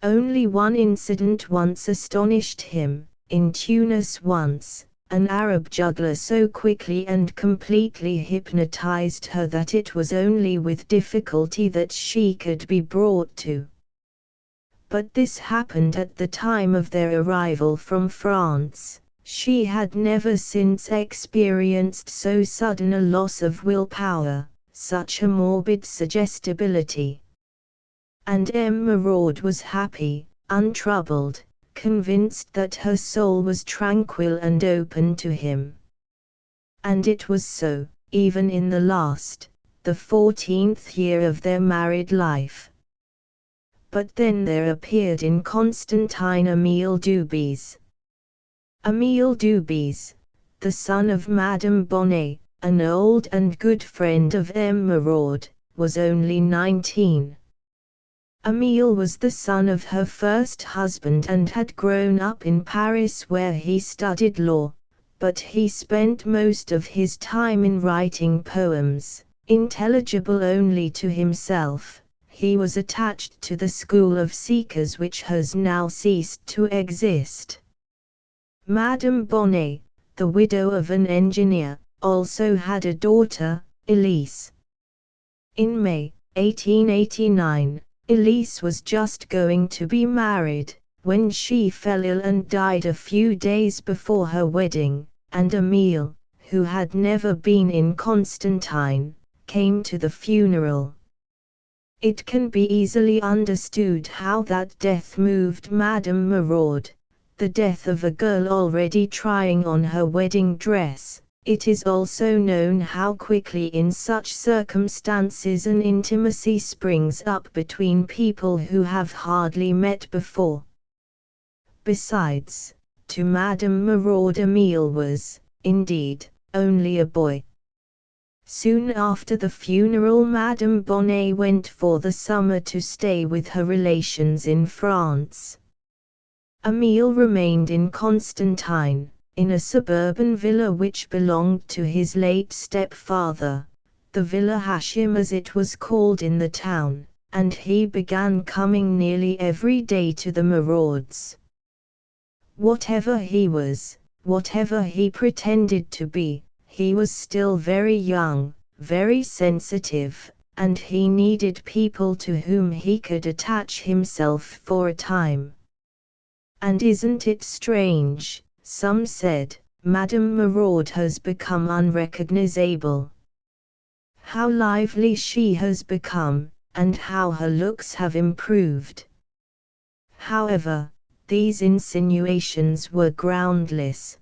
Speaker 1: Only one incident once astonished him. in Tunis once, an Arab juggler so quickly and completely hypnotized her that it was only with difficulty that she could be brought to. But this happened at the time of their arrival from France. She had never since experienced so sudden a loss of willpower, such a morbid suggestibility. And Emeraude was happy, untroubled, convinced that her soul was tranquil and open to him. And it was so, even in the 14th year of their married life. But then there appeared in Constantine Émile Dubis. Émile Dubis, the son of Madame Bonnet, an old and good friend of Emeraude, was only 19. Émile was the son of her first husband and had grown up in Paris where he studied law, but he spent most of his time in writing poems, intelligible only to himself. He was attached to the school of seekers which has now ceased to exist. Madame Bonnet, the widow of an engineer, also had a daughter, Elise. In May 1889, Elise was just going to be married, when she fell ill and died a few days before her wedding, and Émile, who had never been in Constantine, came to the funeral. It can be easily understood how that death moved Madame Maraude, the death of a girl already trying on her wedding dress. It is also known how quickly in such circumstances an intimacy springs up between people who have hardly met before. Besides, to Madame Maraude Émile was, indeed, only a boy. Soon after the funeral Madame Bonnet went for the summer to stay with her relations in France. Émile remained in Constantine, in a suburban villa which belonged to his late stepfather, the Villa Hachim as it was called in the town, and he began coming nearly every day to the Maraudes. Whatever he was, whatever he pretended to be, he was still very young, very sensitive, and he needed people to whom he could attach himself for a time. And isn't it strange, some said, Madame Maraude has become unrecognizable. How lively she has become, and how her looks have improved. However, these insinuations were groundless.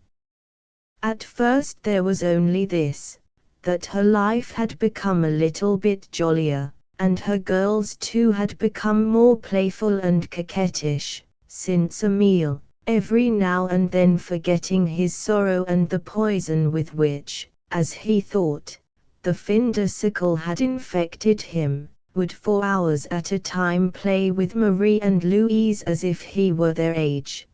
Speaker 1: At first there was only this, that her life had become a little bit jollier, and her girls too had become more playful and coquettish, since Émile, every now and then forgetting his sorrow and the poison with which, as he thought, the fin de siècle had infected him, would for hours at a time play with Marie and Louise as if he were their age.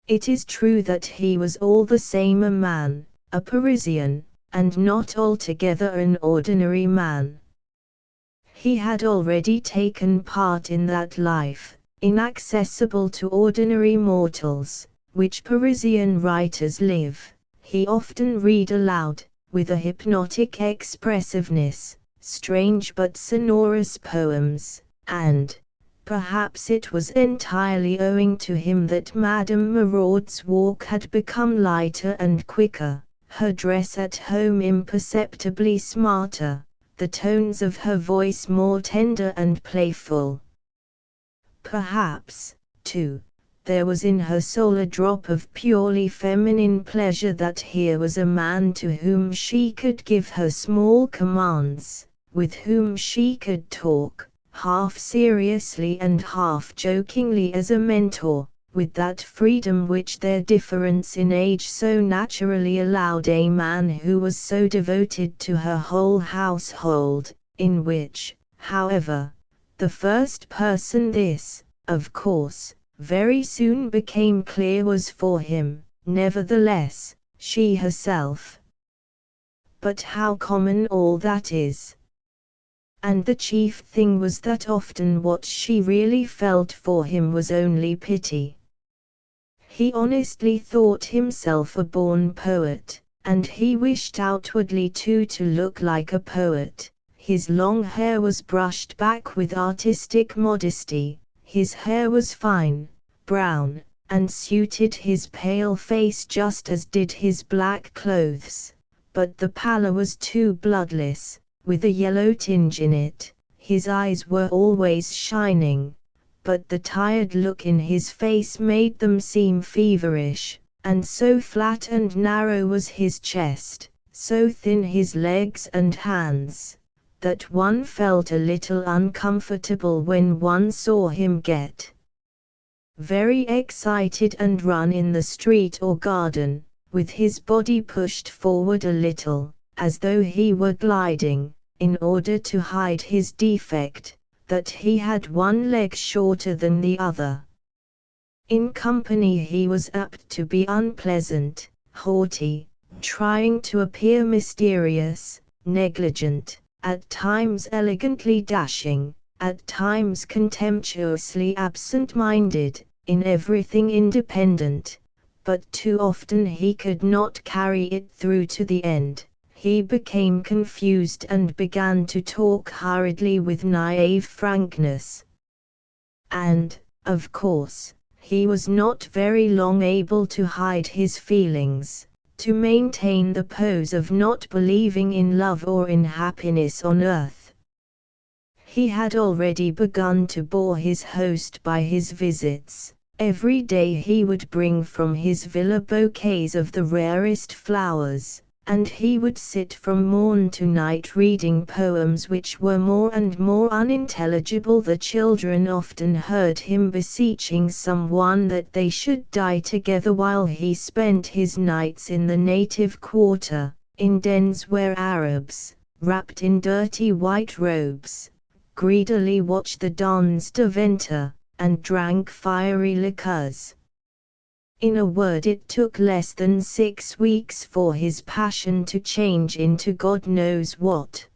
Speaker 1: It is true that he was all the same a man, a Parisian, and not altogether an ordinary man. He had already taken part in that life, inaccessible to ordinary mortals, which Parisian writers live. He often read aloud, with a hypnotic expressiveness, strange but sonorous poems, and, perhaps it was entirely owing to him that Madame Maraude's walk had become lighter and quicker, her dress at home imperceptibly smarter, the tones of her voice more tender and playful. Perhaps, too, there was in her soul a drop of purely feminine pleasure that here was a man to whom she could give her small commands, with whom she could talk, half seriously and half jokingly as a mentor, with that freedom which their difference in age so naturally allowed a man who was so devoted to her whole household, in which, however, the first person this, of course, very soon became clear was for him, nevertheless, she herself. But how common all that is! And the chief thing was that often what she really felt for him was only pity. He honestly thought himself a born poet, and he wished outwardly too to look like a poet. His long hair was brushed back with artistic modesty, his hair was fine, brown, and suited his pale face just as did his black clothes, but the pallor was too bloodless, with a yellow tinge in it. His eyes were always shining, but the tired look in his face made them seem feverish, and so flat and narrow was his chest, so thin his legs and hands, that one felt a little uncomfortable when one saw him get very excited and run in the street or garden, with his body pushed forward a little, as though he were gliding, in order to hide his defect, that he had one leg shorter than the other. In company he was apt to be unpleasant, haughty, trying to appear mysterious, negligent, at times elegantly dashing, at times contemptuously absent-minded, in everything independent, but too often he could not carry it through to the end. He became confused and began to talk hurriedly with naive frankness. And, of course, he was not very long able to hide his feelings, to maintain the pose of not believing in love or in happiness on earth. He had already begun to bore his host by his visits. Every day he would bring from his villa bouquets of the rarest flowers, and he would sit from morn to night reading poems which were more and more unintelligible. The children often heard him beseeching someone that they should die together while he spent his nights in the native quarter, in dens where Arabs, wrapped in dirty white robes, greedily watched the dons de venter, and drank fiery liquors. In a word, it took less than 6 weeks for his passion to change into God knows what.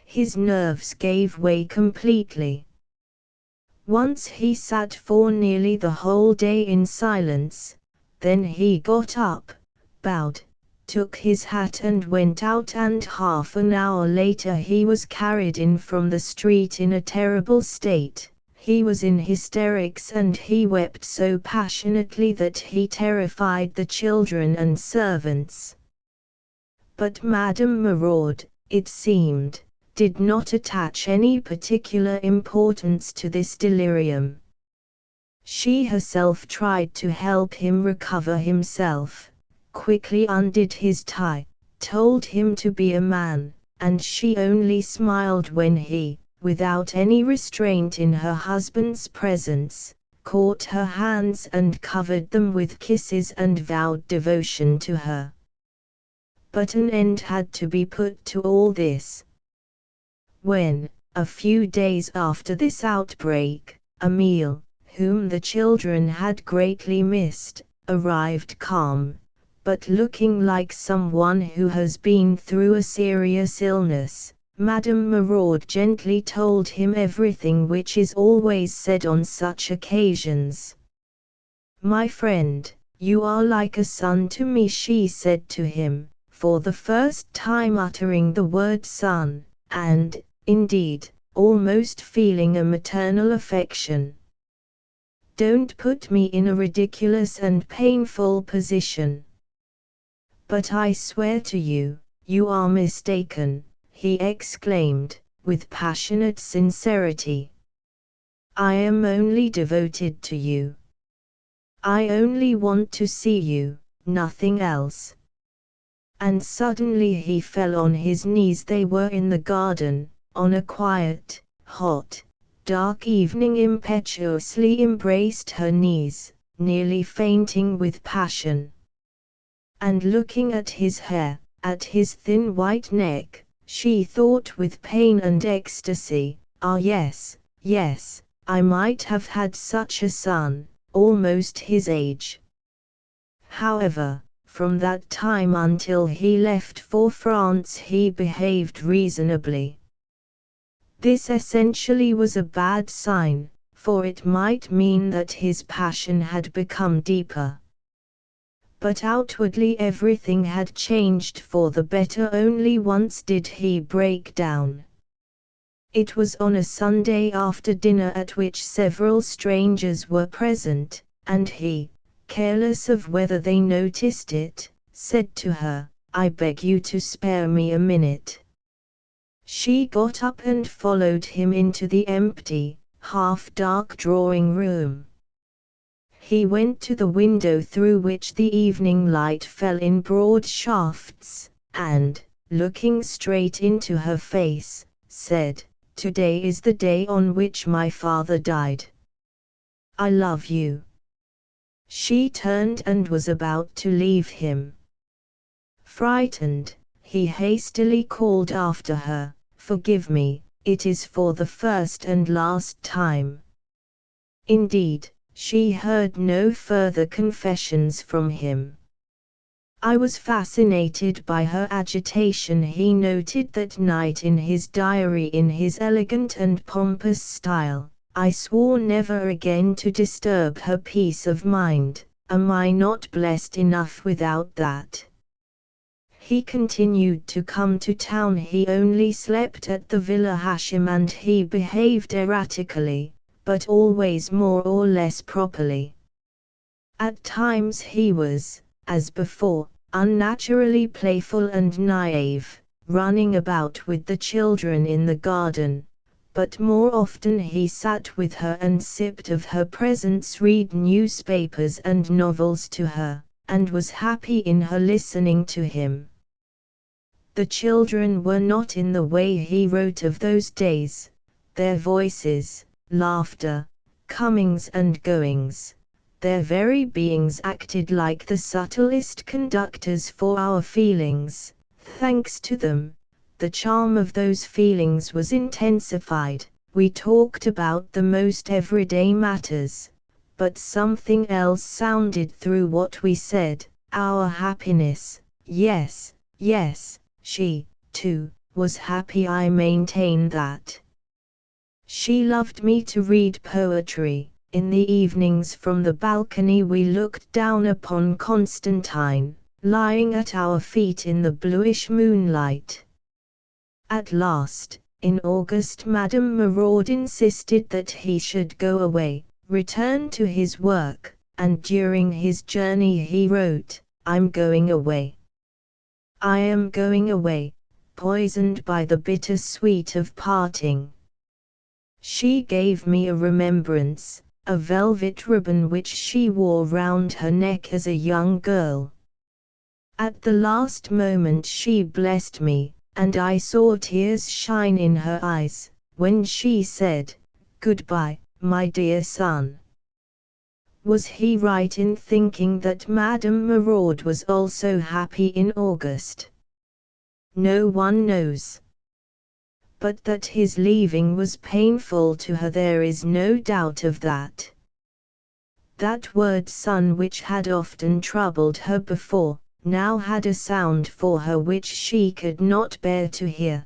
Speaker 1: His nerves gave way completely. Once he sat for nearly the whole day in silence, then he got up, bowed, took his hat and went out, and half an hour later he was carried in from the street in a terrible state. He was in hysterics and he wept so passionately that he terrified the children and servants. But Madame Maraud, it seemed, did not attach any particular importance to this delirium. She herself tried to help him recover himself, quickly undid his tie, told him to be a man, and she only smiled when he, without any restraint in her husband's presence, caught her hands and covered them with kisses and vowed devotion to her. But an end had to be put to all this. When, a few days after this outbreak, Emile, whom the children had greatly missed, arrived calm, but looking like someone who has been through a serious illness, Madame Maraud gently told him everything which is always said on such occasions. "My friend, you are like a son to me," she said to him, for the first time uttering the word son, and, indeed, almost feeling a maternal affection. "Don't put me in a ridiculous and painful position." "But I swear to you, you are mistaken," he exclaimed, with passionate sincerity. "I am only devoted to you. I only want to see you, nothing else." And suddenly he fell on his knees. They were in the garden, on a quiet, hot, dark evening, impetuously embraced her knees, nearly fainting with passion. And looking at his hair, at his thin white neck, she thought with pain and ecstasy, "Ah yes, yes, I might have had such a son, almost his age." However, from that time until he left for France he behaved reasonably. This essentially was a bad sign, for it might mean that his passion had become deeper. But outwardly everything had changed for the better. Only once did he break down. It was on a Sunday after dinner at which several strangers were present, and he, careless of whether they noticed it, said to her, "I beg you to spare me a minute." She got up and followed him into the empty, half-dark drawing room. He went to the window through which the evening light fell in broad shafts, and, looking straight into her face, said, "Today is the day on which my father died. I love you." She turned and was about to leave him. Frightened, he hastily called after her, "Forgive me, it is for the first and last time." Indeed, she heard no further confessions from him. "I was fascinated by her agitation," he noted that night in his diary in his elegant and pompous style. "I swore never again to disturb her peace of mind. Am I not blessed enough without that?" He continued to come to town. He only slept at the Villa Hashim and he behaved erratically, but always more or less properly. At times he was, as before, unnaturally playful and naive, running about with the children in the garden, but more often he sat with her and sipped of her presents, read newspapers and novels to her, and was happy in her listening to him. The children were not in the way he wrote of those days. Their voices, laughter, comings and goings, their very beings acted like the subtlest conductors for our feelings. Thanks to them, the charm of those feelings was intensified. We talked about the most everyday matters, but something else sounded through what we said, our happiness. Yes, yes, she, too, was happy. I maintain that. She loved me to read poetry. In the evenings from the balcony we looked down upon Constantine, lying at our feet in the bluish moonlight. At last, in August, Madame Maraud insisted that he should go away, return to his work, and during his journey he wrote, "I'm going away. I am going away, poisoned by the bitter sweet of parting." She gave me a remembrance, a velvet ribbon which she wore round her neck as a young girl. At the last moment she blessed me, and I saw tears shine in her eyes, when she said, "Goodbye, my dear son." Was he right in thinking that Madame Maraud was also happy in August? No one knows. But that his leaving was painful to her, there is no doubt of that. That word son, which had often troubled her before, now had a sound for her which she could not bear to hear.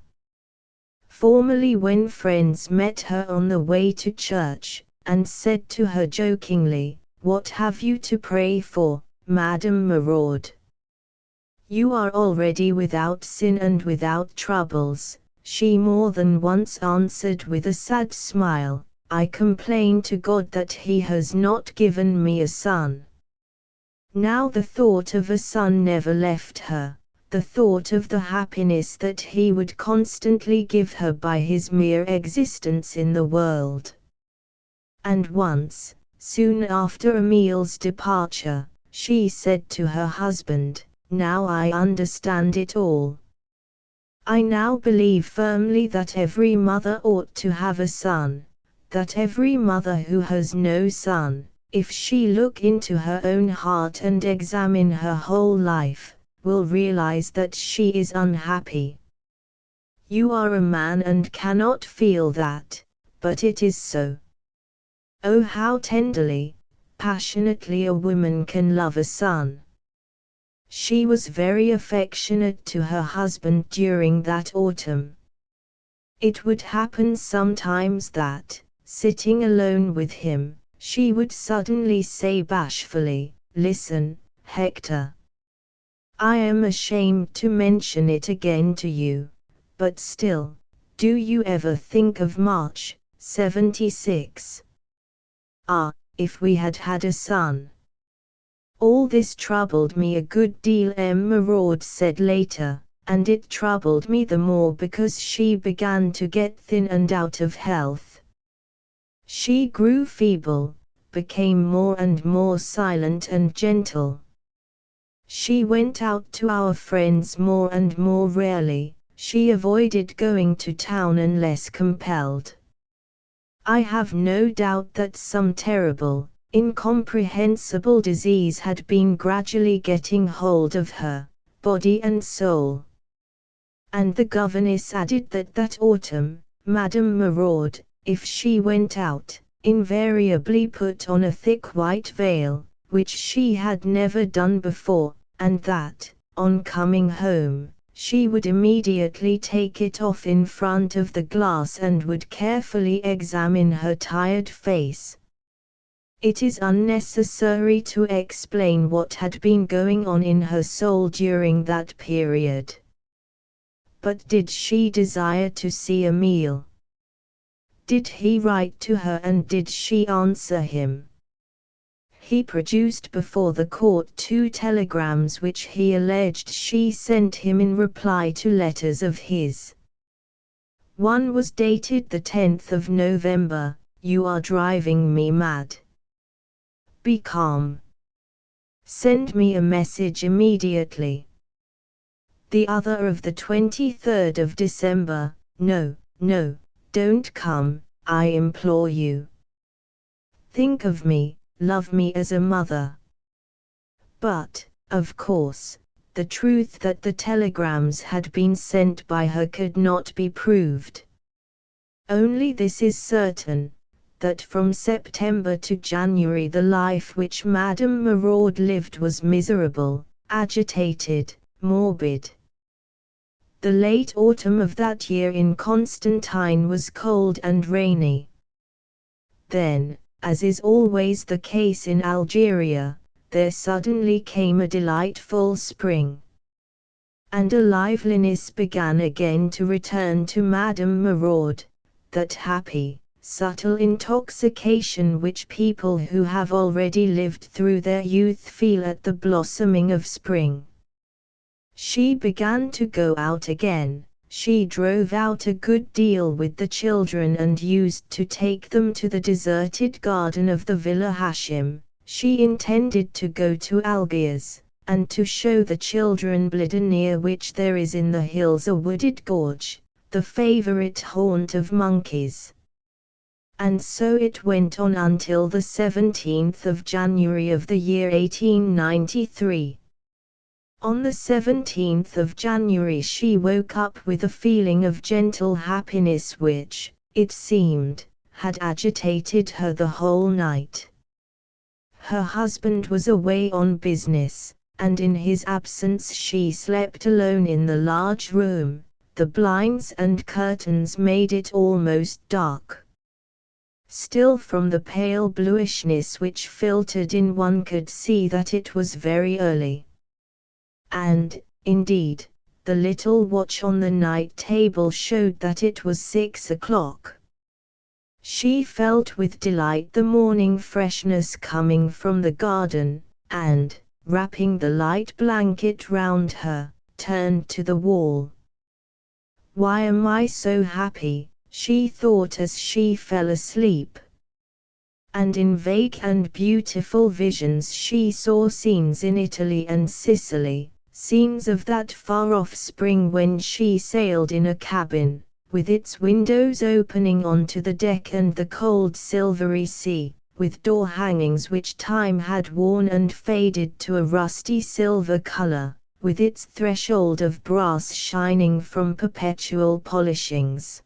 Speaker 1: Formerly, when friends met her on the way to church, and said to her jokingly, "What have you to pray for, Madame Maraud? You are already without sin and without troubles," she more than once answered with a sad smile, "I complain to God that He has not given me a son." Now the thought of a son never left her, the thought of the happiness that he would constantly give her by his mere existence in the world. And once, soon after Emil's departure, she said to her husband, "Now I understand it all. I now believe firmly that every mother ought to have a son, that every mother who has no son, if she look into her own heart and examine her whole life, will realize that she is unhappy. You are a man and cannot feel that, but it is so. Oh, how tenderly, passionately a woman can love a son." She was very affectionate to her husband during that autumn. It would happen sometimes that, sitting alone with him, she would suddenly say bashfully, "Listen, Hector. I am ashamed to mention it again to you, but still, do you ever think of March, '76? Ah, if we had had a son." All this troubled me a good deal, Maraud said later, and it troubled me the more because she began to get thin and out of health. She grew feeble, became more and more silent and gentle. She went out to our friends more and more rarely, she avoided going to town unless compelled. I have no doubt that some terrible, incomprehensible disease had been gradually getting hold of her, body and soul. And the governess added that autumn, Madame Maraud, if she went out, invariably put on a thick white veil, which she had never done before, and that, on coming home, she would immediately take it off in front of the glass and would carefully examine her tired face. It is unnecessary to explain what had been going on in her soul during that period. But did she desire to see Emile? Did he write to her and did she answer him? He produced before the court 2 telegrams which he alleged she sent him in reply to letters of his. One was dated the 10th of November, "You are driving me mad. Be calm. Send me a message immediately." The other of the 23rd of December, "No, no, don't come, I implore you. Think of me, love me as a mother." But, of course, the truth that the telegrams had been sent by her could not be proved. Only this is certain, that from September to January the life which Madame Maraud lived was miserable, agitated, morbid. The late autumn of that year in Constantine was cold and rainy. Then, as is always the case in Algeria, there suddenly came a delightful spring. And a liveliness began again to return to Madame Maraud, that happy, subtle intoxication which people who have already lived through their youth feel at the blossoming of spring. She began to go out again. She drove out a good deal with the children and used to take them to the deserted garden of the Villa Hashim. She intended to go to Algiers, and to show the children Blida, near which there is in the hills a wooded gorge, the favorite haunt of monkeys. And so it went on until the 17th of January of the year 1893. On the 17th of January she woke up with a feeling of gentle happiness which, it seemed, had agitated her the whole night. Her husband was away on business, and in his absence she slept alone in the large room. The blinds and curtains made it almost dark. Still, from the pale bluishness which filtered in, one could see that it was very early. And, indeed, the little watch on the night table showed that it was 6 o'clock. She felt with delight the morning freshness coming from the garden, and, wrapping the light blanket round her, turned to the wall. "Why am I so happy?" she thought as she fell asleep. And in vague and beautiful visions she saw scenes in Italy and Sicily, scenes of that far-off spring when she sailed in a cabin, with its windows opening onto the deck and the cold silvery sea, with door hangings which time had worn and faded to a rusty silver color, with its threshold of brass shining from perpetual polishings.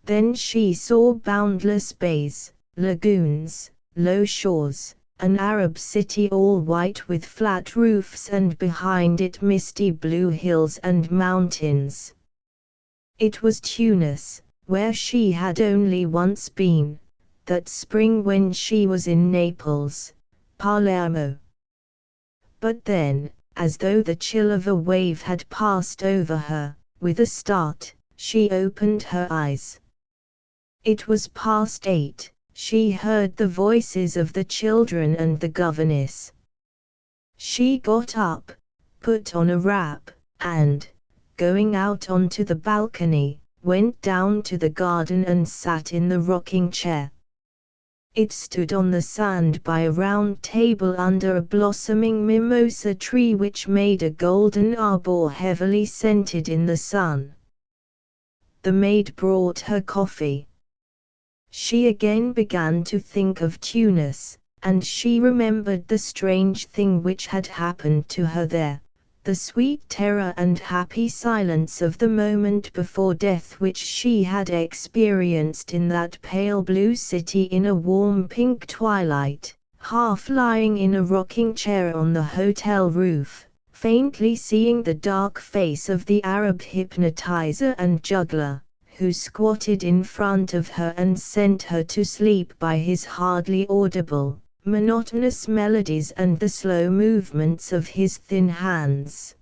Speaker 1: Then she saw boundless bays, lagoons, low shores, an Arab city all white with flat roofs, and behind it misty blue hills and mountains. It was Tunis, where she had only once been, that spring when she was in Naples, Palermo. But then, as though the chill of a wave had passed over her, with a start, she opened her eyes. It was past 8, she heard the voices of the children and the governess. She got up, put on a wrap, and, going out onto the balcony, went down to the garden and sat in the rocking chair. It stood on the sand by a round table under a blossoming mimosa tree which made a golden arbor heavily scented in the sun. The maid brought her coffee. She again began to think of Tunis, and she remembered the strange thing which had happened to her there, the sweet terror and happy silence of the moment before death which she had experienced in that pale blue city in a warm pink twilight, half lying in a rocking chair on the hotel roof, faintly seeing the dark face of the Arab hypnotizer and juggler, who squatted in front of her and sent her to sleep by his hardly audible, monotonous melodies and the slow movements of his thin hands.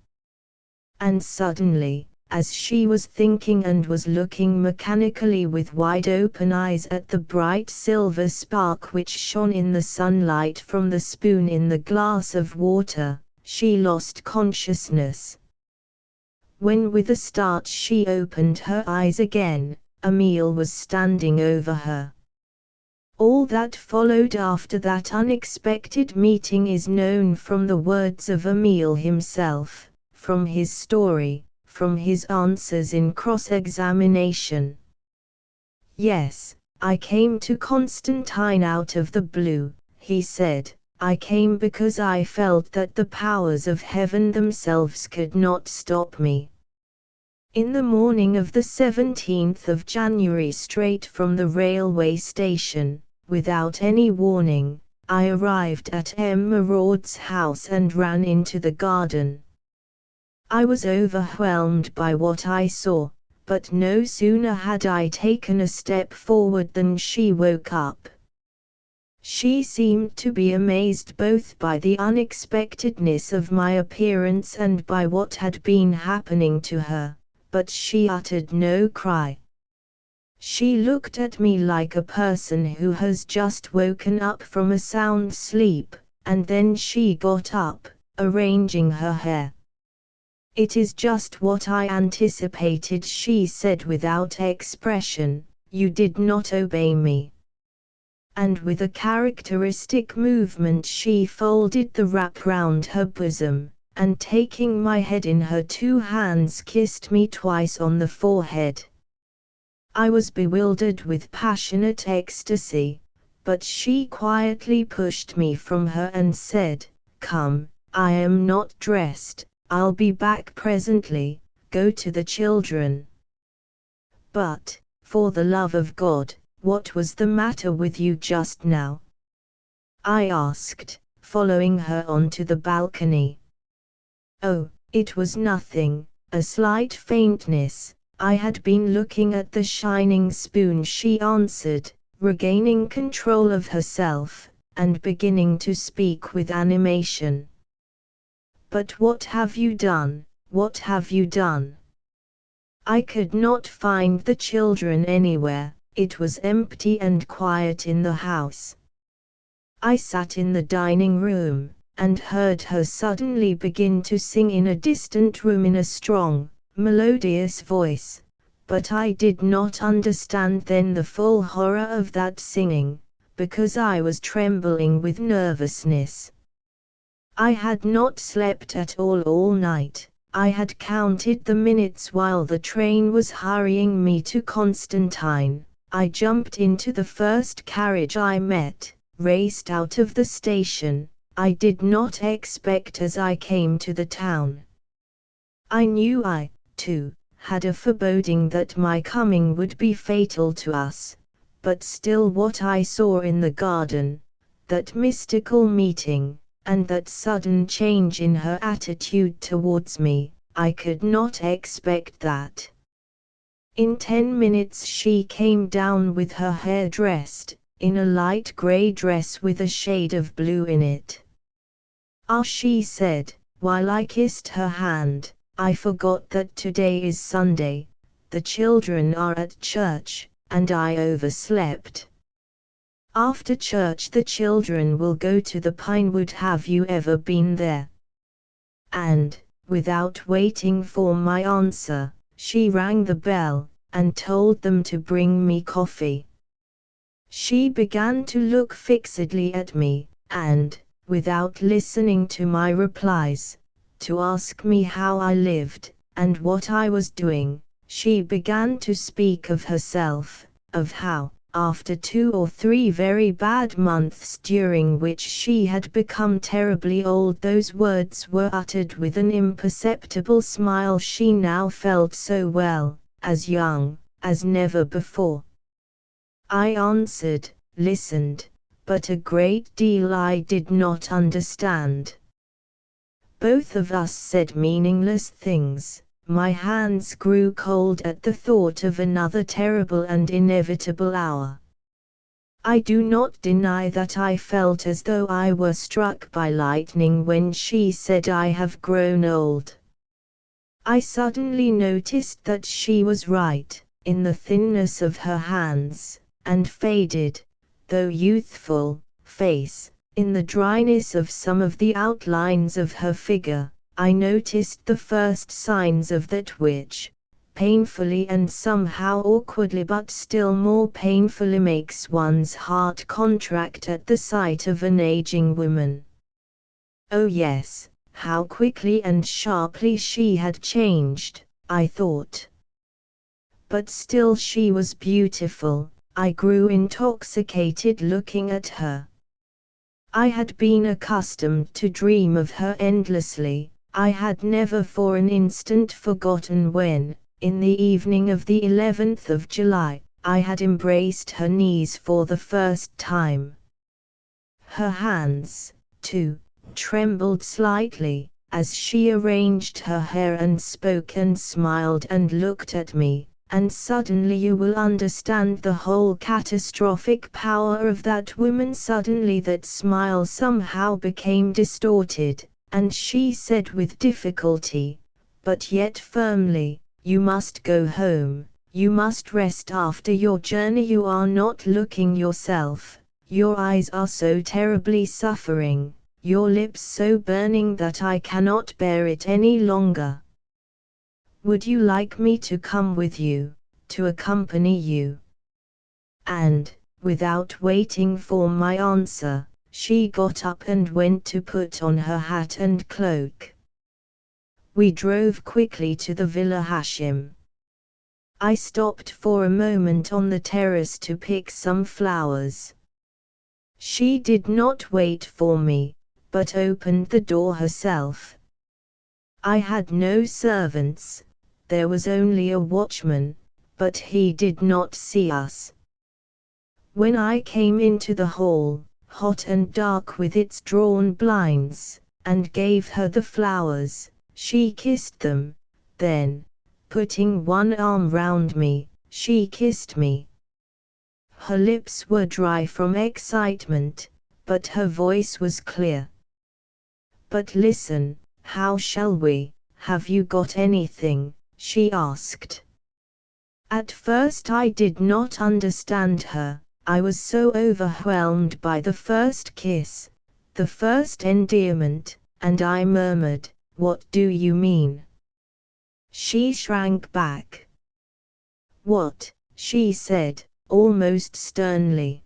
Speaker 1: And suddenly, as she was thinking and was looking mechanically with wide open eyes at the bright silver spark which shone in the sunlight from the spoon in the glass of water, she lost consciousness. When with a start she opened her eyes again, Emile was standing over her. All that followed after that unexpected meeting is known from the words of Emile himself, from his story, from his answers in cross-examination. "Yes, I came to Constantine out of the blue," he said. "I came because I felt that the powers of heaven themselves could not stop me. In the morning of the 17th of January, straight from the railway station, without any warning, I arrived at M. Maraud's house and ran into the garden. I was overwhelmed by what I saw, but no sooner had I taken a step forward than she woke up. She seemed to be amazed both by the unexpectedness of my appearance and by what had been happening to her, but she uttered no cry. She looked at me like a person who has just woken up from a sound sleep, and then she got up, arranging her hair. 'It is just what I anticipated,' she said without expression. 'You did not obey me.' And with a characteristic movement she folded the wrap round her bosom, and taking my head in her two hands kissed me twice on the forehead. I was bewildered with passionate ecstasy, but she quietly pushed me from her and said, 'Come, I am not dressed, I'll be back presently, go to the children.' But, for the love of God, what was the matter with you just now?" I asked, following her onto the balcony. "Oh, it was nothing, a slight faintness. I had been looking at the shining spoon," she answered, regaining control of herself, and beginning to speak with animation. "But what have you done? What have you done?" I could not find the children anywhere. It was empty and quiet in the house. I sat in the dining room, and heard her suddenly begin to sing in a distant room in a strong, melodious voice, but I did not understand then the full horror of that singing, because I was trembling with nervousness. I had not slept at all night. I had counted the minutes while the train was hurrying me to Constantine. I jumped into the first carriage I met, raced out of the station. I did not expect as I came to the town. I knew I, too, had a foreboding that my coming would be fatal to us, but still what I saw in the garden, that mystical meeting, and that sudden change in her attitude towards me, I could not expect that. In 10 minutes she came down with her hair dressed, in a light grey dress with a shade of blue in it. "Ah," she said, while I kissed her hand, "I forgot that today is Sunday, the children are at church, and I overslept. After church the children will go to the Pinewood. Have you ever been there?" And, without waiting for my answer, she rang the bell, and told them to bring me coffee. She began to look fixedly at me, and, without listening to my replies, to ask me how I lived, and what I was doing. She began to speak of herself, of how, after 2 or 3 very bad months during which she had become terribly old, those words were uttered with an imperceptible smile. She now felt so well, as young, as never before. I answered, listened, but a great deal I did not understand. Both of us said meaningless things. My hands grew cold at the thought of another terrible and inevitable hour. I do not deny that I felt as though I were struck by lightning when she said I have grown old. I suddenly noticed that she was right, in the thinness of her hands, and faded, though youthful, face, in the dryness of some of the outlines of her figure. I noticed the first signs of that which, painfully and somehow awkwardly but still more painfully, makes one's heart contract at the sight of an aging woman. Oh yes, how quickly and sharply she had changed, I thought. But still she was beautiful. I grew intoxicated looking at her. I had been accustomed to dream of her endlessly. I had never for an instant forgotten when, in the evening of the 11th of July, I had embraced her knees for the first time. Her hands, too, trembled slightly, as she arranged her hair and spoke and smiled and looked at me, and suddenly you will understand the whole catastrophic power of that woman. Suddenly that smile somehow became distorted, and she said with difficulty, but yet firmly, "You must go home, you must rest after your journey. You are not looking yourself, your eyes are so terribly suffering, your lips so burning that I cannot bear it any longer. Would you like me to come with you, to accompany you?" And, without waiting for my answer, she got up and went to put on her hat and cloak. We drove quickly to the Villa Hashim. I stopped for a moment on the terrace to pick some flowers. She did not wait for me, but opened the door herself. I had no servants, there was only a watchman, but he did not see us. When I came into the hall, hot and dark with its drawn blinds, and gave her the flowers, she kissed them, then, putting one arm round me, she kissed me. Her lips were dry from excitement, but her voice was clear. "But listen, how shall we? Have you got anything?" she asked. At first I did not understand her. I was so overwhelmed by the first kiss, the first endearment, and I murmured, "What do you mean?" She shrank back. "What?" she said, almost sternly.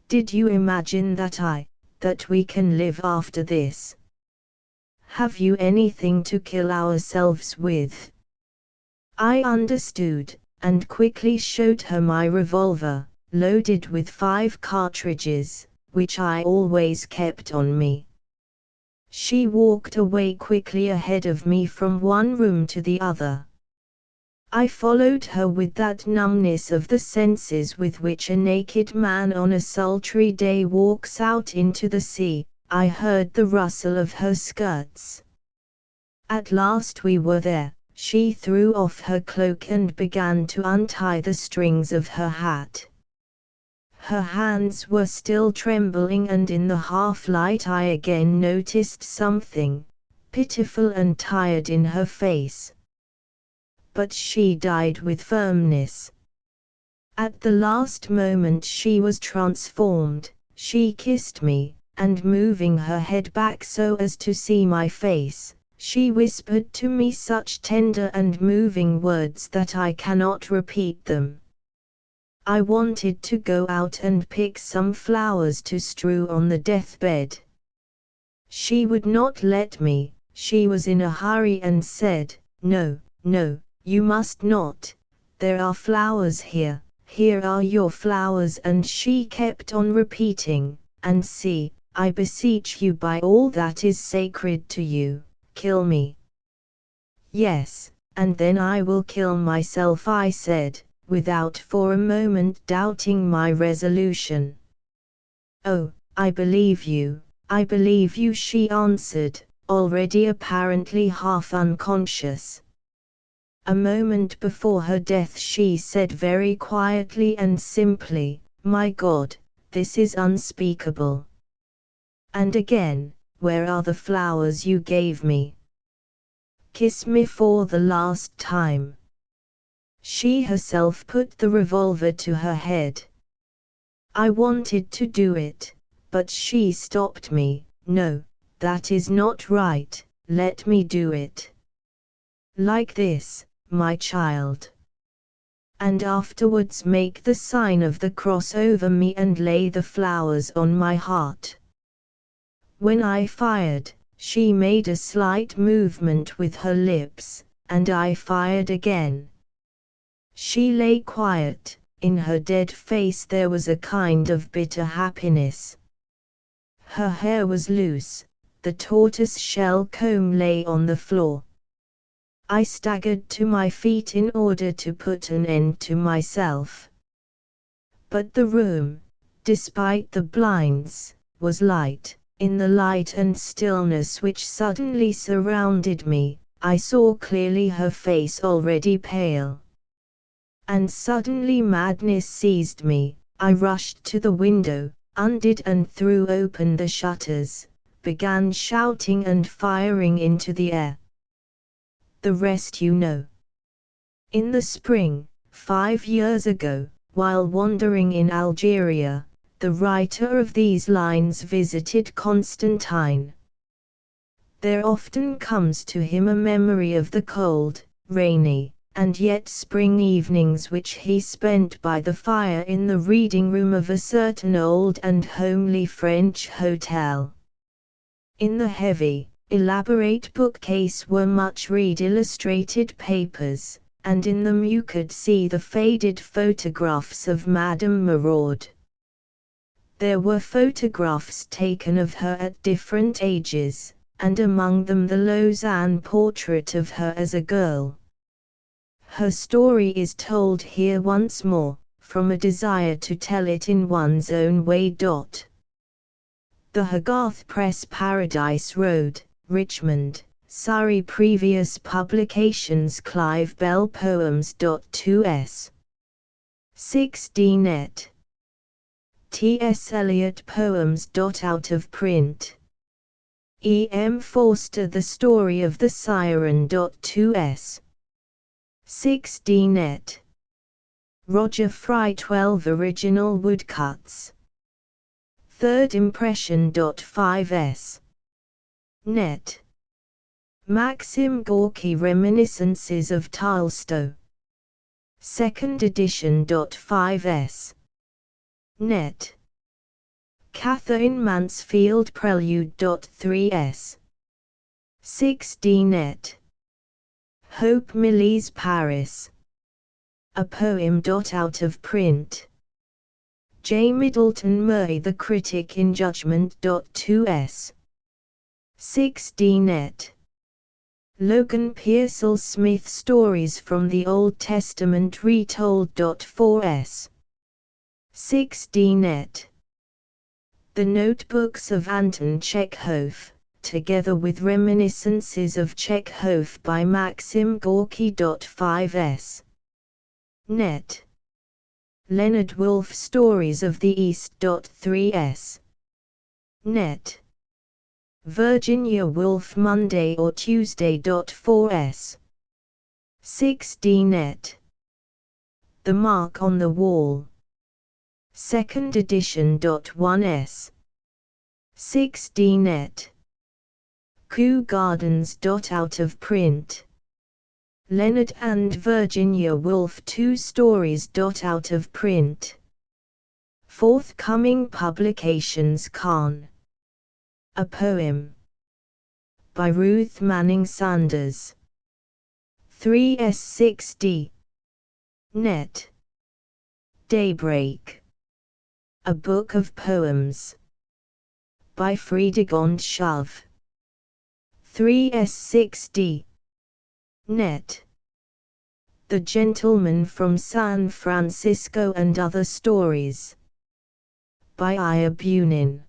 Speaker 1: "Did you imagine that we can live after this? Have you anything to kill ourselves with?" I understood, and quickly showed her my revolver, loaded with 5 cartridges, which I always kept on me. She walked away quickly ahead of me from one room to the other. I followed her with that numbness of the senses with which a naked man on a sultry day walks out into the sea. I heard the rustle of her skirts. At last we were there. She threw off her cloak and began to untie the strings of her hat. Her hands were still trembling, and in the half-light I again noticed something pitiful and tired in her face. But she died with firmness. At the last moment she was transformed. She kissed me, and moving her head back so as to see my face, she whispered to me such tender and moving words that I cannot repeat them. I wanted to go out and pick some flowers to strew on the deathbed. She would not let me. She was in a hurry and said, "No, no, you must not. There are flowers here. Here are your flowers," and she kept on repeating, "And see, I beseech you by all that is sacred to you, kill me." "Yes, and then I will kill myself," I said, without for a moment doubting my resolution. "Oh, I believe you, she answered, already apparently half unconscious. A moment before her death she said very quietly and simply, "My God, this is unspeakable." And again, "Where are the flowers you gave me? Kiss me for the last time." She herself put the revolver to her head. I wanted to do it, but she stopped me. "No, that is not right, let me do it. Like this, my child. And afterwards make the sign of the cross over me and lay the flowers on my heart." When I fired, she made a slight movement with her lips, and I fired again. She lay quiet. In her dead face there was a kind of bitter happiness. Her hair was loose, the tortoise-shell comb lay on the floor. I staggered to my feet in order to put an end to myself. But the room, despite the blinds, was light. In the light and stillness which suddenly surrounded me, I saw clearly her face already pale. And suddenly madness seized me. I rushed to the window, undid and threw open the shutters, began shouting and firing into the air. The rest you know. In the spring, 5 years ago, while wandering in Algeria, the writer of these lines visited Constantine. There often comes to him a memory of the cold, rainy, and yet spring evenings which he spent by the fire in the reading room of a certain old and homely French hotel. In the heavy, elaborate bookcase were much read illustrated papers, and in them you could see the faded photographs of Madame Maraud. There were photographs taken of her at different ages, and among them the Lausanne portrait of her as a girl. Her story is told here once more, from a desire to tell it in one's own way. The Hogarth Press, Paradise Road, Richmond, Surrey. Previous publications: Clive Bell Poems. 2s. 16 et. T.S. Eliot Poems. Out of print. E. M. Forster, The Story of the Siren. 2s. 16 et. Roger Fry. 12 original woodcuts. Third impression. 5s. Net. Maxim Gorky, Reminiscences of Tolstoy. Second edition. 5s. Net. Catherine Mansfield, Prelude. 3s. 16 et. Hope Millie's Paris. A poem. Out of print. J. Middleton Murray, The Critic in Judgment. 2s. 16 et. Logan Pearsall Smith, Stories from the Old Testament Retold. 4s. 16 et. The Notebooks of Anton Chekhov, together with Reminiscences of Chekhov by Maxim Gorky. 5s. Net. Leonard Woolf Stories of the East. 3s. Net. Virginia Woolf Monday or Tuesday. 4s. 6d. Net. The Mark on the Wall. 2nd edition. 1s. 6d. Net. Kew Gardens. Out of print. Leonard and Virginia Woolf 2 stories. Out of print. Forthcoming publications. Khan. A Poem. By Ruth Manning Sanders. 3s. 6d. Net. Daybreak. A Book of Poems. By Fredegond Shove. 3s. 6d. Net. The Gentleman from San Francisco and Other Stories. By Bunin.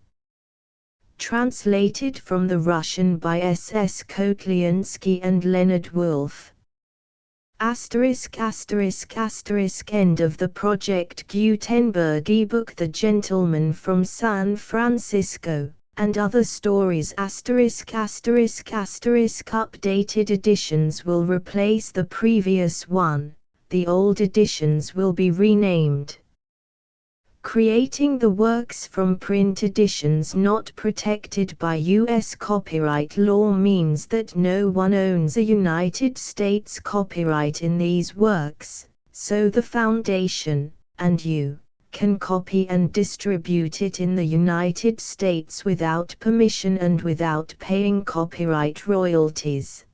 Speaker 1: Translated from the Russian by S.S. Kotliansky and Leonard Woolf. ****** End of the Project Gutenberg ebook The Gentleman from San Francisco, and Other Stories ******. Updated editions will replace the previous one, the old editions will be renamed. Creating the works from print editions not protected by U.S. copyright law means that no one owns a United States copyright in these works, so the Foundation, and you, can copy and distribute it in the United States without permission and without paying copyright royalties.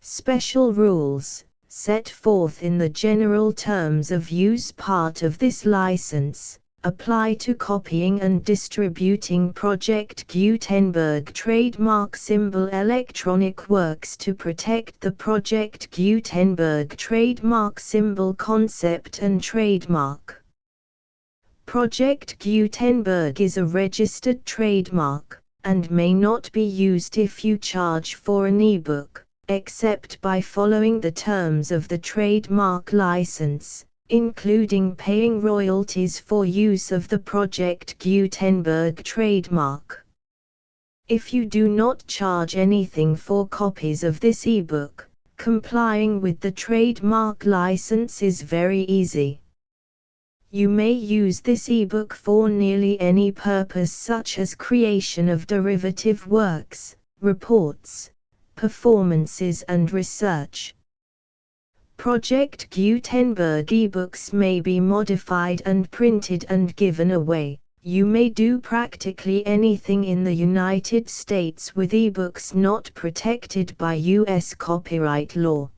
Speaker 1: Special rules, set forth in the general terms of use part of this license, apply to copying and distributing Project Gutenberg trademark symbol electronic works to protect the Project Gutenberg trademark symbol concept and trademark. Project Gutenberg is a registered trademark, and may not be used if you charge for an ebook, except by following the terms of the trademark license, including paying royalties for use of the Project Gutenberg trademark. If you do not charge anything for copies of this ebook, complying with the trademark license is very easy. You may use this ebook for nearly any purpose such as creation of derivative works, reports, performances and research. Project Gutenberg ebooks may be modified and printed and given away. You may do practically anything in the United States with ebooks not protected by U.S. copyright law.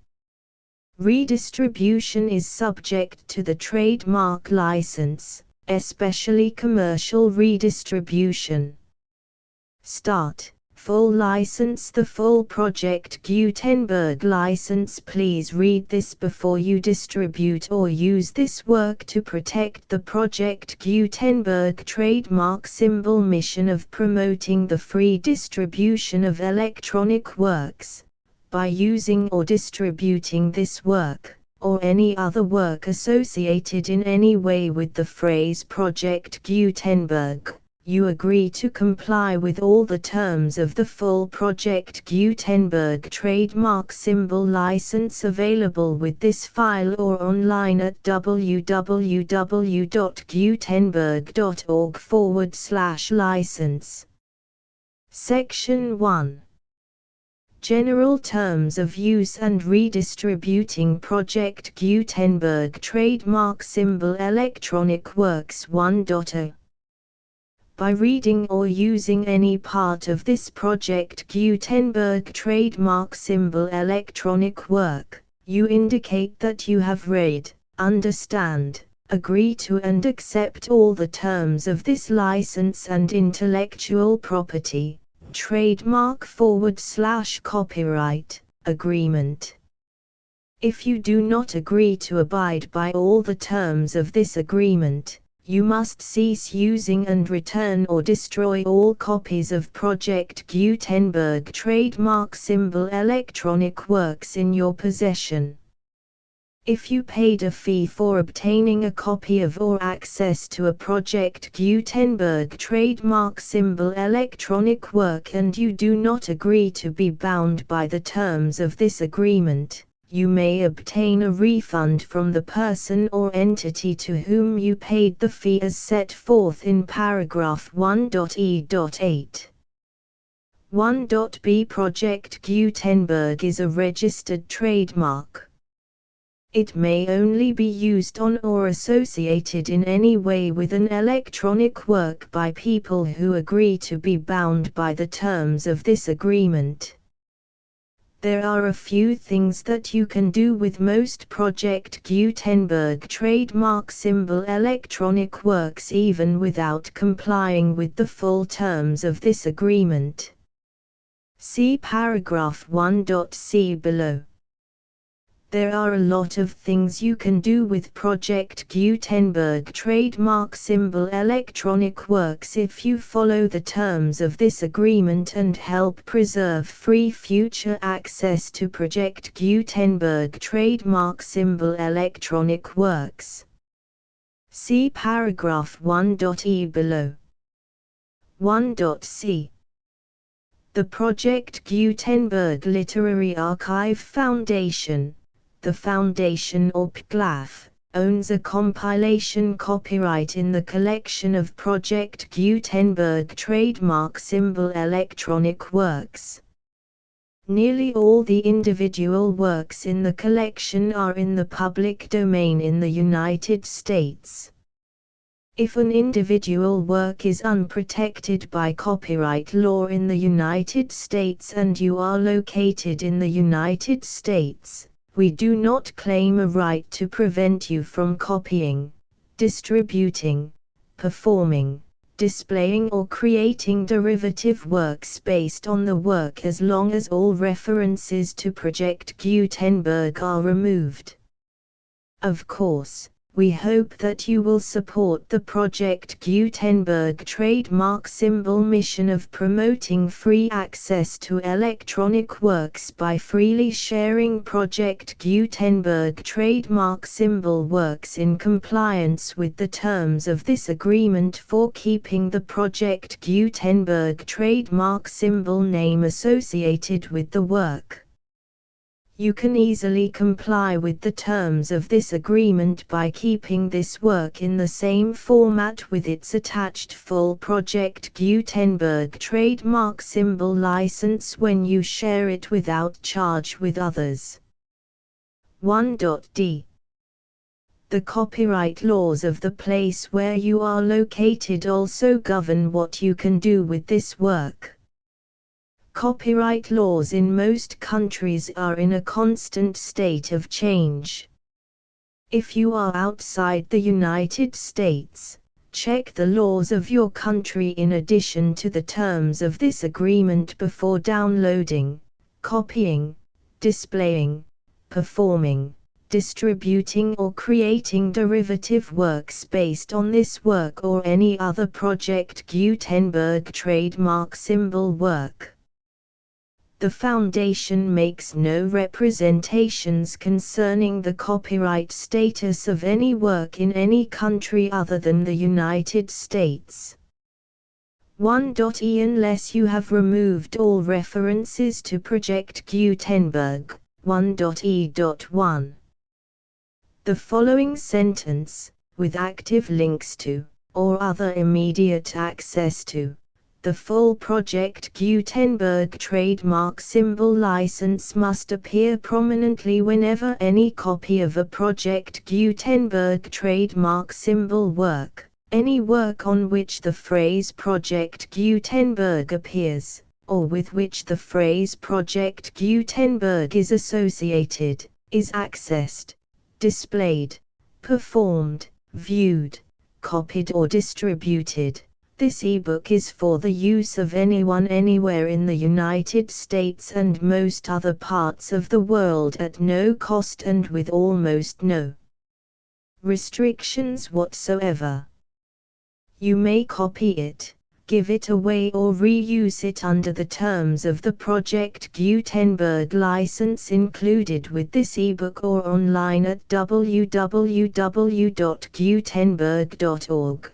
Speaker 1: Redistribution is subject to the trademark license, especially commercial redistribution. Start. Full license. The full Project Gutenberg license. Please read this before you distribute or use this work to protect the Project Gutenberg trademark symbol mission of promoting the free distribution of electronic works, by using or distributing this work, or any other work associated in any way with the phrase Project Gutenberg. You agree to comply with all the terms of the full Project Gutenberg trademark symbol license available with this file or online at www.gutenberg.org/license. Section 1. General Terms of Use and Redistributing Project Gutenberg Trademark Symbol Electronic Works 1.0. By reading or using any part of this Project Gutenberg trademark symbol electronic work, you indicate that you have read, understand, agree to and accept all the terms of this license and intellectual property, trademark/copyright, agreement. If you do not agree to abide by all the terms of this agreement, You must cease using and return or destroy all copies of Project Gutenberg trademark symbol electronic works in your possession. If you paid a fee for obtaining a copy of or access to a Project Gutenberg trademark symbol electronic work and you do not agree to be bound by the terms of this agreement, you may obtain a refund from the person or entity to whom you paid the fee as set forth in paragraph 1.e.8. 1.b Project Gutenberg is a registered trademark. It may only be used on or associated in any way with an electronic work by people who agree to be bound by the terms of this agreement. There are a few things that you can do with most Project Gutenberg trademark symbol electronic works even without complying with the full terms of this agreement. See paragraph 1.c below. There are a lot of things you can do with Project Gutenberg trademark symbol electronic works if you follow the terms of this agreement and help preserve free future access to Project Gutenberg trademark symbol electronic works. See paragraph 1.e below. 1.c. The Project Gutenberg Literary Archive Foundation, the Foundation or PGLAF, owns a compilation copyright in the collection of Project Gutenberg trademark symbol electronic works. Nearly all the individual works in the collection are in the public domain in the United States. If an individual work is unprotected by copyright law in the United States and you are located in the United States, we do not claim a right to prevent you from copying, distributing, performing, displaying or creating derivative works based on the work as long as all references to Project Gutenberg are removed. Of course, we hope that you will support the Project Gutenberg trademark symbol mission of promoting free access to electronic works by freely sharing Project Gutenberg trademark symbol works in compliance with the terms of this agreement for keeping the Project Gutenberg trademark symbol name associated with the work. You can easily comply with the terms of this agreement by keeping this work in the same format with its attached full Project Gutenberg trademark symbol license when you share it without charge with others. 1.d. The copyright laws of the place where you are located also govern what you can do with this work. Copyright laws in most countries are in a constant state of change. If you are outside the United States, check the laws of your country in addition to the terms of this agreement before downloading, copying, displaying, performing, distributing or creating derivative works based on this work or any other Project Gutenberg trademark symbol work. The Foundation makes no representations concerning the copyright status of any work in any country other than the United States. 1.e Unless you have removed all references to Project Gutenberg, 1.e.1. The following sentence, with active links to, or other immediate access to, the full Project Gutenberg trademark symbol license must appear prominently whenever any copy of a Project Gutenberg trademark symbol work, any work on which the phrase Project Gutenberg appears, or with which the phrase Project Gutenberg is associated, is accessed, displayed, performed, viewed, copied or distributed. This ebook is for the use of anyone anywhere in the United States and most other parts of the world at no cost and with almost no restrictions whatsoever. You may copy it, give it away or reuse it under the terms of the Project Gutenberg license included with this ebook or online at www.gutenberg.org.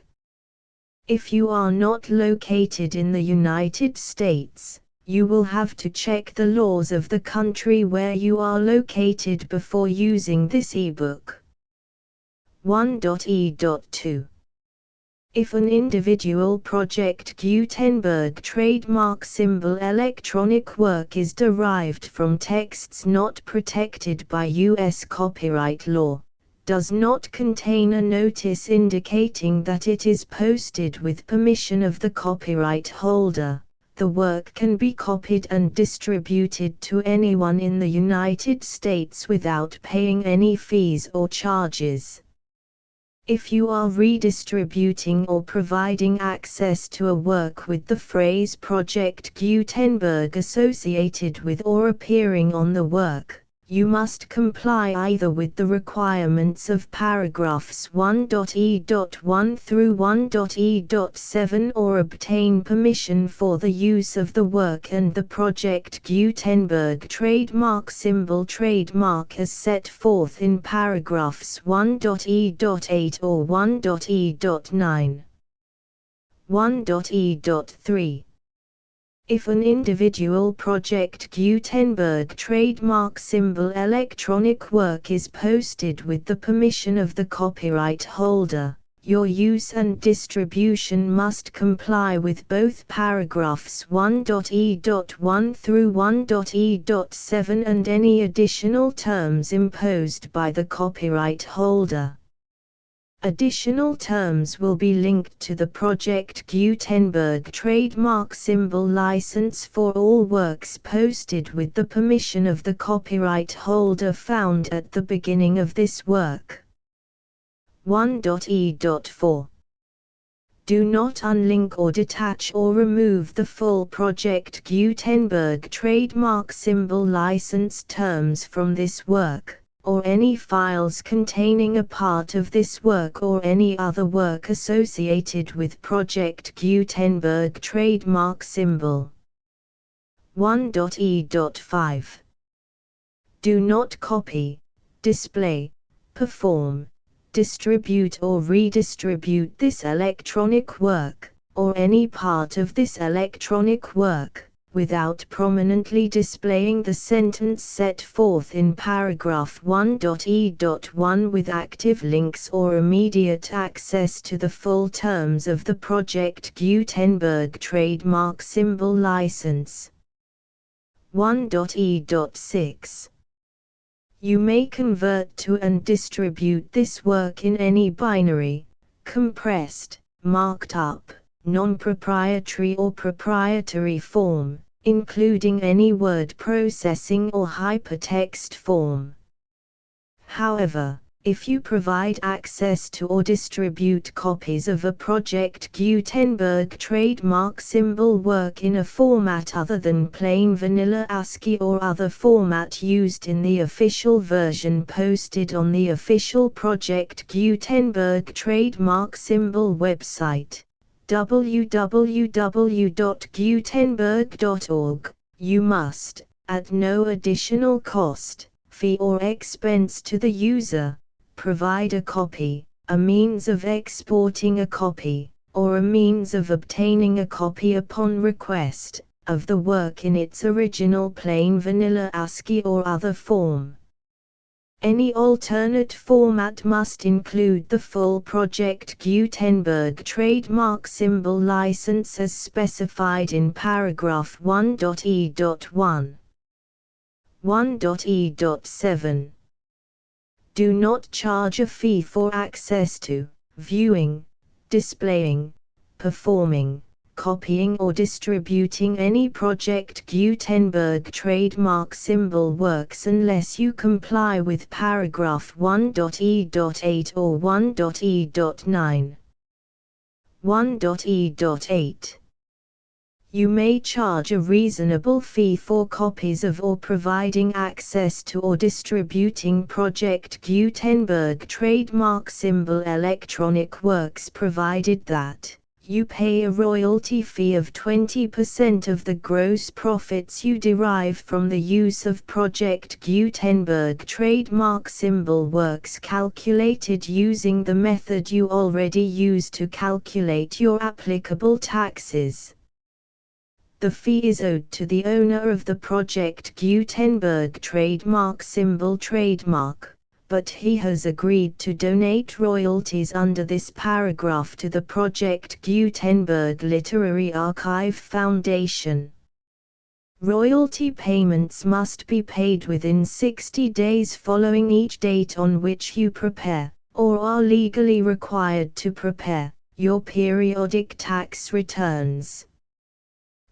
Speaker 1: If you are not located in the United States, you will have to check the laws of the country where you are located before using this ebook. 1.e.2 If an individual Project Gutenberg trademark symbol electronic work is derived from texts not protected by U.S. copyright law, does not contain a notice indicating that it is posted with permission of the copyright holder, the work can be copied and distributed to anyone in the United States without paying any fees or charges. If you are redistributing or providing access to a work with the phrase Project Gutenberg associated with or appearing on the work, you must comply either with the requirements of paragraphs 1.e.1 through 1.e.7 or obtain permission for the use of the work and the Project Gutenberg trademark symbol trademark as set forth in paragraphs 1.e.8 or 1.e.9. 1.e.3 If an individual Project Gutenberg trademark symbol electronic work is posted with the permission of the copyright holder, your use and distribution must comply with both paragraphs 1.e.1 through 1.e.7 and any additional terms imposed by the copyright holder. Additional terms will be linked to the Project Gutenberg trademark symbol license for all works posted with the permission of the copyright holder found at the beginning of this work. 1.e.4 Do not unlink or detach or remove the full Project Gutenberg trademark symbol license terms from this work, or any files containing a part of this work or any other work associated with Project Gutenberg trademark symbol. 1.e.5 Do not copy, display, perform, distribute or redistribute this electronic work, or any part of this electronic work, without prominently displaying the sentence set forth in paragraph 1.e.1 with active links or immediate access to the full terms of the Project Gutenberg trademark symbol license. 1.e.6 You may convert to and distribute this work in any binary, compressed, marked up, non-proprietary or proprietary form, including any word processing or hypertext form. However, if you provide access to or distribute copies of a Project Gutenberg trademark symbol work in a format other than plain vanilla ASCII or other format used in the official version posted on the official Project Gutenberg trademark symbol website, www.gutenberg.org, you must, at no additional cost, fee or expense to the user, provide a copy, a means of exporting a copy, or a means of obtaining a copy upon request, of the work in its original plain vanilla ASCII or other form. Any alternate format must include the full Project Gutenberg trademark symbol license as specified in paragraph 1.e.1. 1.e.7 Do not charge a fee for access to, viewing, displaying, performing, copying or distributing any Project Gutenberg trademark symbol works unless you comply with paragraph 1.e.8 or 1.e.9. 1.e.8 You may charge a reasonable fee for copies of or providing access to or distributing Project Gutenberg trademark symbol electronic works, provided that you pay a royalty fee of 20% of the gross profits you derive from the use of Project Gutenberg trademark symbol works calculated using the method you already use to calculate your applicable taxes. The fee is owed to the owner of the Project Gutenberg trademark symbol trademark, but he has agreed to donate royalties under this paragraph to the Project Gutenberg Literary Archive Foundation. Royalty payments must be paid within 60 days following each date on which you prepare, or are legally required to prepare, your periodic tax returns.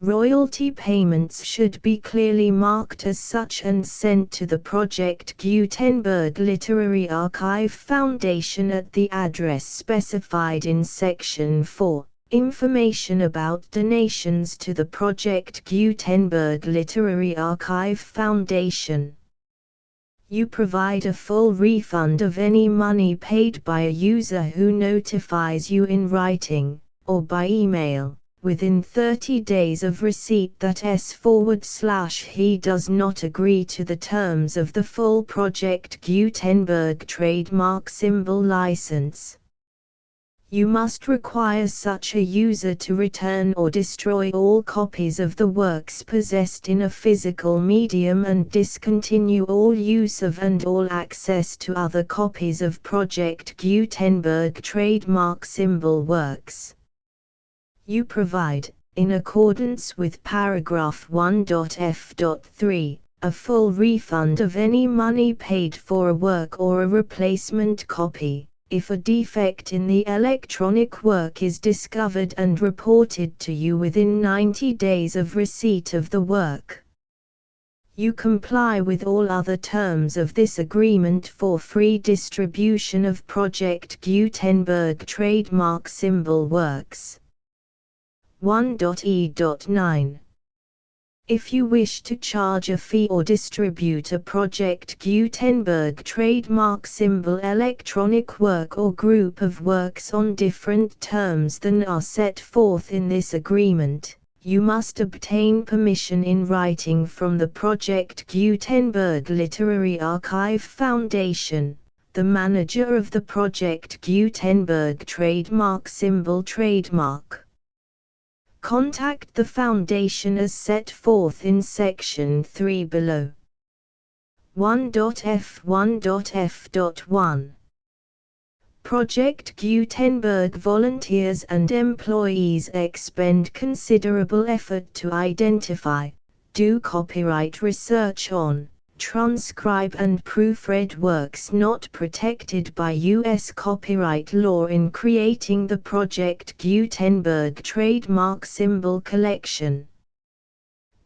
Speaker 1: Royalty payments should be clearly marked as such and sent to the Project Gutenberg Literary Archive Foundation at the address specified in Section 4. Information about donations to the Project Gutenberg Literary Archive Foundation. You provide a full refund of any money paid by a user who notifies you in writing, or by email, within 30 days of receipt that he does not agree to the terms of the full Project Gutenberg trademark symbol license. You must require such a user to return or destroy all copies of the works possessed in a physical medium and discontinue all use of and all access to other copies of Project Gutenberg trademark symbol works. You provide, in accordance with paragraph 1.f.3, a full refund of any money paid for a work or a replacement copy, if a defect in the electronic work is discovered and reported to you within 90 days of receipt of the work. You comply with all other terms of this agreement for free distribution of Project Gutenberg trademark symbol works. 1.e.9. If you wish to charge a fee or distribute a Project Gutenberg trademark symbol electronic work or group of works on different terms than are set forth in this agreement, you must obtain permission in writing from the Project Gutenberg Literary Archive Foundation, the manager of the Project Gutenberg trademark symbol trademark. Contact the Foundation as set forth in Section 3 below. 1.f1.f.1. Project Gutenberg volunteers and employees expend considerable effort to identify, do copyright research on, transcribe and proofread works not protected by U.S. copyright law in creating the Project Gutenberg trademark symbol collection.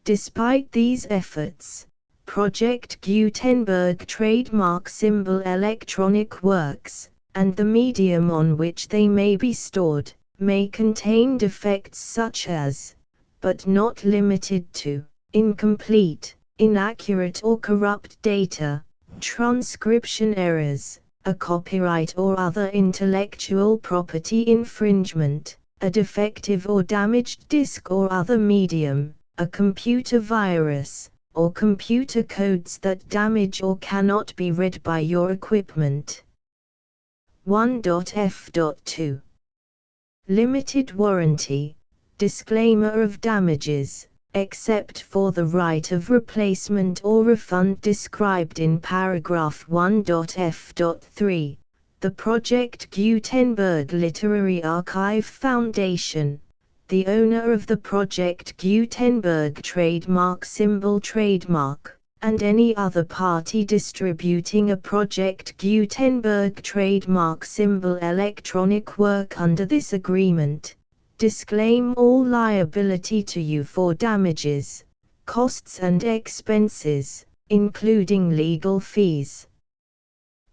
Speaker 1: Despite these efforts, Project Gutenberg trademark symbol electronic works, and the medium on which they may be stored, may contain defects such as, but not limited to, incomplete, inaccurate or corrupt data, transcription errors, a copyright or other intellectual property infringement, a defective or damaged disk or other medium, a computer virus, or computer codes that damage or cannot be read by your equipment. 1.f.2. Limited warranty, disclaimer of damages, except for the right of replacement or refund described in paragraph 1.f.3, the Project Gutenberg Literary Archive Foundation, the owner of the Project Gutenberg trademark symbol trademark, and any other party distributing a Project Gutenberg trademark symbol electronic work under this agreement, disclaim all liability to you for damages, costs and expenses, including legal fees.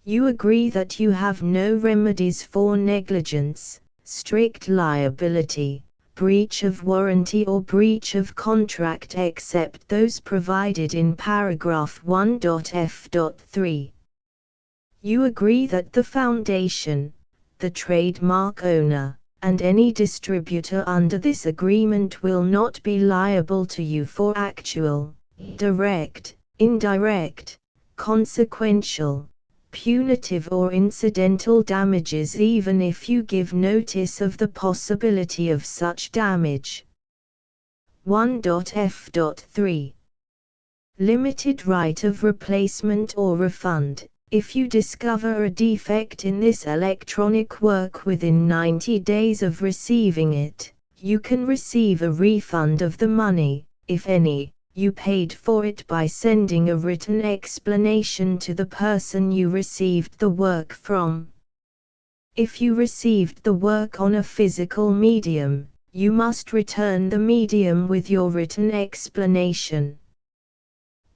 Speaker 1: You agree that you have no remedies for negligence, strict liability, breach of warranty or breach of contract except those provided in paragraph 1.f.3. You agree that the foundation, the trademark owner, and any distributor under this agreement will not be liable to you for actual, direct, indirect, consequential, punitive or incidental damages even if you give notice of the possibility of such damage. 1.f.3. Limited right of replacement or refund. If you discover a defect in this electronic work within 90 days of receiving it, you can receive a refund of the money, if any, you paid for it by sending a written explanation to the person you received the work from. If you received the work on a physical medium, you must return the medium with your written explanation.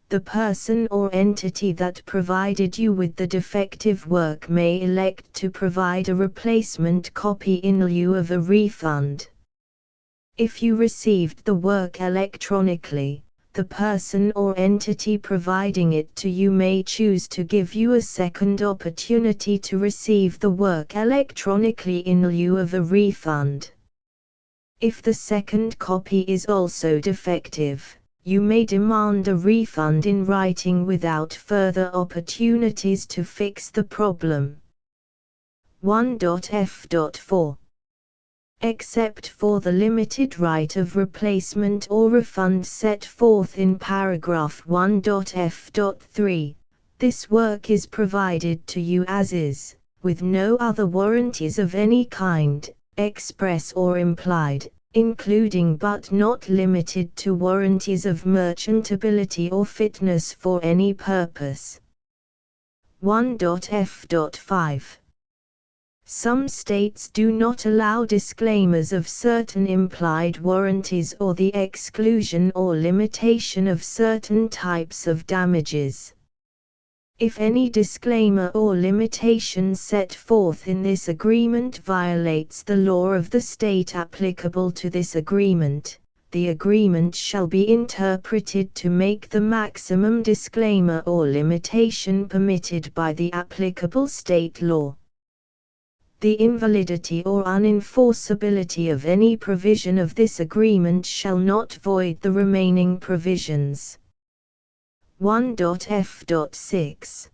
Speaker 1: The person or entity that provided you with the defective work may elect to provide a replacement copy in lieu of a refund. If you received the work electronically, the person or entity providing it to you may choose to give you a second opportunity to receive the work electronically in lieu of a refund. If the second copy is also defective, you may demand a refund in writing without further opportunities to fix the problem. 1.f.4. Except for the limited right of replacement or refund set forth in paragraph 1.f.3, this work is provided to you as is, with no other warranties of any kind, express or implied, including but not limited to warranties of merchantability or fitness for any purpose. 1.f.5. Some states do not allow disclaimers of certain implied warranties or the exclusion or limitation of certain types of damages. If any disclaimer or limitation set forth in this agreement violates the law of the state applicable to this agreement, the agreement shall be interpreted to make the maximum disclaimer or limitation permitted by the applicable state law. The invalidity or unenforceability of any provision of this agreement shall not void the remaining provisions. 1.f.6.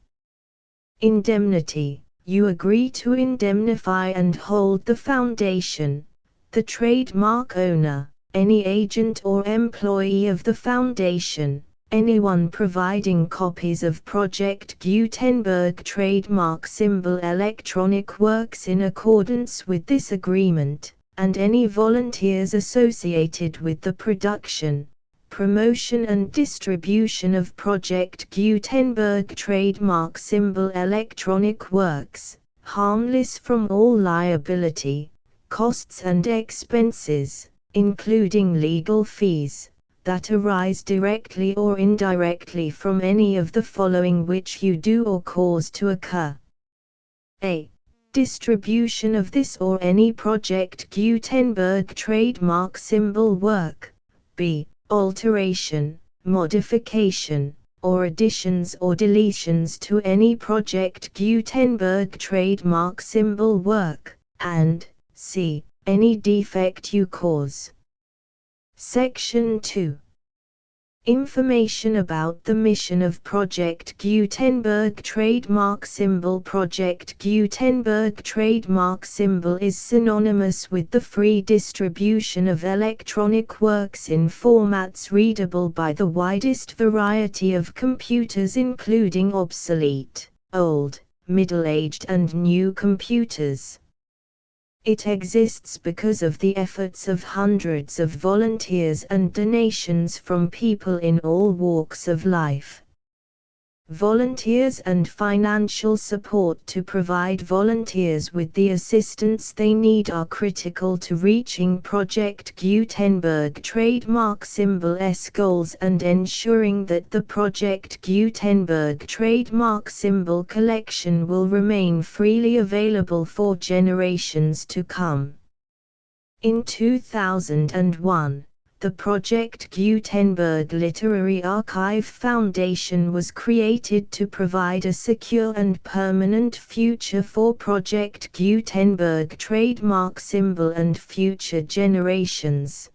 Speaker 1: Indemnity. You agree to indemnify and hold the foundation, the trademark owner, any agent or employee of the foundation, anyone providing copies of Project Gutenberg trademark symbol electronic works in accordance with this agreement, and any volunteers associated with the production, promotion and distribution of Project Gutenberg trademark symbol electronic works, harmless from all liability, costs and expenses, including legal fees, that arise directly or indirectly from any of the following which you do or cause to occur. A. Distribution of this or any Project Gutenberg trademark symbol work. B. Alteration, modification, or additions or deletions to any Project Gutenberg trademark symbol work, and C. Any defect you cause. Section 2. Information about the mission of Project Gutenberg trademark symbol. Project Gutenberg trademark symbol is synonymous with the free distribution of electronic works in formats readable by the widest variety of computers, including obsolete, old, middle-aged and new computers. It exists because of the efforts of hundreds of volunteers and donations from people in all walks of life. Volunteers and financial support to provide volunteers with the assistance they need are critical to reaching Project Gutenberg trademark symbol's goals and ensuring that the Project Gutenberg trademark symbol collection will remain freely available for generations to come. In 2001, the Project Gutenberg Literary Archive Foundation was created to provide a secure and permanent future for Project Gutenberg trademark symbol and future generations.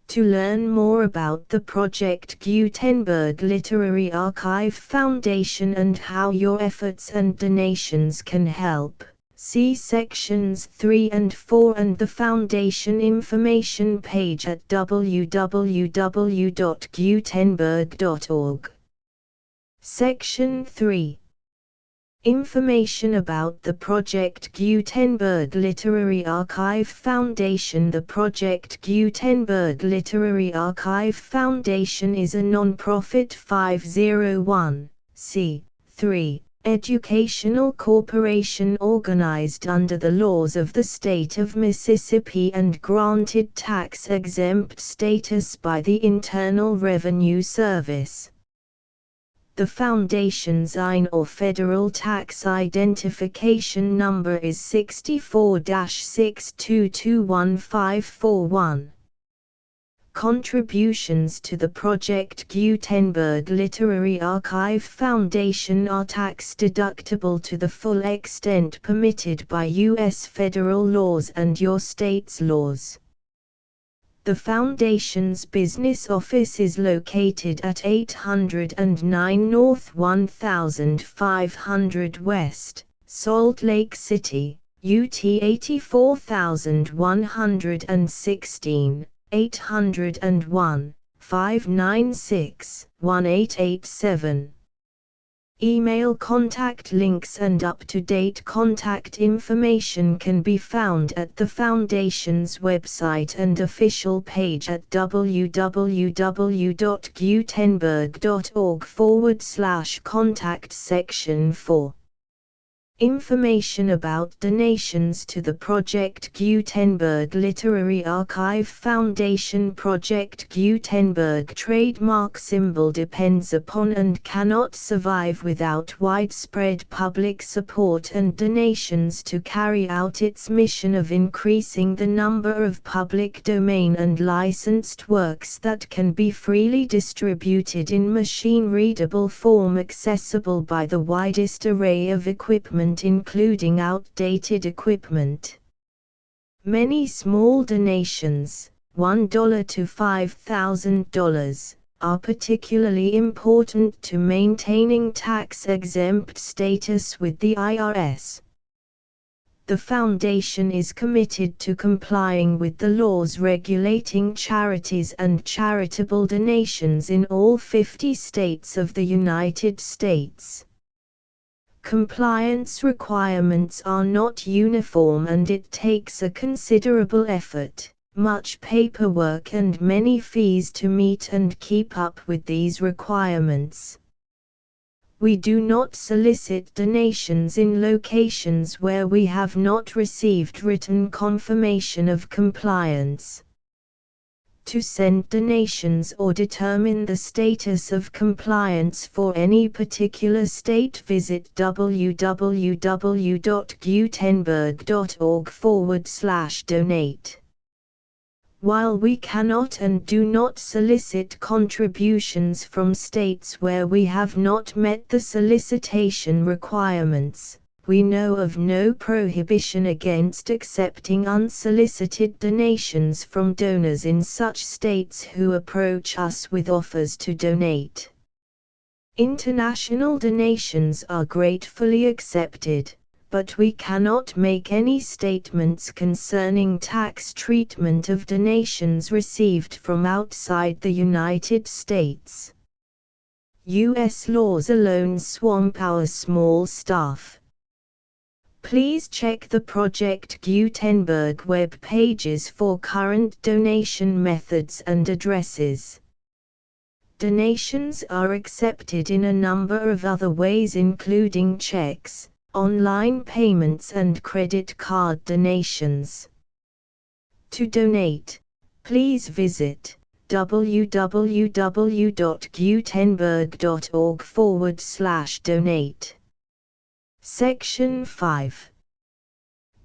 Speaker 1: To learn more about the Project Gutenberg Literary Archive Foundation and how your efforts and donations can help, see sections 3 and 4 and the Foundation information page at www.gutenberg.org. Section 3. Information about the Project Gutenberg Literary Archive Foundation. The Project Gutenberg Literary Archive Foundation is a non-profit 501(c)(3) educational corporation organized under the laws of the state of Mississippi and granted tax-exempt status by the Internal Revenue Service. The Foundation's IN or Federal Tax Identification Number is 64-6221541. Contributions to the Project Gutenberg Literary Archive Foundation are tax-deductible to the full extent permitted by U.S. federal laws and your state's laws. The Foundation's business office is located at 809 North 1500 West, Salt Lake City, UT 84116, 801-596-1887. Email contact links and up-to-date contact information can be found at the Foundation's website and official page at www.gutenberg.org/contact section 4. Information about donations to the Project Gutenberg Literary Archive Foundation. Project Gutenberg trademark symbol depends upon and cannot survive without widespread public support and donations to carry out its mission of increasing the number of public domain and licensed works that can be freely distributed in machine-readable form accessible by the widest array of equipment including outdated equipment. Many small donations, $1 to $5,000, are particularly important to maintaining tax-exempt status with the IRS. The Foundation is committed to complying with the laws regulating charities and charitable donations in all 50 states of the United States. Compliance requirements are not uniform and it takes a considerable effort, much paperwork and many fees to meet and keep up with these requirements. We do not solicit donations in locations where we have not received written confirmation of compliance. To send donations or determine the status of compliance for any particular state, visit www.gutenberg.org/donate. While we cannot and do not solicit contributions from states where we have not met the solicitation requirements, we know of no prohibition against accepting unsolicited donations from donors in such states who approach us with offers to donate. International donations are gratefully accepted, but we cannot make any statements concerning tax treatment of donations received from outside the United States. U.S. laws alone swamp our small staff. Please check the Project Gutenberg web pages for current donation methods and addresses. Donations are accepted in a number of other ways including checks, online payments and credit card donations. To donate, please visit www.gutenberg.org/donate. Section 5.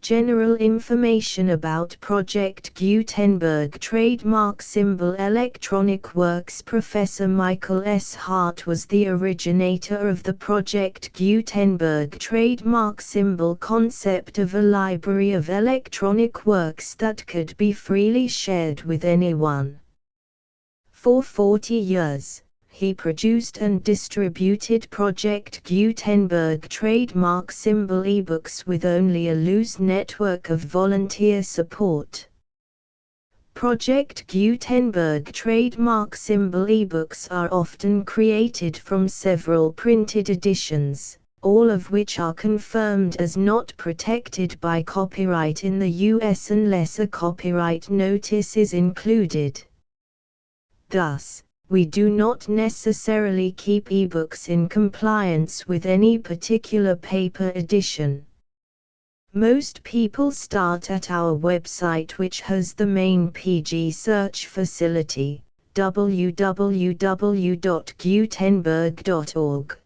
Speaker 1: General information about Project Gutenberg trademark symbol electronic works. Professor Michael S. Hart was the originator of the Project Gutenberg trademark symbol concept of a library of electronic works that could be freely shared with anyone. For 40 years, he produced and distributed Project Gutenberg trademark symbol ebooks with only a loose network of volunteer support. Project Gutenberg trademark symbol ebooks are often created from several printed editions, all of which are confirmed as not protected by copyright in the US unless a copyright notice is included. Thus, we do not necessarily keep ebooks in compliance with any particular paper edition. Most people start at our website, which has the main PG search facility, www.gutenberg.org.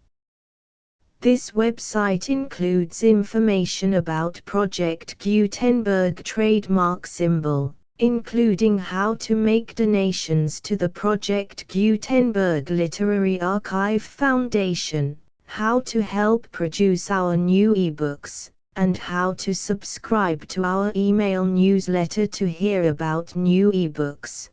Speaker 1: This website includes information about Project Gutenberg trademark symbol, including how to make donations to the Project Gutenberg Literary Archive Foundation, how to help produce our new ebooks, and how to subscribe to our email newsletter to hear about new ebooks.